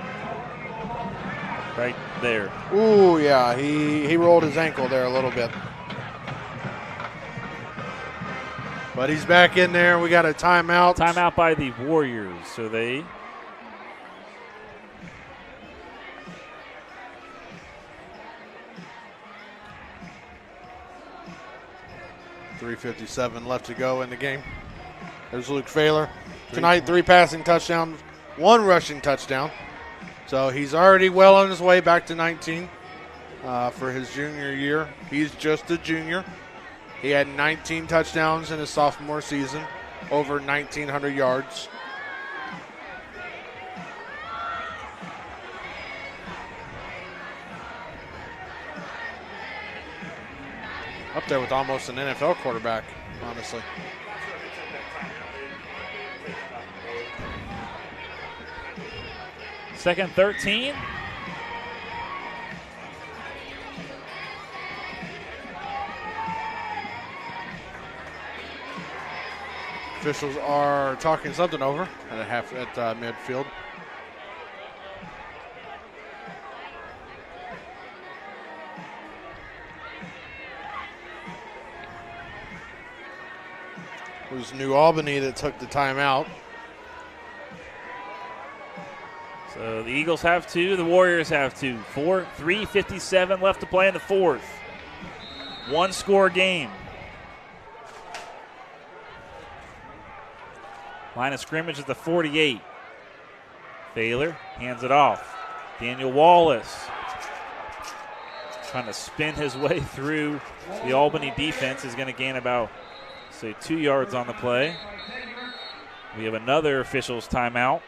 right there. Ooh, yeah, he rolled his ankle there a little bit. But he's back in there. We got a timeout. Timeout by the Warriors. So they .357 left to go in the game. There's Luke Failer. Tonight, 3 passing touchdowns, 1 rushing touchdown. So he's already well on his way back to 19 for his junior year. He's just a junior. He had 19 touchdowns in his sophomore season. over 1,900 yards. Up there with almost an NFL quarterback, honestly. Second 13. Officials are talking something over at midfield. It was New Albany that took the timeout. So the Eagles have two, the Warriors have two. 3:57 left to play in the fourth. One score game. Line of scrimmage is the 48. Baylor hands it off. Daniel Wallace trying to spin his way through the Albany defense, is going to gain about, say, 2 yards on the play. We have another official's timeout.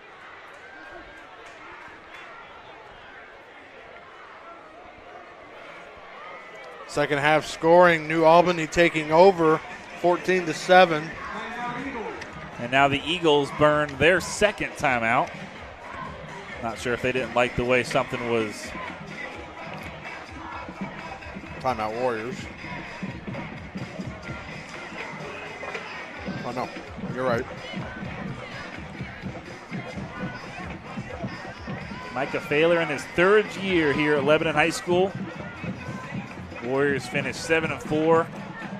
Second half scoring, New Albany taking over 14-7. And now the Eagles burn their second timeout. Not sure if they didn't like the way something was. Timeout Warriors. Oh, no, you're right. Micah Thaler in his third year here at Lebanon High School. Warriors finished 7-4.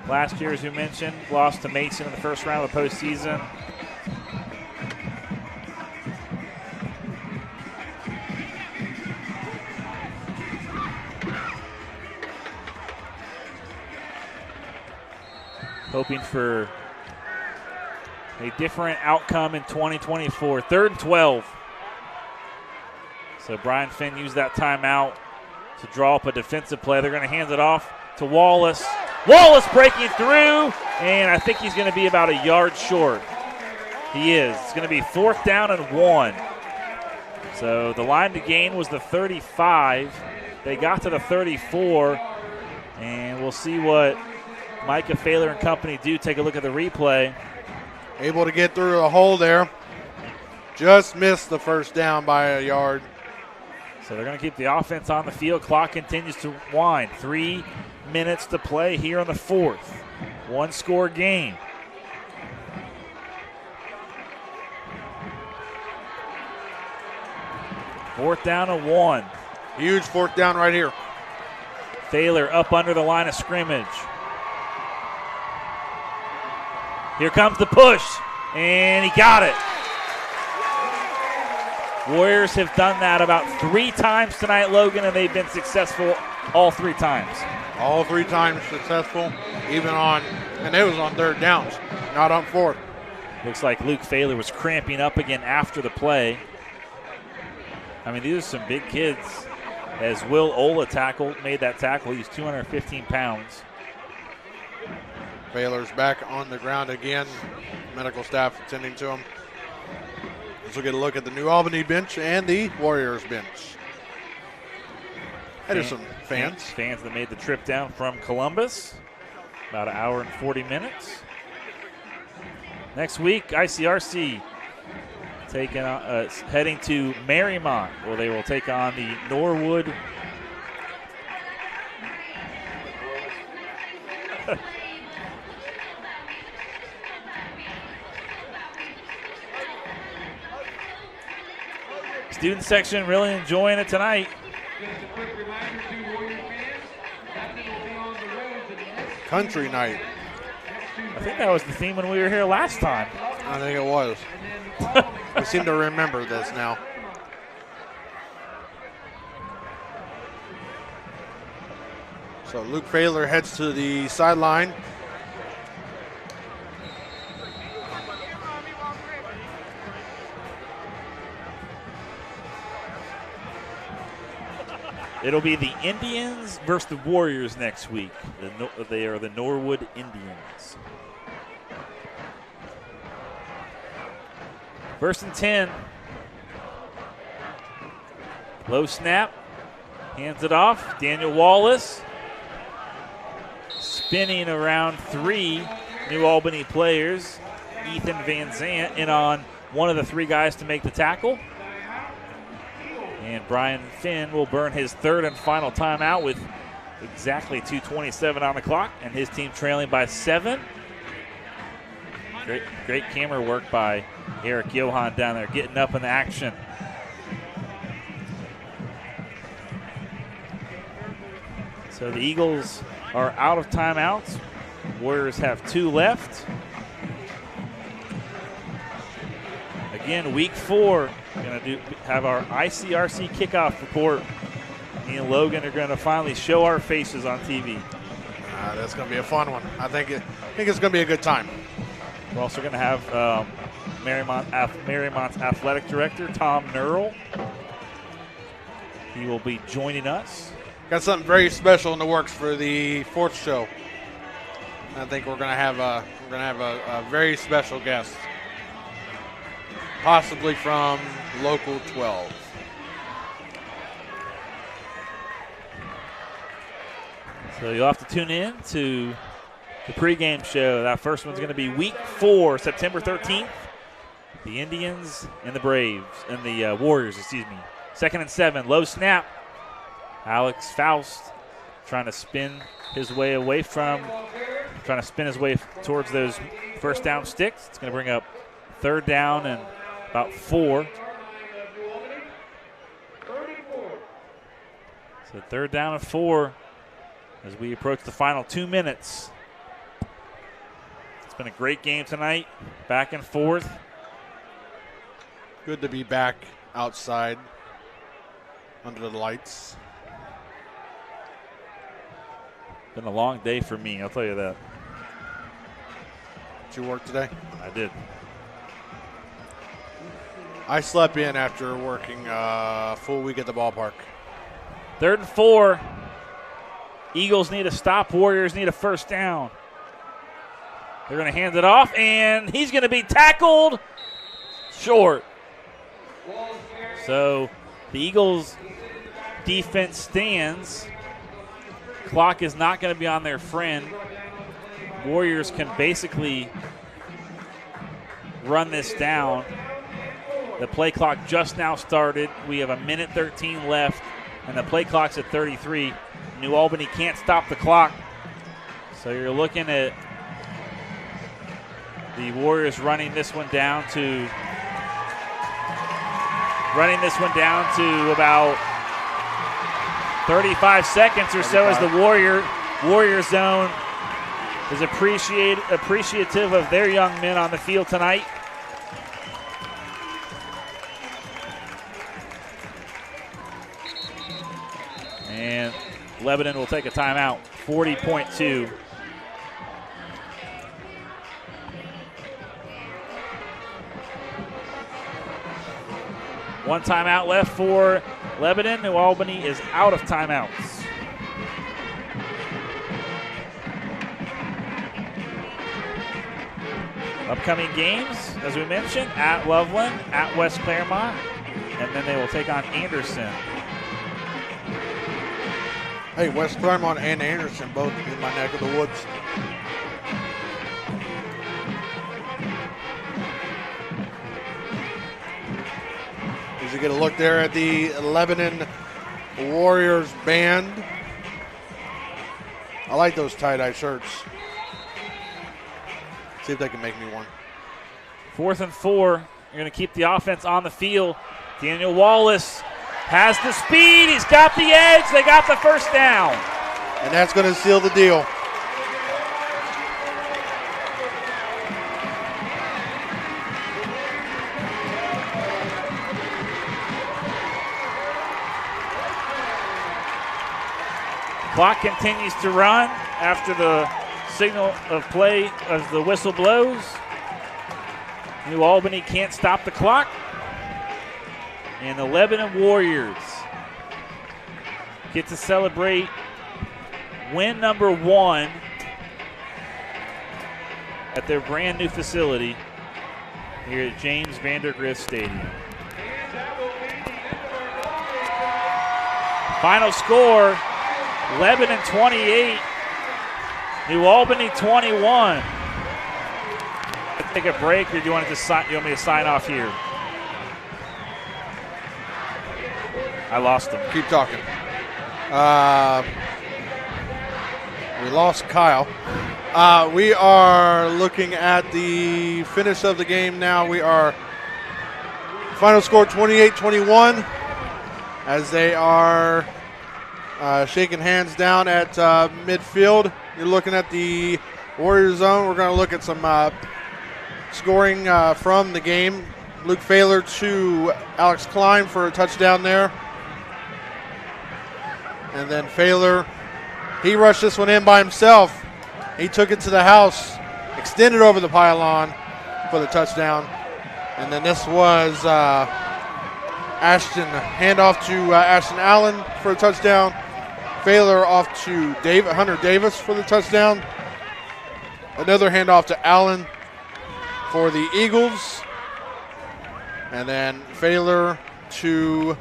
Last year, as you mentioned, lost to Mason in the first round of the postseason. Hoping for a different outcome in 2024. 3rd and 12. So Brian Finn used that timeout to draw up a defensive play. They're going to hand it off to Wallace. Wallace breaking through, and I think he's going to be about a yard short. He is. It's going to be 4th down and 1. So the line to gain was the 35. They got to the 34, and we'll see what Micah Thaler and company do. Take a look at the replay. Able to get through a hole there. Just missed the first down by a yard. So they're going to keep the offense on the field. Clock continues to wind. 3 minutes to play here on the fourth. One score game. Fourth down and 1. Huge 4th down right here. Thaler up under the line of scrimmage. Here comes the push, and he got it. Warriors have done that about 3 times tonight, Logan, and they've been successful all 3 times. All 3 times successful, even on, and it was on 3rd downs, not on 4th. Looks like Luke Thaler was cramping up again after the play. I mean, these are some big kids. As Will Ola made that tackle, he's 215 pounds. Baylor's back on the ground again. Medical staff attending to him. Let's get a look at the New Albany bench and the Warriors bench. Edison fans. Fans that made the trip down from Columbus. About an hour and 40 minutes. Next week, ICRC heading to Marymount, where they will take on the Norwood. Student section really enjoying it tonight. Country night. I think that was the theme when we were here last time. I think it was. We seem to remember this now. So Luke Thaler heads to the sideline. It'll be the Indians versus the Warriors next week. They are the Norwood Indians. First and 10. Low snap. Hands it off. Daniel Wallace spinning around 3 New Albany players. Ethan Van Zant in on one of the 3 guys to make the tackle. And Brian Finn will burn his 3rd and final timeout with exactly 2:27 on the clock, and his team trailing by 7. Great camera work by Eric Johan down there, getting up in the action. So the Eagles are out of timeouts. Warriors have 2 left. Again, week 4, we're going to have our ICRC kickoff report. Me and Logan are going to finally show our faces on TV. That's going to be a fun one. I think it's going to be a good time. We're also going to have Mariemont's athletic director, Tom Nurl. He will be joining us. Got something very special in the works for the 4th show. I think we're going to have a very special guest, possibly from Local 12. So you'll have to tune in to the pregame show. That first one's going to be week 4, September 13th. The Indians and the Braves, and the Warriors, excuse me. 2nd and 7, low snap. Alex Faust trying to spin his way towards those first down sticks. It's going to bring up 3rd down and about 4. So 3rd down and 4 as we approach the final 2 minutes. It's been a great game tonight, back and forth. Good to be back outside under the lights. Been a long day for me, I'll tell you that. Did you work today? I did. I slept in after working a full week at the ballpark. 3rd and 4. Eagles need a stop. Warriors need a first down. They're going to hand it off, and he's going to be tackled short. So the Eagles defense stands. Clock is not going to be on their friend. Warriors can basically run this down. The play clock just now started. We have 1:13 left, and the play clock's at 33. New Albany can't stop the clock. So you're looking at the Warriors running this one down to about 35 seconds or so, as the Warrior zone is appreciative of their young men on the field tonight. And Lebanon will take a timeout, 40.2. One timeout left for Lebanon. New Albany is out of timeouts. Upcoming games, as we mentioned, at Loveland, at West Claremont, and then they will take on Anderson. Hey, West Claremont and Anderson both in my neck of the woods. As you get a look there at the Lebanon Warriors band. I like those tie-dye shirts. See if they can make me one. 4th and 4. You're going to keep the offense on the field. Daniel Wallace has the speed. He's got the edge. They got the first down. And that's going to seal the deal. Clock continues to run after the signal of play as the whistle blows. New Albany can't stop the clock. And the Lebanon Warriors get to celebrate win number 1 at their brand new facility. here at James VanDeGrift Stadium. Final score, Lebanon 28, New Albany 21. Take a break, or do you want me to sign off here? I lost him. Keep talking. We lost Kyle. We are looking at the finish of the game now. We are final score 28-21 as they are shaking hands down at midfield. You're looking at the Warrior zone. We're going to look at some scoring from the game. Luke Failer to Alex Klein for a touchdown there. And then Failer, he rushed this one in by himself. He took it to the house, extended over the pylon for the touchdown. And then this was Ashton, handoff to Ashton Allen for a touchdown. Failer off to Hunter Davis for the touchdown. Another handoff to Allen for the Eagles. And then Failer to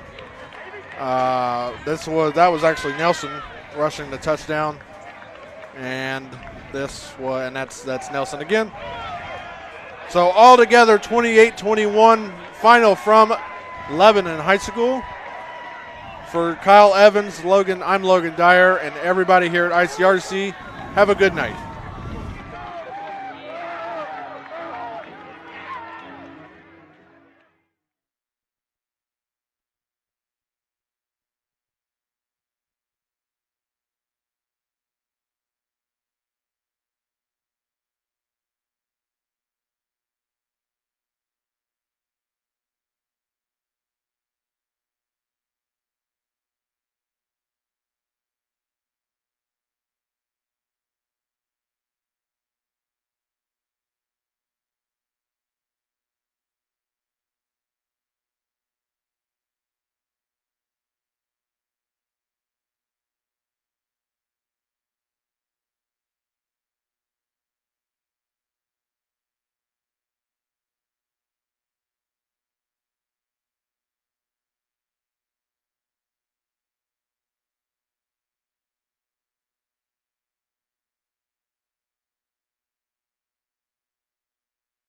that was actually Nelson rushing the touchdown, and that's Nelson again. So altogether 28-21 final from Lebanon High School. For Kyle Evans, I'm Logan Dyer, and everybody here at ICRC, have a good night.